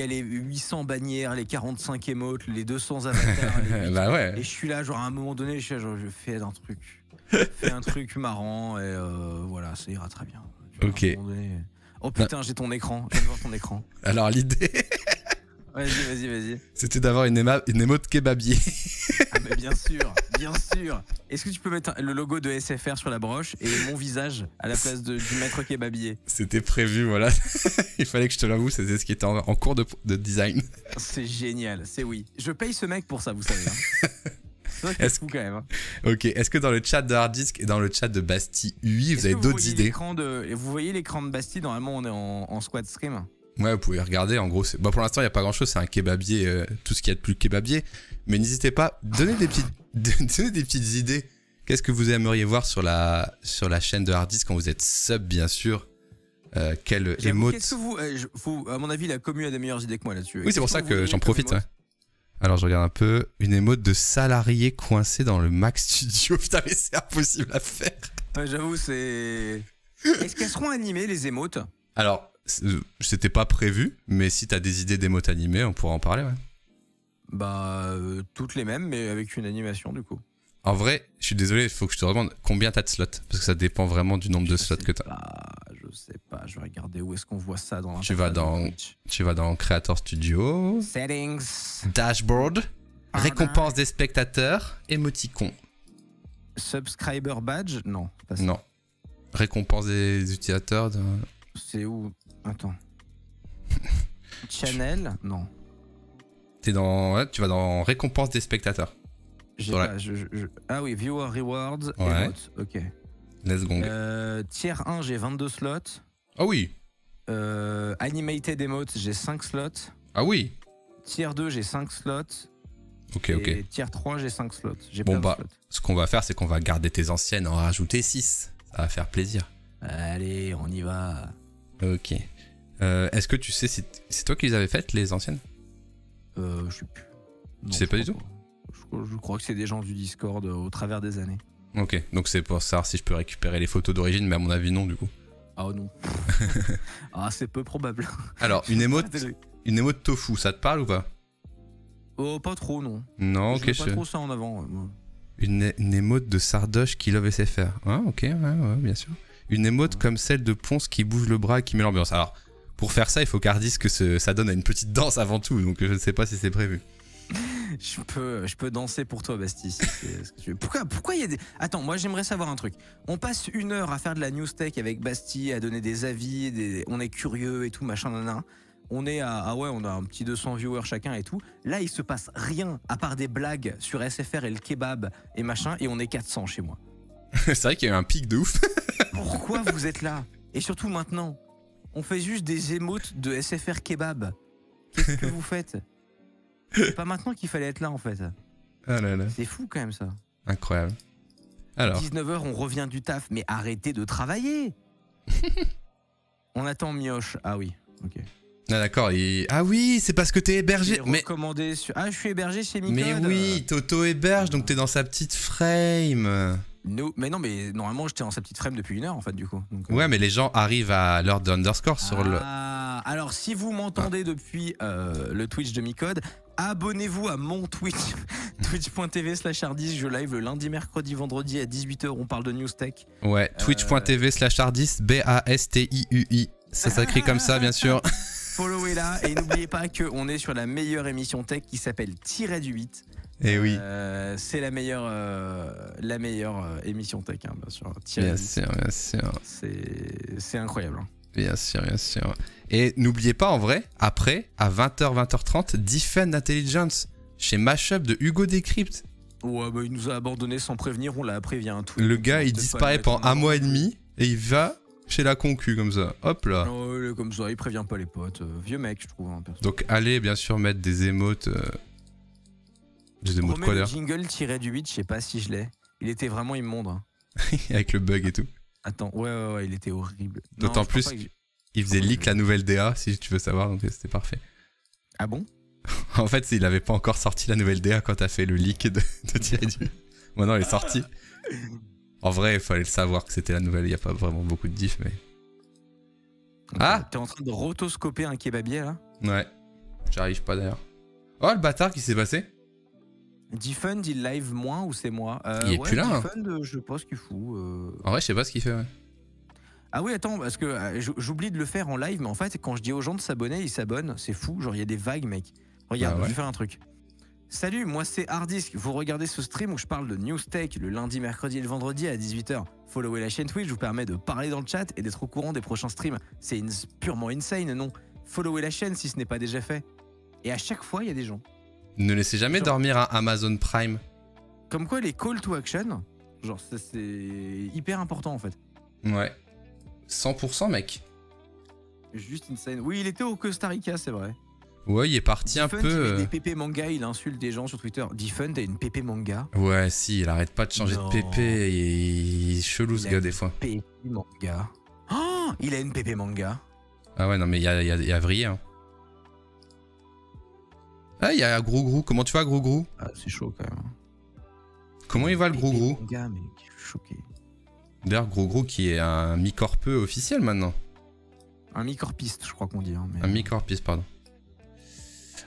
les 800 bannières, les 45 émotes, les 200 avatars. Bah ouais. Et je suis là, genre, à un moment donné, je fais un truc. Fais un truc marrant et voilà, ça ira très bien. Ok. Oh putain, j'ai ton écran. Je viens de voir ton écran. Alors, l'idée. Vas-y. C'était d'avoir une émote kebabier. Ah mais bien sûr. Est-ce que tu peux mettre le logo de SFR sur la broche et mon visage à la place du maître kebabier? C'était prévu, voilà. Il fallait que je te l'avoue, c'était ce qui était en cours de design. C'est génial, c'est oui. Je paye ce mec pour ça, vous savez. Hein. C'est vrai que c'est fou quand même. Hein. Ok, est-ce que dans le chat de Harddisk et dans le chat de Bastille UI, vous avez d'autres idées? Vous voyez l'écran de Bastille, normalement on est en squad stream. Ouais, vous pouvez regarder, en gros. Pour l'instant, il n'y a pas grand-chose, c'est un kebabier, tout ce qu'il y a de plus kebabier. Mais n'hésitez pas, donnez des petites idées. Qu'est-ce que vous aimeriez voir sur la chaîne de Harddisk quand vous êtes sub, bien sûr? Quelle émote? Qu'est-ce que vous, à mon avis, la commu a des meilleures idées que moi là-dessus. Oui, c'est pour ça que j'en profite. Ouais. Alors, je regarde un peu. Une émote de salarié coincé dans le Mac Studio. Putain, mais c'est impossible à faire. Ouais, j'avoue, c'est... Est-ce qu'elles seront animées, les émotes? Alors, c'était pas prévu, mais si t'as des idées d'émotes animées, on pourra en parler, ouais. Bah, toutes les mêmes, mais avec une animation, du coup. En vrai, je suis désolé, il faut que je te demande combien t'as de slots, parce que ça dépend vraiment du nombre de slots que t'as. Je sais pas, je vais regarder où est-ce qu'on voit ça dans tu vas dans Creator Studio, Settings, Dashboard, récompense des spectateurs, émoticon. Subscriber badge? Non, c'est pas ça. Non. Récompense des utilisateurs. C'est où? Attends. Channel? Non. Tu vas dans récompense des spectateurs. Ah oui, viewer rewards. Ouais. Emotes. Ok. Let's go. Tier 1, j'ai 22 slots. Ah oui. Animated emotes, j'ai 5 slots. Ah oui. Tier 2, j'ai 5 slots. Ok. Et tier 3, j'ai 5 slots. Bon bah, ce qu'on va faire, c'est qu'on va garder tes anciennes, en rajouter 6. Ça va faire plaisir. Allez, on y va. Ok. Est-ce que tu sais si c'est toi qui les avais faites, les anciennes? Je sais plus. Tu sais pas du tout? Je crois que c'est des gens du Discord au travers des années. Ok, donc c'est pour savoir si je peux récupérer les photos d'origine, mais à mon avis non du coup. Ah non. Ah, c'est peu probable. Alors, une émote tofu, ça te parle ou pas? Oh, pas trop, non. Non, ok. Je mets pas trop ça en avant. Une émote de Sardoche qui love SFR. Ah, ok, ouais, bien sûr. Une émote comme celle de Ponce qui bouge le bras et qui met l'ambiance. Alors, pour faire ça, il faut qu'Harddisk que ça donne à une petite danse avant tout, donc je ne sais pas si c'est prévu. Je peux danser pour toi, Bastille, si c'est ce que tu veux. Pourquoi il y a des... Attends, moi j'aimerais savoir un truc. On passe 1 heure à faire de la news tech avec Bastille, à donner des avis, on est curieux et tout, machin, nanana. On est on a un petit 200 viewers chacun et tout. Là, il se passe rien à part des blagues sur SFR et le kebab et machin, et on est 400 chez moi. C'est vrai qu'il y a eu un pic de ouf. Pourquoi vous êtes là? Et surtout maintenant, on fait juste des émotes de SFR kebab. Qu'est-ce que vous faites? C'est pas maintenant qu'il fallait être là en fait. Ah là là. C'est fou quand même ça. Incroyable. Alors. 19h, on revient du taf, mais arrêtez de travailler. On attend Mioche. Ah oui, ok. Ah d'accord, ah oui, c'est parce que t'es hébergé. Mais je suis hébergé chez Micode. Mais oui, Toto héberge, donc t'es dans sa petite frame. Mais non, mais normalement j'étais dans sa petite frame depuis 1 heure en fait du coup. Donc, ouais, mais les gens arrivent à l'heure de underscore sur le... Alors si vous m'entendez depuis le Twitch de Micode, abonnez-vous à mon Twitch, twitch.tv/Harddisk. Je live le lundi, mercredi, vendredi à 18h, on parle de News Tech. Ouais, twitch.tv/Harddisk, BASTIUI. Ça s'écrit comme ça, bien sûr. Followez-la et n'oubliez pas qu'on est sur la meilleure émission tech qui s'appelle Tiret du 8. Et oui. C'est la meilleure émission tech, hein, bien sûr. Bien sûr. C'est incroyable. Hein. Bien sûr. Et n'oubliez pas, en vrai, après, à 20h, 20h30, Defend Intelligence, chez Mashup de Hugo Decrypt. Ouais, bah il nous a abandonné sans prévenir, on l'a appris via un tweet. Le gars, il disparaît pendant 1 mois et demi, et il va chez la concu, comme ça. Hop là. Oh, comme ça, il prévient pas les potes. Vieux mec, je trouve. Hein, donc allez, bien sûr, mettre des émotes... Des émotes quoi d'ailleurs? Jingle tiré du 8, je sais pas si je l'ai. Il était vraiment immonde. Hein. Avec le bug et tout. Attends, ouais, il était horrible. D'autant plus qu'il faisait leak la nouvelle DA, si tu veux savoir, donc c'était parfait. Ah bon? En fait, il avait pas encore sorti la nouvelle DA quand t'as fait le leak de tirer du... Maintenant, elle est sortie. En vrai, il fallait le savoir que c'était la nouvelle, il n'y a pas vraiment beaucoup de diff, mais... Ah! T'es en train de rotoscoper un kebabier, là? Ouais. J'arrive pas, d'ailleurs. Oh, le bâtard, qui s'est passé? Defund, il live moins ou c'est moi? Il est plus là. Defund, je sais pas ce qu'il fout. En vrai, je sais pas ce qu'il fait, ouais. Ah oui, attends, parce que j'oublie de le faire en live, mais en fait, quand je dis aux gens de s'abonner, ils s'abonnent. C'est fou, genre il y a des vagues, mec. Regarde, Bah ouais. je vais faire un truc. Salut, moi c'est Hardisk. Vous regardez ce stream où je parle de News Tech le lundi, mercredi et le vendredi à 18h. Followez la chaîne Twitch vous permet de parler dans le chat et d'être au courant des prochains streams. C'est purement insane, non? Followez la chaîne si ce n'est pas déjà fait. Et à chaque fois, il y a des gens. Ne laissez jamais dormir à Amazon Prime. Comme quoi, les call to action, genre, c'est hyper important en fait. Ouais. 100% mec. Juste insane. Oui, il était au Costa Rica, c'est vrai. Ouais, il est parti un Diffunt, peu. il met des pépés manga, il insulte des gens sur Twitter. Diffunt a une pépé manga. Ouais, si, il arrête pas de changer Non. de pépé. Il est chelou ce gars des fois. Pépé manga. Oh, il a une pépé manga. Ah ouais, non, mais il y a vrillé. Hein. Ah, il y a Grou. Comment tu vas, Grou? Ah, c'est chaud quand même. Comment il va le Grou? Manga, mais je suis choqué. D'ailleurs, Grou qui est un mi-corpeux officiel maintenant. Un mi-corpiste, je crois qu'on dit. Hein, mais... Un mi-corpiste, pardon.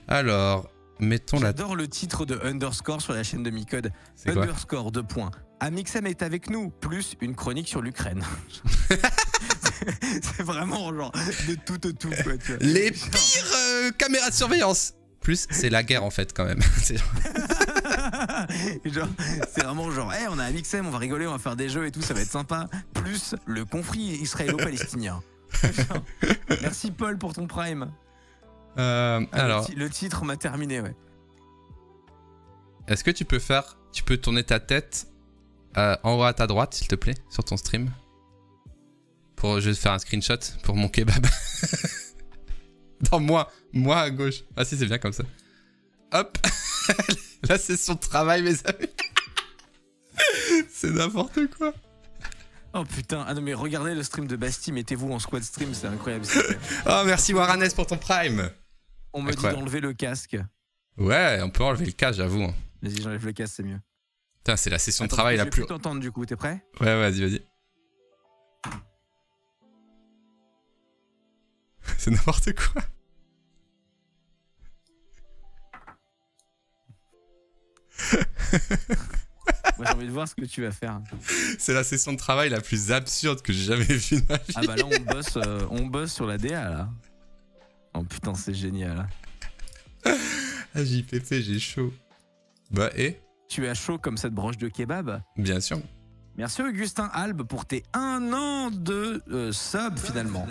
Alors, mettons la. J'adore le titre de Underscore sur la chaîne de Micode. C'est quoi? Underscore, 2 points. Amixem est avec nous, plus une chronique sur l'Ukraine. C'est vraiment genre de tout, quoi. Tu vois. Les pires caméras de surveillance. Plus, c'est la guerre en fait, quand même. C'est vraiment genre, hey, on a Amixem, on va rigoler, on va faire des jeux et tout, ça va être sympa. Plus le conflit israélo-palestinien. Merci Paul pour ton prime. Alors, le titre m'a terminé, ouais. est-ce que tu peux tourner ta tête en haut à ta droite, s'il te plaît, sur ton stream? Je vais te faire un screenshot pour mon kebab. Non, moi à gauche. Ah si, c'est bien comme ça. Hop. La session de travail, mes amis. C'est n'importe quoi. Oh putain, ah non mais regardez le stream de Basti, mettez-vous en squad stream, c'est incroyable. Oh, merci Waranes pour ton prime. On me dit d'enlever le casque. Ouais, on peut enlever le casque, j'avoue. Vas-y, j'enlève le casque, c'est mieux. Putain, c'est la session de travail la plus... Je vais t'entendre du coup, t'es prêt? Ouais, vas-y. C'est n'importe quoi. Moi j'ai envie de voir ce que tu vas faire. C'est la session de travail la plus absurde que j'ai jamais vue de ma vie. Ah bah là on bosse sur la DA là. Oh putain c'est génial. Ah JPP, j'ai chaud. Bah et? Tu as chaud comme cette broche de kebab? Bien sûr. Merci Augustin Albe pour tes 1 an de sub finalement.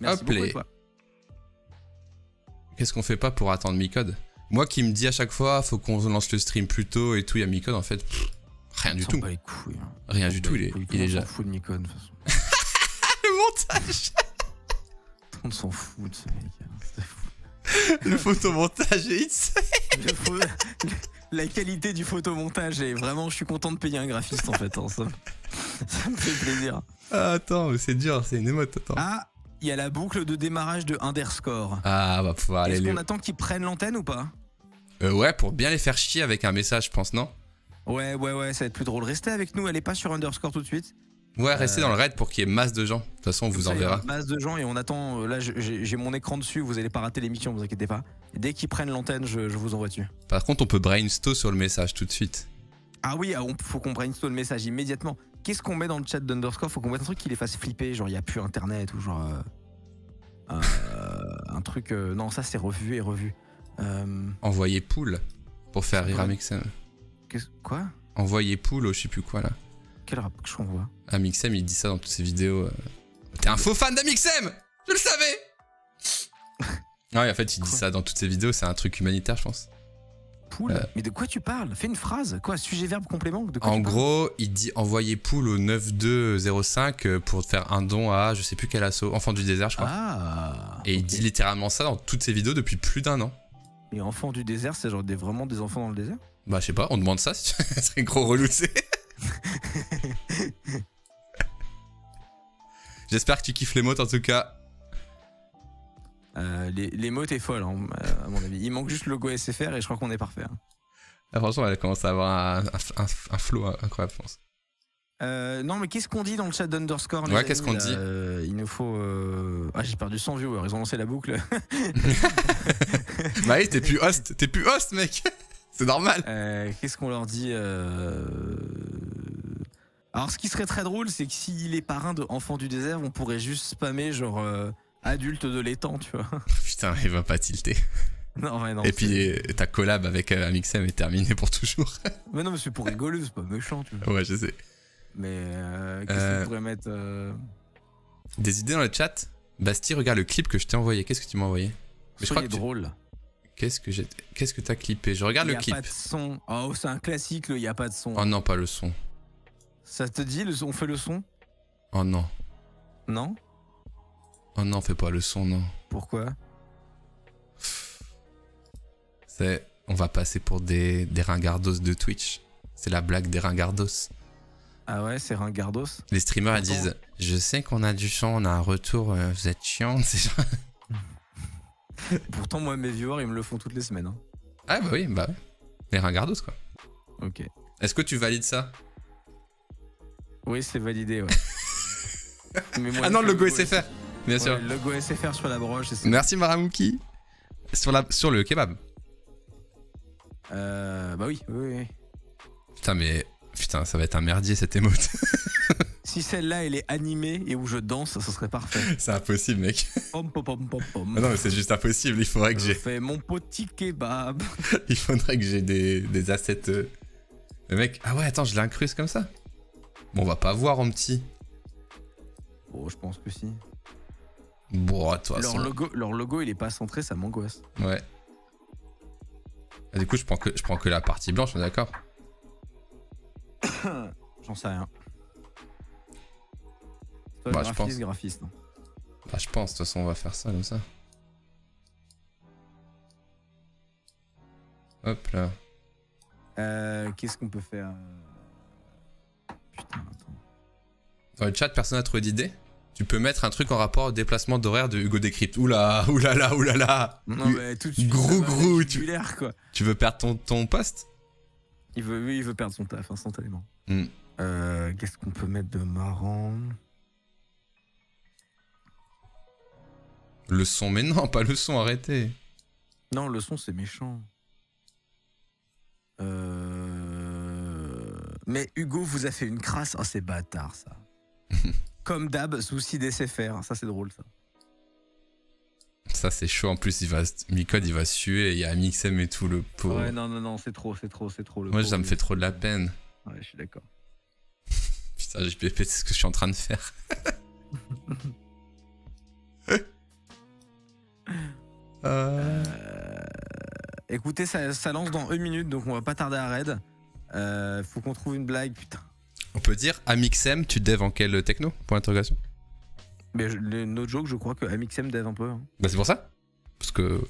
Merci beaucoup à toi. Qu'est-ce qu'on fait pas pour attendre Micode? Moi qui me dis à chaque fois faut qu'on lance le stream plus tôt et tout, il y a Micode en fait. Rien du tout. Les couilles, hein. Rien du tout, il est déjà. On s'en fout de Micode de toute façon. Le montage. On s'en fout de ce mec. Hein. Le photomontage est insane. La qualité du photomontage est vraiment, je suis content de payer un graphiste en fait. Hein, ça me fait plaisir. Ah, attends, c'est dur, c'est une émote. Attends. Ah, il y a la boucle de démarrage de Underscore. Ah, on va pouvoir aller. Est-ce qu'on attend qu'ils prennent l'antenne ou pas? Ouais, pour bien les faire chier avec un message, je pense, non? Ouais, ça va être plus drôle. Restez avec nous, allez pas sur Underscore tout de suite. Ouais, restez dans le raid pour qu'il y ait masse de gens. De toute façon, on vous enverra. Masse de gens et on attend. Là, j'ai mon écran dessus, vous allez pas rater l'émission, vous inquiétez pas. Dès qu'ils prennent l'antenne, je vous envoie dessus. Par contre, on peut brainstorm sur le message tout de suite. Ah oui, faut qu'on brainstorm le message immédiatement. Qu'est-ce qu'on met dans le chat d'Underscore? Faut qu'on mette un truc qui les fasse flipper, genre il y a plus internet ou genre. Un truc. Non, ça c'est revu et revu. Envoyer poule pour faire rire Amixem. Quoi? Envoyer poule au je sais plus quoi là. Quel rap que je renvoie? Amixem il dit ça dans toutes ses vidéos. T'es un faux fan d'Amixem! Je le savais! Ouais, en fait, il dit ça dans toutes ses vidéos, c'est un truc humanitaire, je pense. Poule? Mais de quoi tu parles? Fais une phrase. Quoi? Sujet, verbe, complément? De quoi en gros, il dit envoyer poule au 9205 pour faire un don à je sais plus quel assaut, Enfant du désert, je crois. Ah! Et il dit littéralement ça dans toutes ses vidéos depuis plus d'1 an. Et Enfant du désert, c'est genre vraiment des enfants dans le désert? Bah, je sais pas, on demande ça, ce serait gros relou, tu sais. J'espère que tu kiffes les mots en tout cas. Les mots t'es folle hein, à mon avis. Il manque juste le logo SFR et je crois qu'on est parfait. Hein. Ah, franchement, elle commence à avoir un flow incroyable, je pense. Non, mais qu'est-ce qu'on dit dans le chat d'Underscore? Ouais, qu'est-ce qu'on dit? Il nous faut. Ah, j'ai perdu 100 viewers, ils ont lancé la boucle. Bah oui, t'es plus host, mec. C'est normal. Qu'est-ce qu'on leur dit? Alors, ce qui serait très drôle, c'est que s'il est parrain de Enfant du désert, on pourrait juste spammer genre adulte de l'étang, tu vois. Putain, il va pas tilter. Non, ouais, non. Et puis ta collab avec Amixem est terminée pour toujours. Mais non, mais c'est pour rigoler, c'est pas méchant, tu vois. Ouais, je sais. Mais qu'est-ce qu'on pourrait mettre Des idées dans le chat? Basti, regarde le clip que je t'ai envoyé. Qu'est-ce que tu m'as envoyé? Mais je crois que drôle. Qu'est-ce que t'as clippé? Je regarde le clip. Il y a pas de son. Oh, c'est un classique, il y a pas de son. Oh non, pas le son. Ça te dit, on fait le son? Oh non. Non? Oh non, fais pas le son, non. Pourquoi? On va passer pour des ringardos de Twitch. C'est la blague des ringardos. Ah ouais, c'est ringardos. Les streamers ils disent, je sais qu'on a du son, on a un retour, vous êtes chiant. Pourtant, moi, mes viewers, ils me le font toutes les semaines. Hein. Ah bah oui. Les ringardos, quoi. Ok. Est-ce que tu valides ça? Oui, c'est validé, ouais. Mais moi, ah non, le logo SFR. Bien sûr. Le logo SFR sur la broche. Merci Maramouki. Sur le kebab. Bah oui. Putain, ça va être un merdier cette émote. Si celle-là elle est animée et où je danse, ça serait parfait. C'est impossible, mec. Pom, pom, pom, pom, pom. Non, mais c'est juste impossible. Il faudrait que j'ai. Je fais mon petit kebab. Il faudrait que j'ai des assets. Le mec. Ah ouais, attends, je l'incruste comme ça. Bon, on va pas voir en petit. Bon, je pense que si. Bon, toi. Leur logo, il est pas centré, ça m'angoisse. Ouais. Ah, du coup, je prends que la partie blanche, on est d'accord? J'en sais rien. Toi, bah, graphiste, non? Bah, je pense, de toute façon, on va faire ça comme ça. Hop là. Qu'est-ce qu'on peut faire? Putain, attends. Dans le chat, personne n'a trouvé d'idée? Tu peux mettre un truc en rapport au déplacement d'horaire de Hugo Décrypte. Oulala. Non, mais tout de suite. Gros. Quoi. Tu veux perdre ton poste? Il veut perdre son taf instantanément. Mm. Qu'est-ce qu'on peut mettre de marrant? Le son, mais non, pas le son, arrêtez. Non, le son, c'est méchant. Mais Hugo vous a fait une crasse. Oh, c'est bâtard, ça. Comme d'hab, souci d'SFR. Ça, c'est drôle, ça. Ça, c'est chaud. En plus, Micode, il va suer. Il y a Amixem et tout, le pauvre. Ouais, non, c'est trop. Moi, ça me fait trop de la peine. Ouais, je suis d'accord. Putain, JPP, c'est ce que je suis en train de faire. Écoutez, ça lance dans 1 minute, donc on va pas tarder à raid. Faut qu'on trouve une blague, putain. On peut dire Amixem, tu dev en quel techno? Point d'interrogation. Mais no joke, je crois que Amixem dev un peu. Hein. Bah c'est pour ça. Parce que...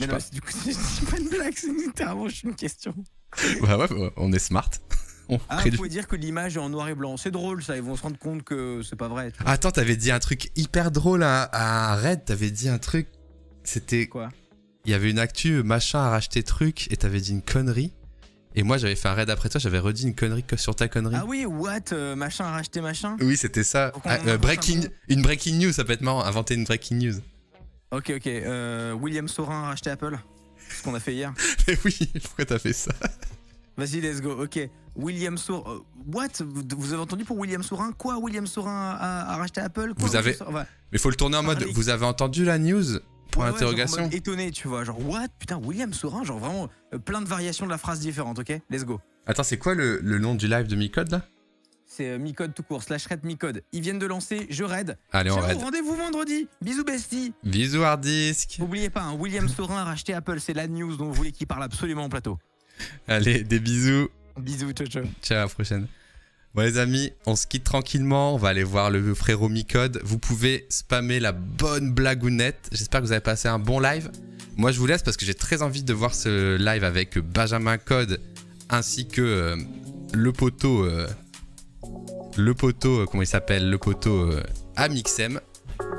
Mais non, du coup, c'est pas une blague, c'est littéralement juste une question. Ouais, on est smart. Vous pouvez dire que l'image est en noir et blanc. C'est drôle ça, ils vont se rendre compte que c'est pas vrai. Attends, t'avais dit un truc hyper drôle à Red, t'avais dit un truc... C'était... Quoi? Il y avait une actu, machin a racheté truc, et t'avais dit une connerie. Et moi j'avais fait un raid après toi, j'avais redit une connerie sur ta connerie. Ah oui, what? Machin a racheté machin? Oui, c'était ça. Une breaking news, ça peut être marrant, inventer une breaking news. Ok. William Saurin a racheté Apple. C'est ce qu'on a fait hier. Mais oui, pourquoi t'as fait ça? Vas-y, let's go. Ok. William Saurin. What? Vous avez entendu pour William Saurin? Quoi? William Saurin a racheté Apple? Quoi, vous avez. Mais faut le tourner en mode. Vous avez entendu la news? Point d'interrogation. Genre en mode étonné, tu vois. Genre, what? Putain, William Saurin, genre vraiment plein de variations de la phrase différentes, ok? Let's go. Attends, c'est quoi le nom du live de Micode là? C'est Micode tout court, /raid Micode. Ils viennent de lancer, je raid. Allez, on raid. Rendez-vous vendredi. Bisous, bestie. Bisous, Hardisk. N'oubliez pas, hein, William Saurin a racheté Apple. C'est la news dont vous voulez qu'il parle absolument en plateau. Allez, des bisous. Bisous, ciao. Ciao, à la prochaine. Bon les amis, on se quitte tranquillement, on va aller voir le frérot Micode. Vous pouvez spammer la bonne blagounette. J'espère que vous avez passé un bon live. Moi je vous laisse parce que j'ai très envie de voir ce live avec Benjamin Code ainsi que le poteau, comment il s'appelle? Le poteau Amixem.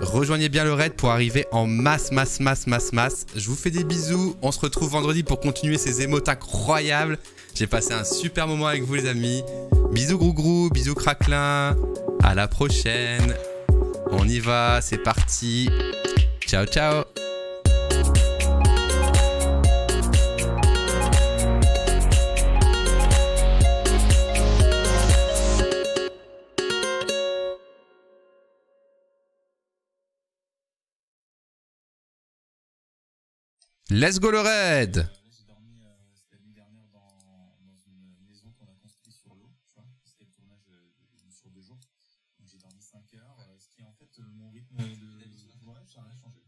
Rejoignez bien le raid pour arriver en masse. Je vous fais des bisous, on se retrouve vendredi pour continuer ces émotes incroyables. J'ai passé un super moment avec vous les amis. Bisous Grou, bisous Craquelin. À la prochaine. On y va, c'est parti. Ciao. Let's go le raid. sur 2 jours. Donc j'ai dormi 5 heures, ce qui est en fait mon rythme de. Ouais, ça n'a rien changé.